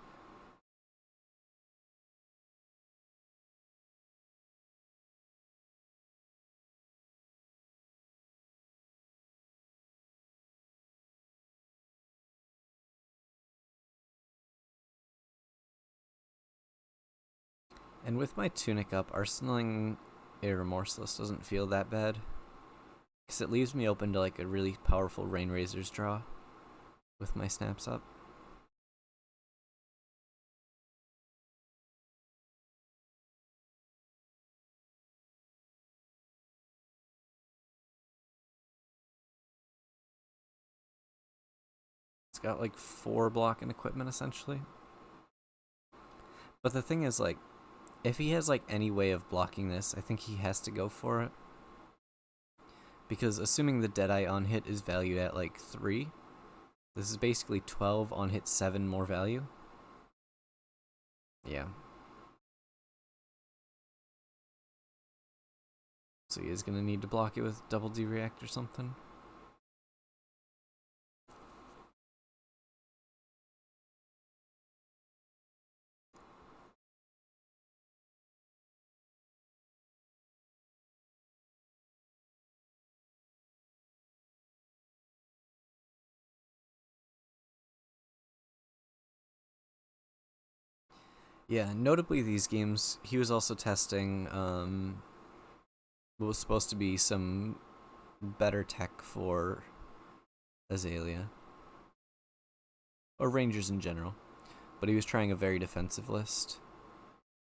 And with my Tunic up, Arsenaling a Remorseless doesn't feel that bad. Because it leaves me open to like a really powerful Rain Razors draw with my snaps up. It's got like 4 block and equipment essentially. But the thing is, like, if he has like any way of blocking this, I think he has to go for it. Because assuming the Deadeye on hit is valued at like 3, this is basically 12 on hit 7 more value. Yeah. So he is going to need to block it with double D-React or something. Yeah, notably these games, he was also testing what was supposed to be some better tech for Azalea. or Rangers in general. But he was trying a very defensive list,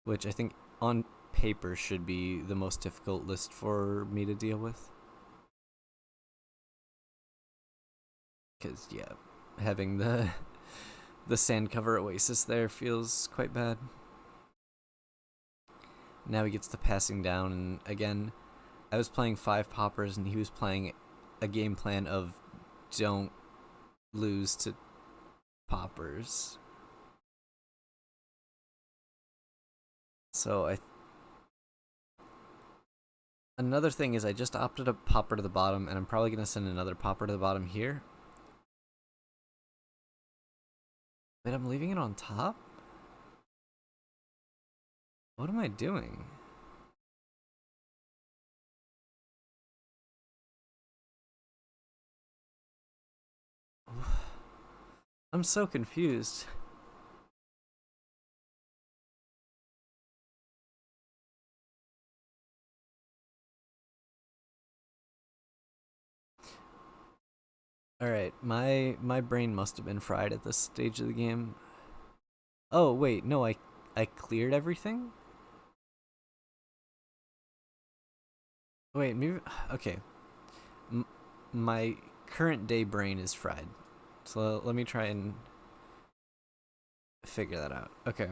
which I think on paper should be the most difficult list for me to deal with. Because, yeah, having the sand cover oasis there feels quite bad. Now he gets the passing down, and again, I was playing 5 poppers, and he was playing a game plan of don't lose to poppers. So another thing is I just opted a popper to the bottom, and I'm probably going to send another popper to the bottom here. But I'm leaving it on top? What am I doing? I'm so confused. Alright, my brain must have been fried at this stage of the game. Oh, wait, no, I cleared everything? Wait, maybe... Okay. My current day brain is fried. So let me try and figure that out. Okay.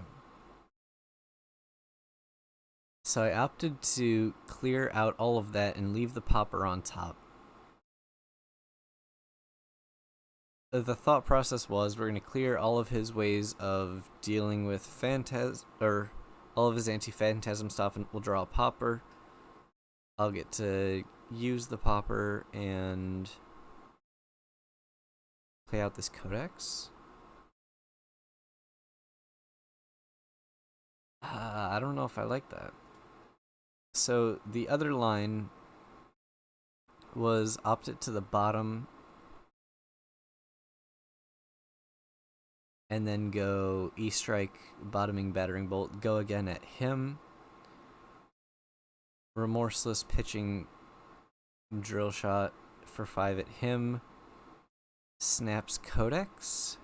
So I opted to clear out all of that and leave the popper on top. The thought process was we're going to clear all of his ways of dealing with or all of his anti-phantasm stuff, and we'll draw a popper. I'll get to use the popper and play out this codex. I don't know if I like that. So the other line was opted to the bottom and then go E-strike, bottoming, battering bolt, go again at him. Remorseless pitching drill shot for 5 at him. Snaps codex.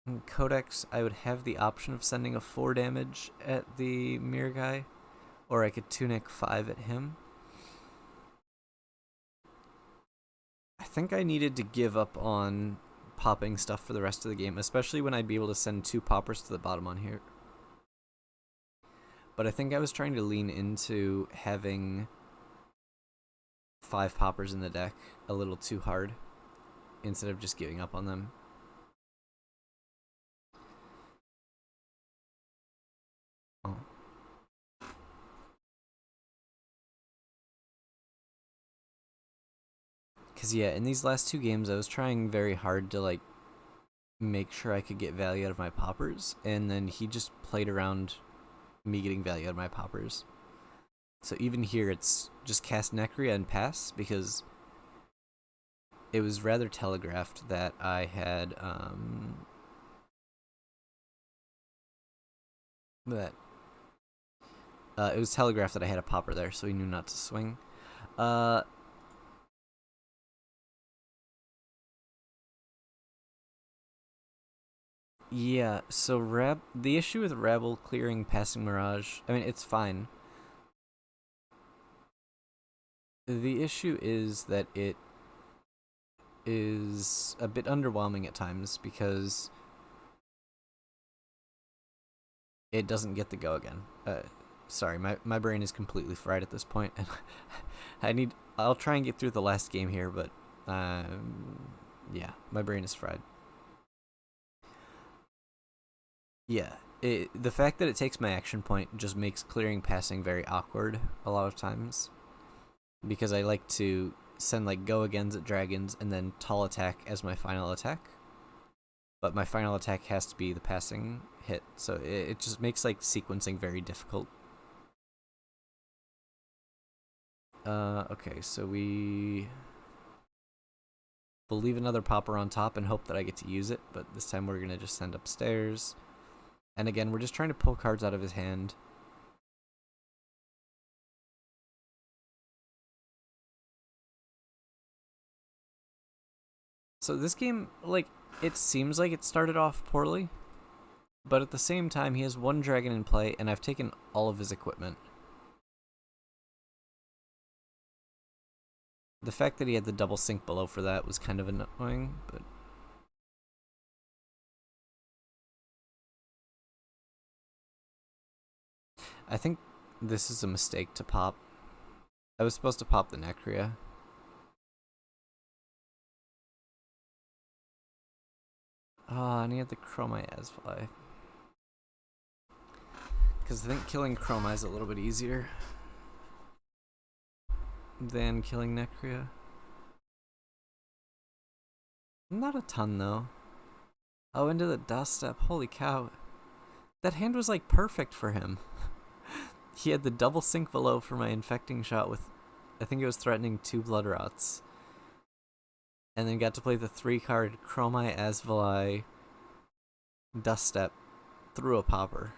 And codex, I would have the option of sending a 4 damage at the mirror guy, or I could tunic 5 at him. I think I needed to give up on popping stuff for the rest of the game, especially when I'd be able to send 2 poppers to the bottom on here. But I think I was trying to lean into having 5 poppers in the deck a little too hard instead of just giving up on them. Oh. Because, yeah, in these last 2 games, I was trying very hard to, like, make sure I could get value out of my poppers, and then he just played around me getting value out of my poppers. So even here, it's just cast Necria and pass, because it was rather telegraphed that I had, it was telegraphed that I had a popper there, so he knew not to swing. Yeah, so the issue with Rabble clearing passing Mirage, I mean, it's fine. The issue is that it is a bit underwhelming at times because it doesn't get the go again. Sorry, my brain is completely fried at this point, and I'll try and get through the last game here, but yeah, my brain is fried. Yeah, the fact that it takes my action point just makes clearing passing very awkward a lot of times, because I like to send like go agains at dragons and then tall attack as my final attack. But my final attack has to be the passing hit, so it just makes like sequencing very difficult. Okay, so we'll leave another popper on top and hope that I get to use it, but this time we're gonna just send upstairs. And again, we're just trying to pull cards out of his hand. So this game, like, it seems like it started off poorly, but at the same time, he has one dragon in play, and I've taken all of his equipment. The fact that he had the double sink below for that was kind of annoying, but... I think this is a mistake to pop. I was supposed to pop the Necria. And he had the Dromai Azalea. Because I think killing Dromai is a little bit easier than killing Necria. Not a ton, though. Oh, into the dust step. Holy cow. That hand was, like, perfect for him. He had the double sink below for my infecting shot with, I think it was threatening 2 blood rots. And then got to play the 3-card Dromai Azalea dust step through a popper.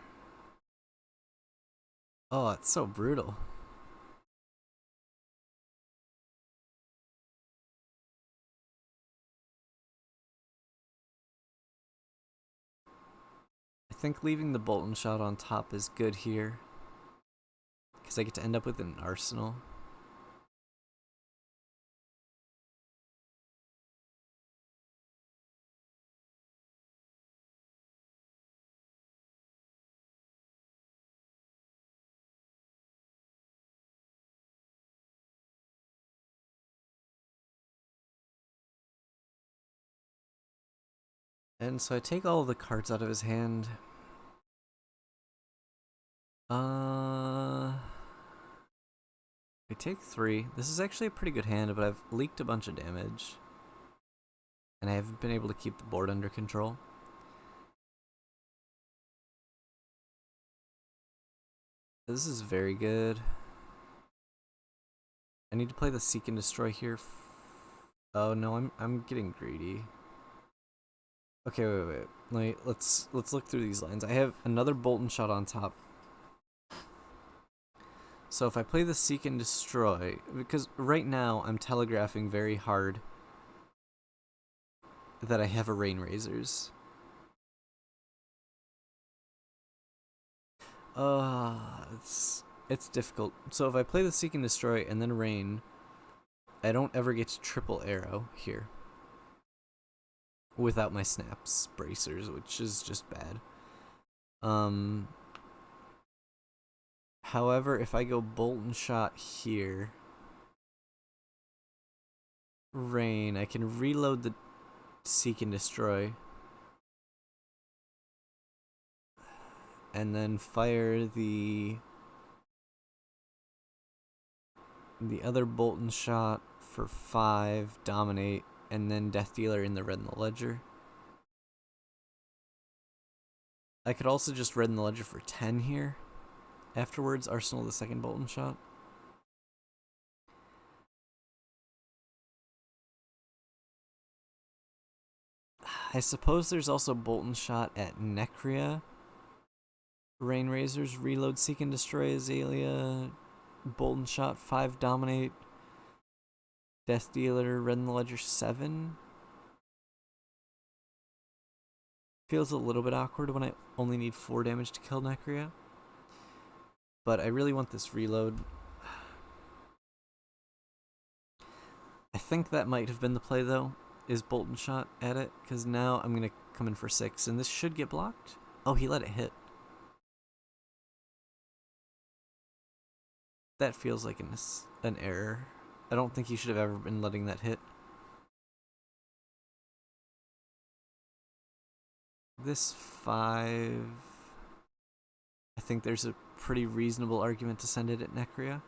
Oh, it's so brutal. I think leaving the Bolton shot on top is good here, because I get to end up with an arsenal. And so I take all of the cards out of his hand. I take 3. This is actually a pretty good hand, but I've leaked a bunch of damage. And I haven't been able to keep the board under control. This is very good. I need to play the Seek and Destroy here. Oh no, I'm getting greedy. Okay, wait. Let's look through these lines. I have another Bolton shot on top. So if I play the Seek and Destroy, because right now I'm telegraphing very hard that I have a Rain Razors. It's difficult. So if I play the Seek and Destroy and then Rain, I don't ever get to triple arrow here without my snaps bracers, which is just bad. However, if I go Bolton shot here, Rain, I can reload the Seek and Destroy, and then fire the other Bolton shot for 5, dominate, and then Death Dealer in the Red in the Ledger. I could also just Red in the Ledger for 10 here. Afterwards, Arsenal the second Bolton shot. I suppose there's also Bolton shot at Necria. Rain Razors, reload, Seek and Destroy Azalea. Bolton shot, 5, dominate. Death Dealer, Red in the Ledger 7. Feels a little bit awkward when I only need 4 damage to kill Necria. But I really want this reload. I think that might have been the play, though, is Bolton shot at it, because now I'm going to come in for 6, and this should get blocked. Oh, he let it hit. That feels like an error. I don't think he should have ever been letting that hit. This 5... I think there's a pretty reasonable argument to send it at Necria.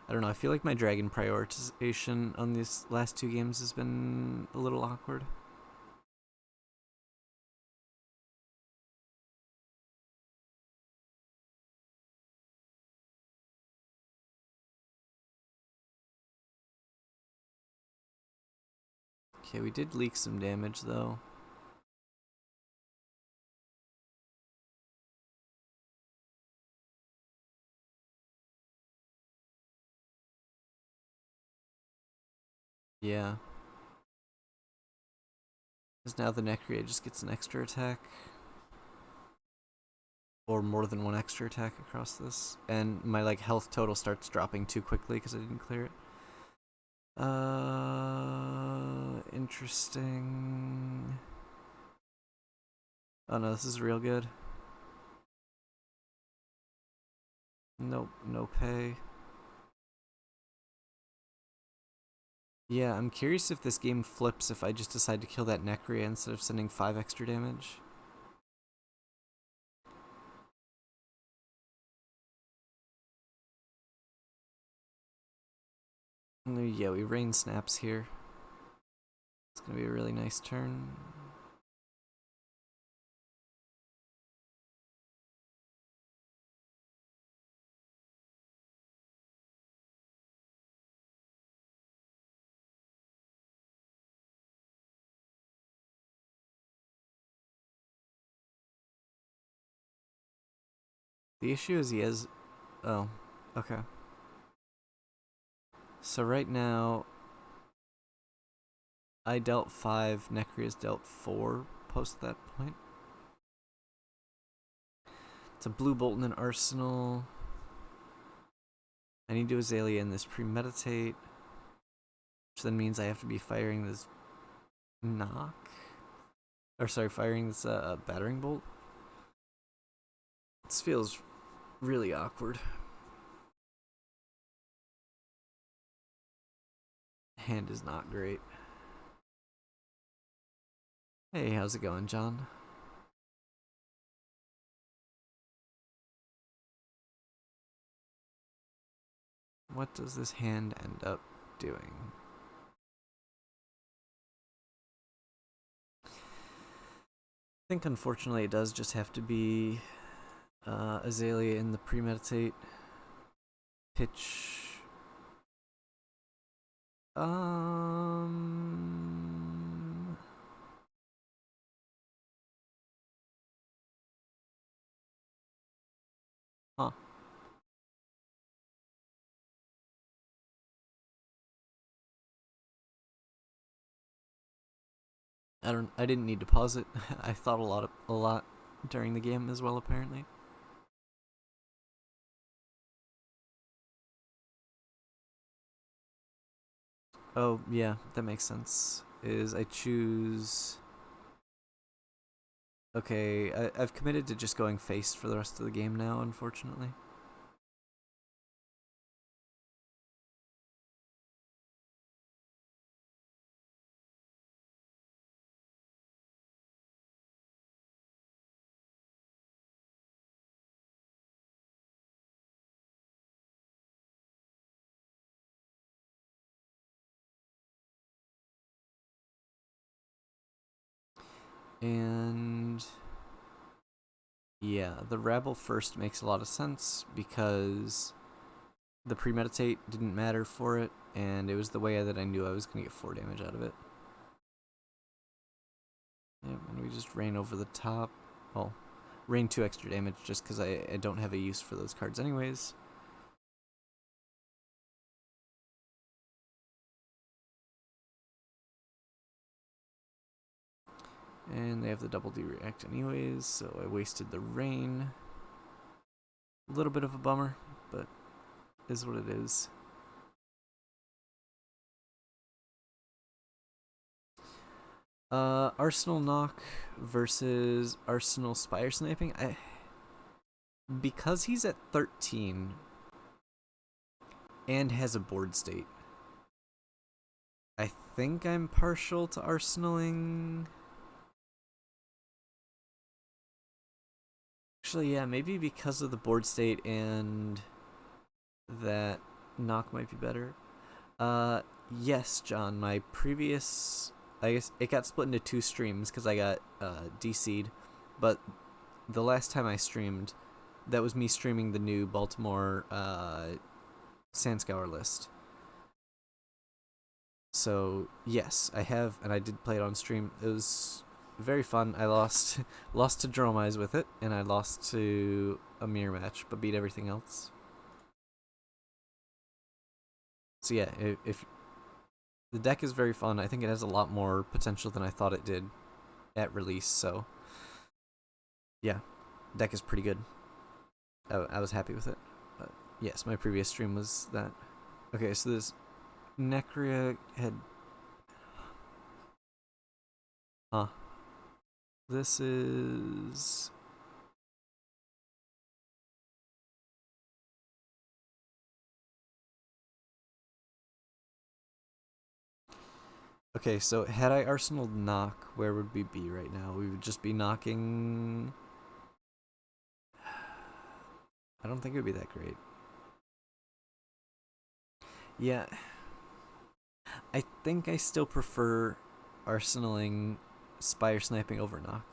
I don't know, I feel like my dragon prioritization on these last 2 games has been a little awkward. Okay, we did leak some damage though. Yeah. Because now the Necria just gets an extra attack. Or more than one extra attack across this. And my like health total starts dropping too quickly because I didn't clear it. Interesting. Oh no, this is real good. Nope, no pay. Yeah, I'm curious if this game flips if I just decide to kill that Necria instead of sending 5 extra damage. Yeah, we rain snaps here. It's gonna be a really nice turn. The issue is he has... Oh, okay. So right now, I dealt 5, Necria's dealt 4 post that point. It's a blue bolt in an arsenal. I need to Azalea in this premeditate, which then means I have to be firing this knock. Or sorry, firing this battering bolt. This feels really awkward. Hand is not great. Hey, how's it going, John? What does this hand end up doing? I think unfortunately it does just have to be Azalea in the premeditate. Pitch. Huh. I didn't need to pause it. I thought a lot during the game as well, apparently. Oh, yeah, that makes sense. Is I choose... Okay, I've committed to just going face for the rest of the game now, unfortunately. And... yeah, the Rabble first makes a lot of sense because the premeditate didn't matter for it, and it was the way that I knew I was going to get 4 damage out of it. Yep, and we just rain over the top. Well, rain 2 extra damage just because I don't have a use for those cards anyways. And they have the double D react anyways, so I wasted the rain. A little bit of a bummer, but is what it is. Arsenal knock versus Arsenal Spire sniping. Because he's at 13 and has a board state, I think I'm partial to arsenaling. Actually, yeah, maybe because of the board state and that knock might be better. Yes, John, my previous... I guess it got split into 2 streams because I got DC'd, but the last time I streamed, that was me streaming the new Baltimore Sandscour list. So yes, I have, and I did play it on stream. It was very fun. I lost lost to Dromai's with it, and I lost to a mirror match, but beat everything else. So yeah, if the deck is very fun, I think it has a lot more potential than I thought it did at release. So yeah, deck is pretty good. I was happy with it. But yes, my previous stream was that. Okay, so this Necria had. Huh. This is. Okay, so had I Arsenal knock, where would we be right now? We would just be knocking. I don't think it would be that great. Yeah, I think I still prefer arsenaling Spire sniping over knock.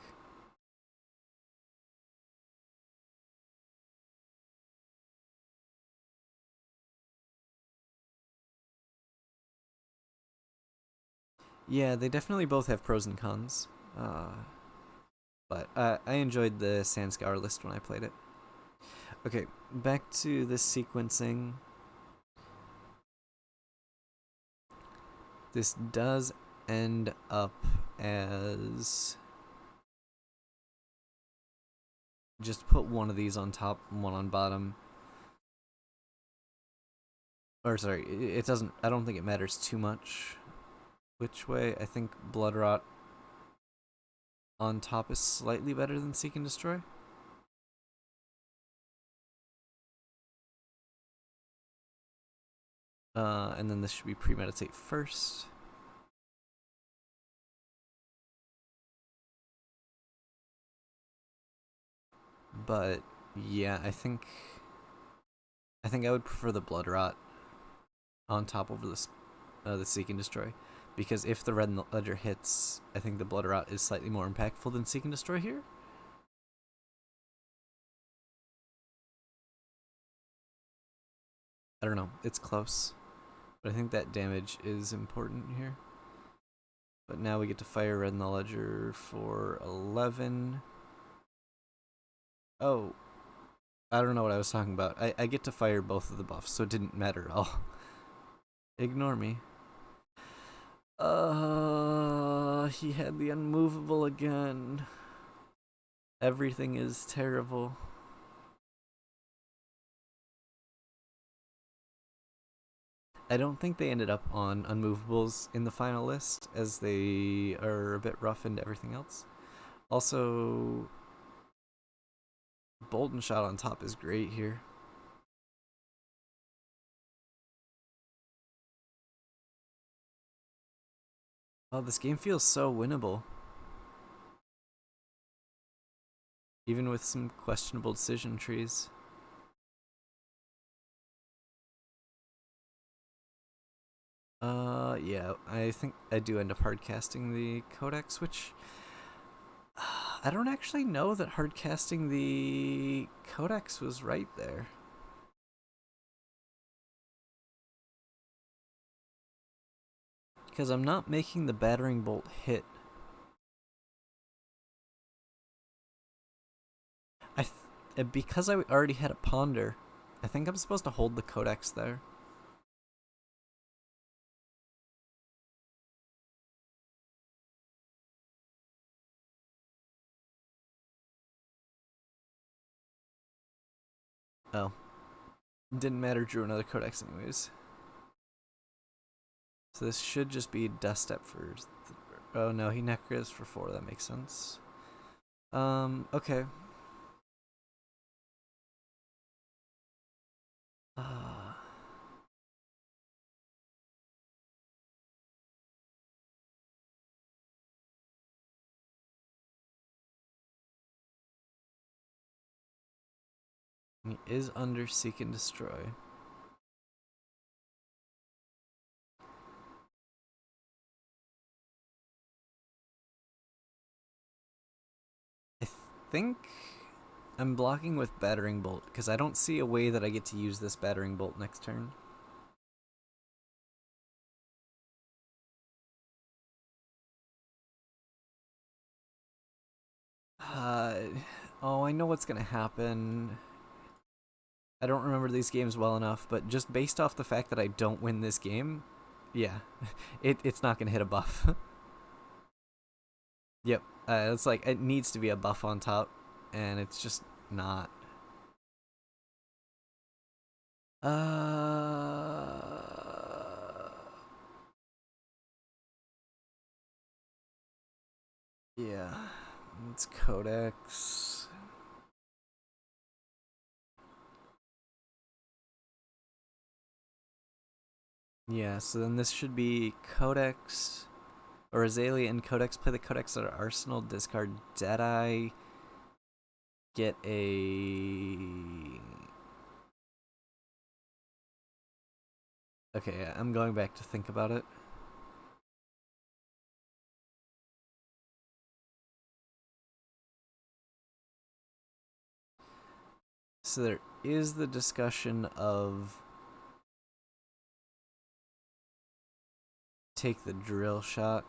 Yeah, they definitely both have pros and cons. But I enjoyed the Sandscour list when I played it. Okay, back to this sequencing. This does end up as just put one of these on top and one on bottom. Or sorry, it doesn't. I don't think it matters too much which way. I think Blood Rot on top is slightly better than Seek and Destroy. And then this should be Premeditate first. But yeah, I think I would prefer the Blood Rot on top over the Seek and Destroy, because if the Red Ledger hits, I think the Blood Rot is slightly more impactful than Seek and Destroy here. I don't know, it's close, but I think that damage is important here. But now we get to fire Red in the Ledger for 11. Oh, I don't know what I was talking about. I get to fire both of the buffs, so it didn't matter at all. Ignore me. He had the unmovable again. Everything is terrible. I don't think they ended up on unmovables in the final list, as they are a bit rough into everything else. Also, Bolton Shot on top is great here. Oh, this game feels so winnable. Even with some questionable decision trees. Yeah, I think I do end up hardcasting the Codex, which I don't actually know that hardcasting the Codex was right there. Because I'm not making the battering bolt hit. Because I already had a ponder, I think I'm supposed to hold the Codex there. Oh. Didn't matter, drew another Codex anyways. So this should just be Dust Step for... Oh no, he Necros for 4, that makes sense. Okay. He is under Seek and Destroy. I think I'm blocking with Battering Bolt, because I don't see a way that I get to use this Battering Bolt next turn. Oh, I know what's gonna happen. I don't remember these games well enough, but just based off the fact that I don't win this game, yeah, it's not gonna hit a buff. Yep, it's like it needs to be a buff on top, and it's just not. Yeah, it's Codex. Yeah, so then this should be Codex or Azalea and Codex. Play the Codex at Arsenal. Discard Deadeye. Get a. Okay, yeah, I'm going back to think about it. So there is the discussion of take the drill shot.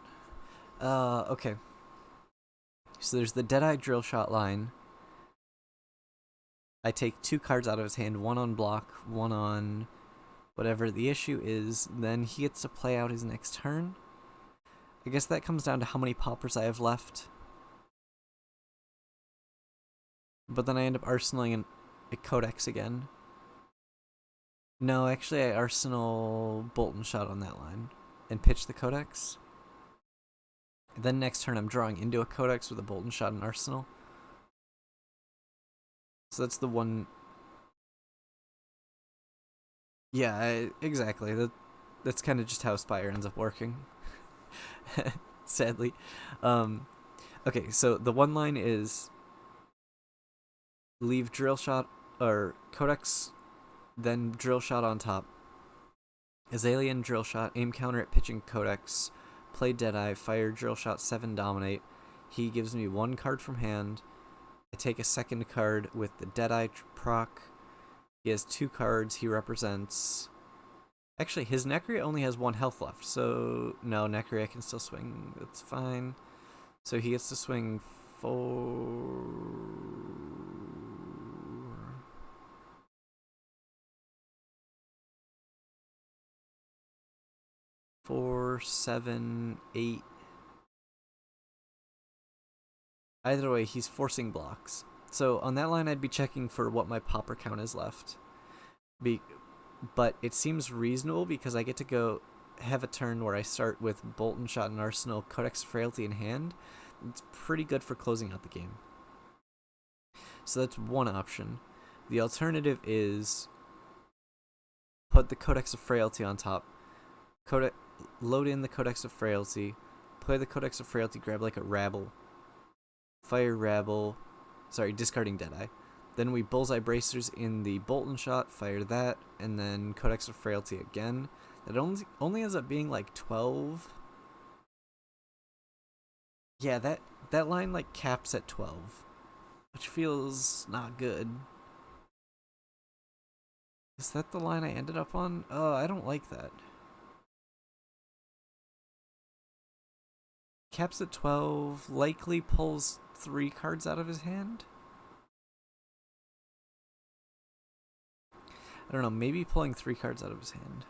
Okay. So there's the Deadeye drill shot line. I take 2 cards out of his hand, 1 on block, 1 on whatever the issue is. Then he gets to play out his next turn. I guess that comes down to how many poppers I have left. But then I end up arsenaling a Codex again. No, actually I arsenal Bolt and Shot on that line and pitch the Codex. Then next turn I'm drawing into a Codex with a Bolt and Shot and Arsenal. So that's the one. Yeah, exactly. That's kind of just how Spire ends up working. Sadly. Okay, so the one line is leave drill shot or Codex, then drill shot on top. Azalea drill shot, aim counter at pitching Codex, play Deadeye, fire drill shot 7 dominate. He gives me 1 card from hand. I take a second card with the Deadeye proc. He has 2 cards. He represents. Actually, his Necria only has 1 health left, so no, Necria can still swing. That's fine. So he gets to swing 4. 4, 7, 8. Either way, he's forcing blocks. So on that line, I'd be checking for what my popper count is left. But it seems reasonable because I get to go have a turn where I start with Bolt and Shot and Arsenal, Codex Frailty in hand. It's pretty good for closing out the game. So that's one option. The alternative is put the Codex of Frailty on top. Load in the Codex of Frailty. Play the Codex of Frailty, grab like a Rabble. Fire Rabble. Sorry, discarding Deadeye. Then we Bullseye Bracers in the Bolt and Shot, fire that, and then Codex of Frailty again. That only ends up being like 12. Yeah, that line like caps at 12, which feels not good. Is that the line I ended up on? I don't like that. Caps at 12, likely pulls 3 cards out of his hand? I don't know, maybe pulling 3 cards out of his hand.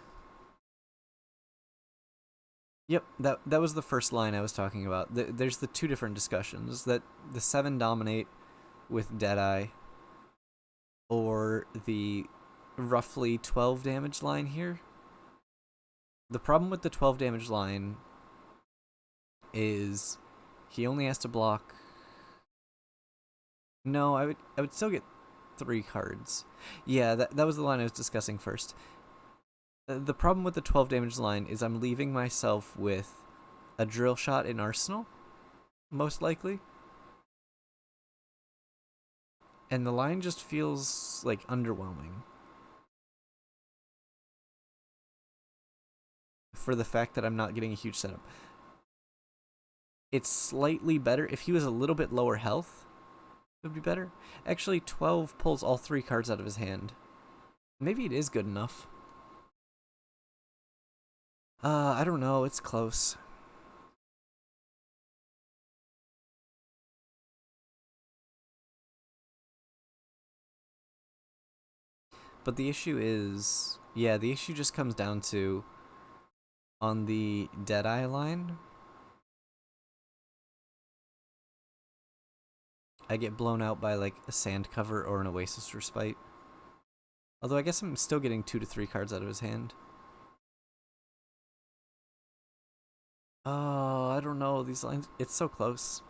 Yep, that was the first line I was talking about. There's the 2 different discussions. That the 7 dominate with Deadeye, or the roughly 12 damage line here. The problem with the 12 damage line is he only has to block. No, I would still get 3 cards. Yeah, that was the line I was discussing first. The problem with the 12 damage line is I'm leaving myself with a drill shot in Arsenal, most likely. And the line just feels like underwhelming. For the fact that I'm not getting a huge setup. It's slightly better. If he was a little bit lower health, it would be better. Actually, 12 pulls all 3 cards out of his hand. Maybe it is good enough. I don't know. It's close. But the issue is, yeah, the issue just comes down to on the Deadeye line, I get blown out by like a sand cover or an Oasis Respite. Although I guess I'm still getting 2 to 3 cards out of his hand. Oh, I don't know, these lines, it's so close.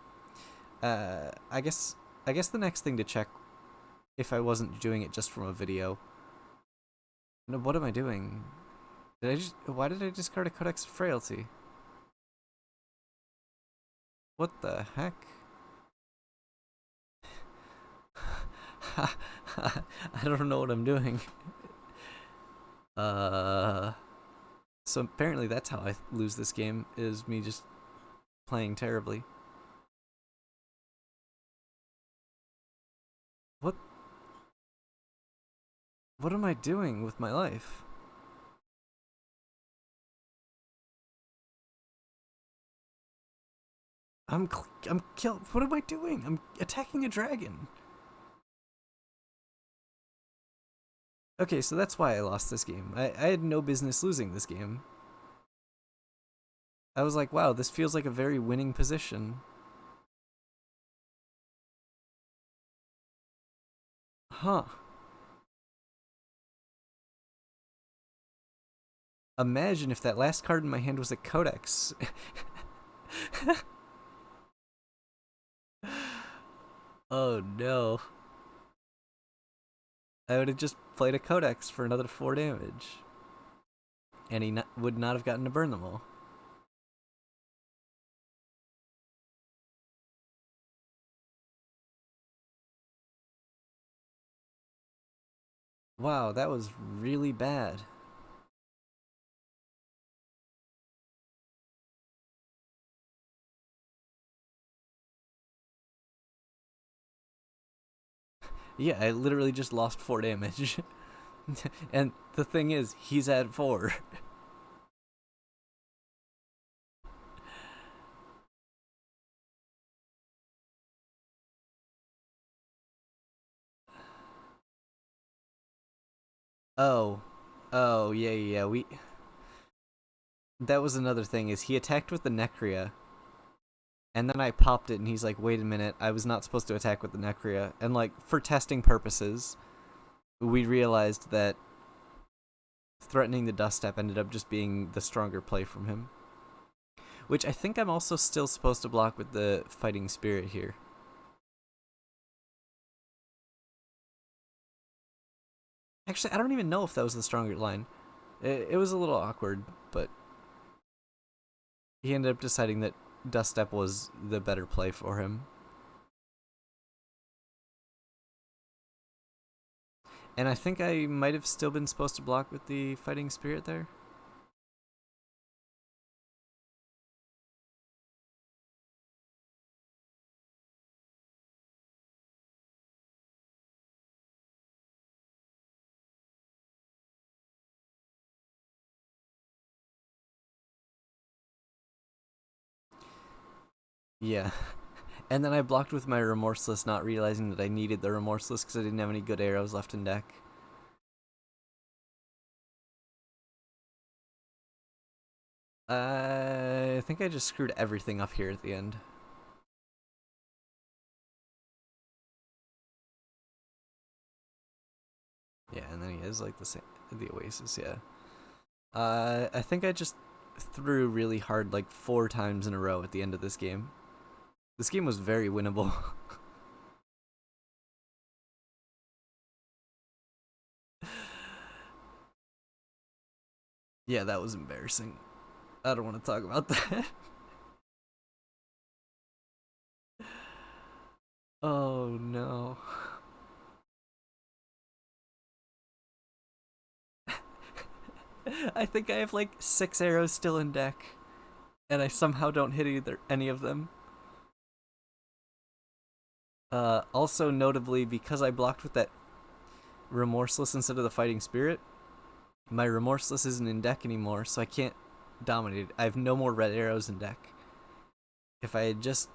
I guess the next thing to check, if I wasn't doing it just from a video. No, what am I doing? Why did I discard a Codex of Frailty? What the heck? I don't know what I'm doing. So apparently that's how I lose this game, is me just playing terribly. What am I doing with my life? I'm kill. What am I doing? I'm attacking a dragon. Okay, so that's why I lost this game. I had no business losing this game. I was like, wow, this feels like a very winning position. Huh. Imagine if that last card in my hand was a Codex. Oh no. I would have just played a Codex for another 4 damage. And he would not have gotten to burn them all. Wow, that was really bad. Yeah, I literally just lost 4 damage. And the thing is, he's at 4. Oh. Oh, yeah. That was another thing, is he attacked with the Necria. And then I popped it, and he's like, wait a minute, I was not supposed to attack with the Necria. And, like, for testing purposes, we realized that threatening the Dust Step ended up just being the stronger play from him. Which I think I'm also still supposed to block with the Fighting Spirit here. Actually, I don't even know if that was the stronger line. It was a little awkward, but he ended up deciding that Dust Step was the better play for him. And I think I might have still been supposed to block with the Fighting Spirit there. Yeah. And then I blocked with my Remorseless, not realizing that I needed the Remorseless because I didn't have any good arrows left in deck. I think I just screwed everything up here at the end. Yeah, and then he has like the Oasis, yeah. I think I just threw really hard like 4 times in a row at the end of this game. This game was very winnable. Yeah, that was embarrassing. I don't want to talk about that. Oh no. I think I have like 6 arrows still in deck, and I somehow don't hit any of them. Also notably, because I blocked with that Remorseless instead of the Fighting Spirit, my Remorseless isn't in deck anymore, so I can't dominate it. I have no more red arrows in deck. If I had just,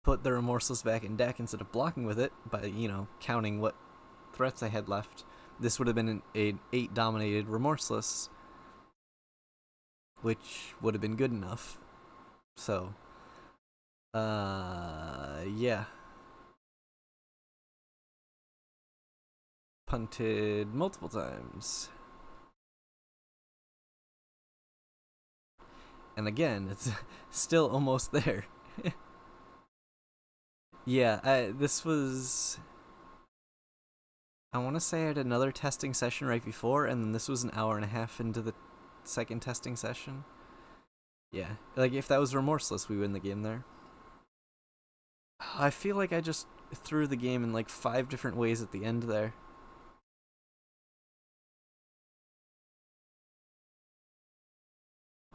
put the Remorseless back in deck instead of blocking with it by, counting what threats I had left, this would have been an 8 dominated Remorseless, which would have been good enough. So, yeah. Punted multiple times. And again, it's still almost there. Yeah, this was... I want to say I had another testing session right before, and then this was an hour and a half into the second testing session. Yeah, like if that was Remorseless, we win the game there. I feel like I just threw the game in like 5 different ways at the end there.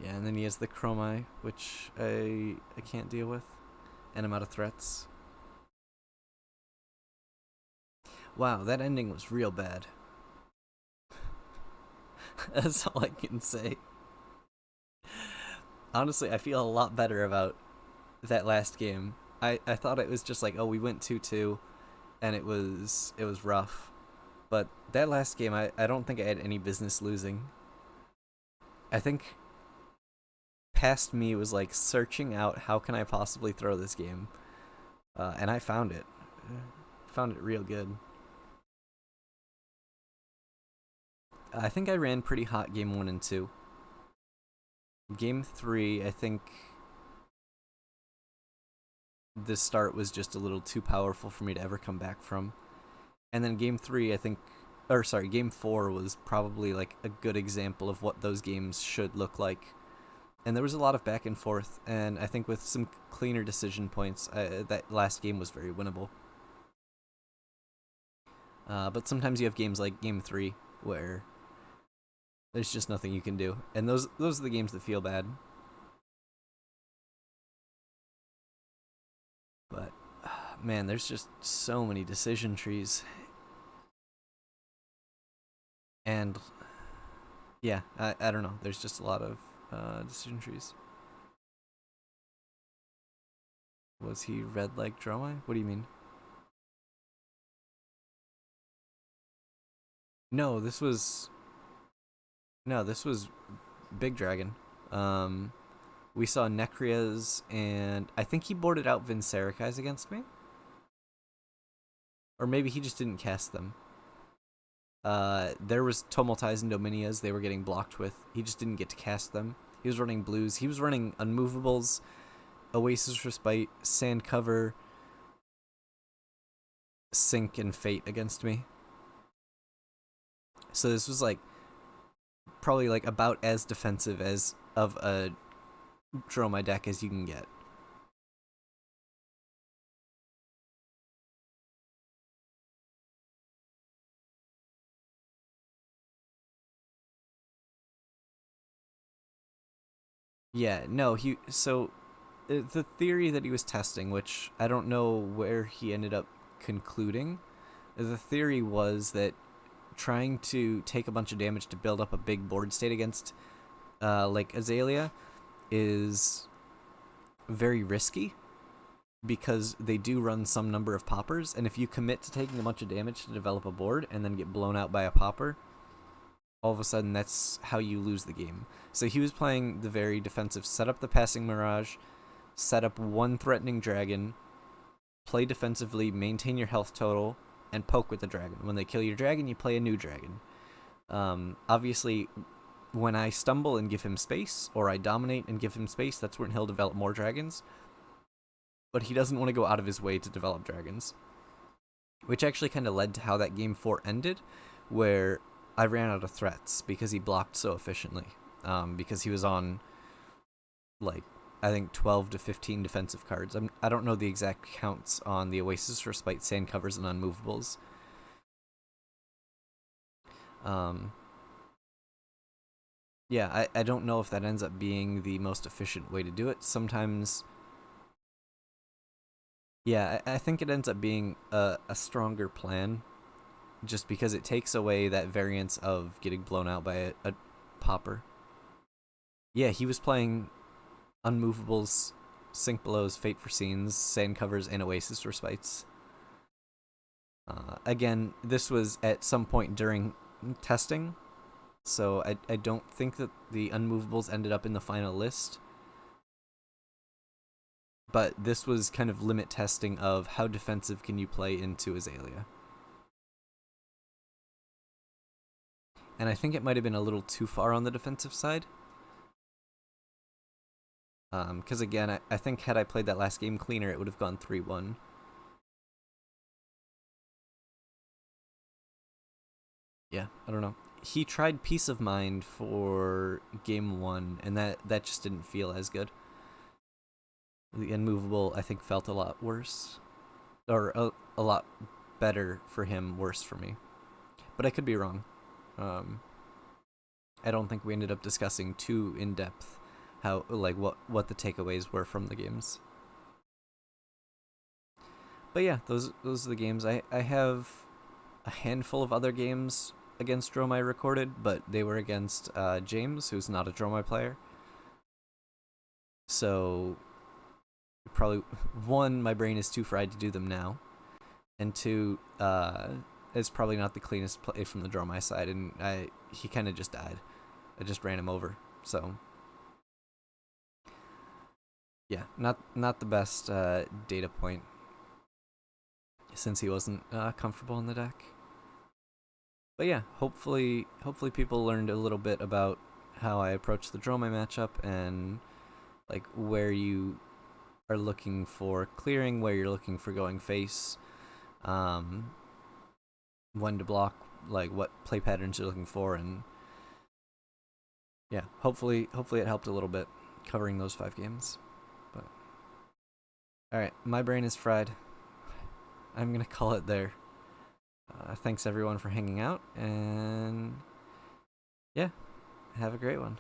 Yeah, and then he has the Dromai, which I can't deal with, and I'm out of threats. Wow, that ending was real bad. That's all I can say. Honestly, I feel a lot better about that last game. I thought it was just like, oh, we went 2-2, and it was rough. But that last game, I don't think I had any business losing. I think past me was like searching out how can I possibly throw this game, and I found it. Found it real good. I think I ran pretty hot game 1 and 2. Game 3, I think the start was just a little too powerful for me to ever come back from. And then game 3, I think, or sorry, game 4 was probably like a good example of what those games should look like. And there was a lot of back and forth, and I think with some cleaner decision points, that last game was very winnable. But sometimes you have games like game 3 where there's just nothing you can do, and those are the games that feel bad. But man, there's just so many decision trees, and yeah, I don't know. There's just a lot of decision trees. Was he red like Dromai? What do you mean? No, this was Big Dragon. We saw Necrias, and I think he boarded out Vincericais against me. Or maybe he just didn't cast them. There was Tumultize and Dominias they were getting blocked with. He just didn't get to cast them. He was running blues. He was running Unmovables, Oasis Respite, Sand Cover, Sync, and Fate against me. So this was like probably like about as defensive as of a Dromai deck as you can get. Yeah, no, so the theory that he was testing, which I don't know where he ended up concluding, the theory was that trying to take a bunch of damage to build up a big board state against like Azalea is very risky because they do run some number of poppers, and if you commit to taking a bunch of damage to develop a board and then get blown out by a popper, all of a sudden that's how you lose the game. So he was playing the very defensive, set up the Passing Mirage, set up one threatening dragon, play defensively, maintain your health total, and poke with the dragon. When they kill your dragon, you play a new dragon. Obviously, when I stumble and give him space, or I dominate and give him space, that's when he'll develop more dragons. But he doesn't want to go out of his way to develop dragons. Which actually kind of led to how that game 4 ended, where I ran out of threats because he blocked so efficiently. Because he was on, like, I think 12 to 15 defensive cards. I don't know the exact counts on the Oasis Respite, Sand Covers, and Unmovables. Yeah, I don't know if that ends up being the most efficient way to do it. Sometimes, yeah, I think it ends up being a stronger plan, just because it takes away that variance of getting blown out by a popper. Yeah, he was playing Unmovables, Sync Belows, Fate for Scenes, Sand Covers, and Oasis Respites. Again, this was at some point during testing, so I don't think that the unmovables ended up in the final list. But this was kind of limit testing of how defensive can you play into Azalea. And I think it might have been a little too far on the defensive side. Because again, I think had I played that last game cleaner, it would have gone 3-1. Yeah, I don't know. He tried Peace of Mind for game 1, and that just didn't feel as good. The unmovable, I think, felt a lot worse. Or a lot better for him, worse for me. But I could be wrong. I don't think we ended up discussing too in depth how, like, what the takeaways were from the games. But yeah, those are the games. I have a handful of other games against Dromai recorded, but they were against James, who's not a Dromai player. So probably, one, my brain is too fried to do them now, and two, it's probably not the cleanest play from the Dromai side, and he kind of just died. I just ran him over, so yeah, not the best data point since he wasn't comfortable in the deck. But yeah, hopefully people learned a little bit about how I approach the Dromai matchup and like where you are looking for clearing, where you're looking for going face, when to block, like what play patterns you're looking for, and yeah, hopefully it helped a little bit covering those 5 games. But all right, my brain is fried. I'm gonna call it there. Thanks everyone for hanging out, and yeah, have a great one.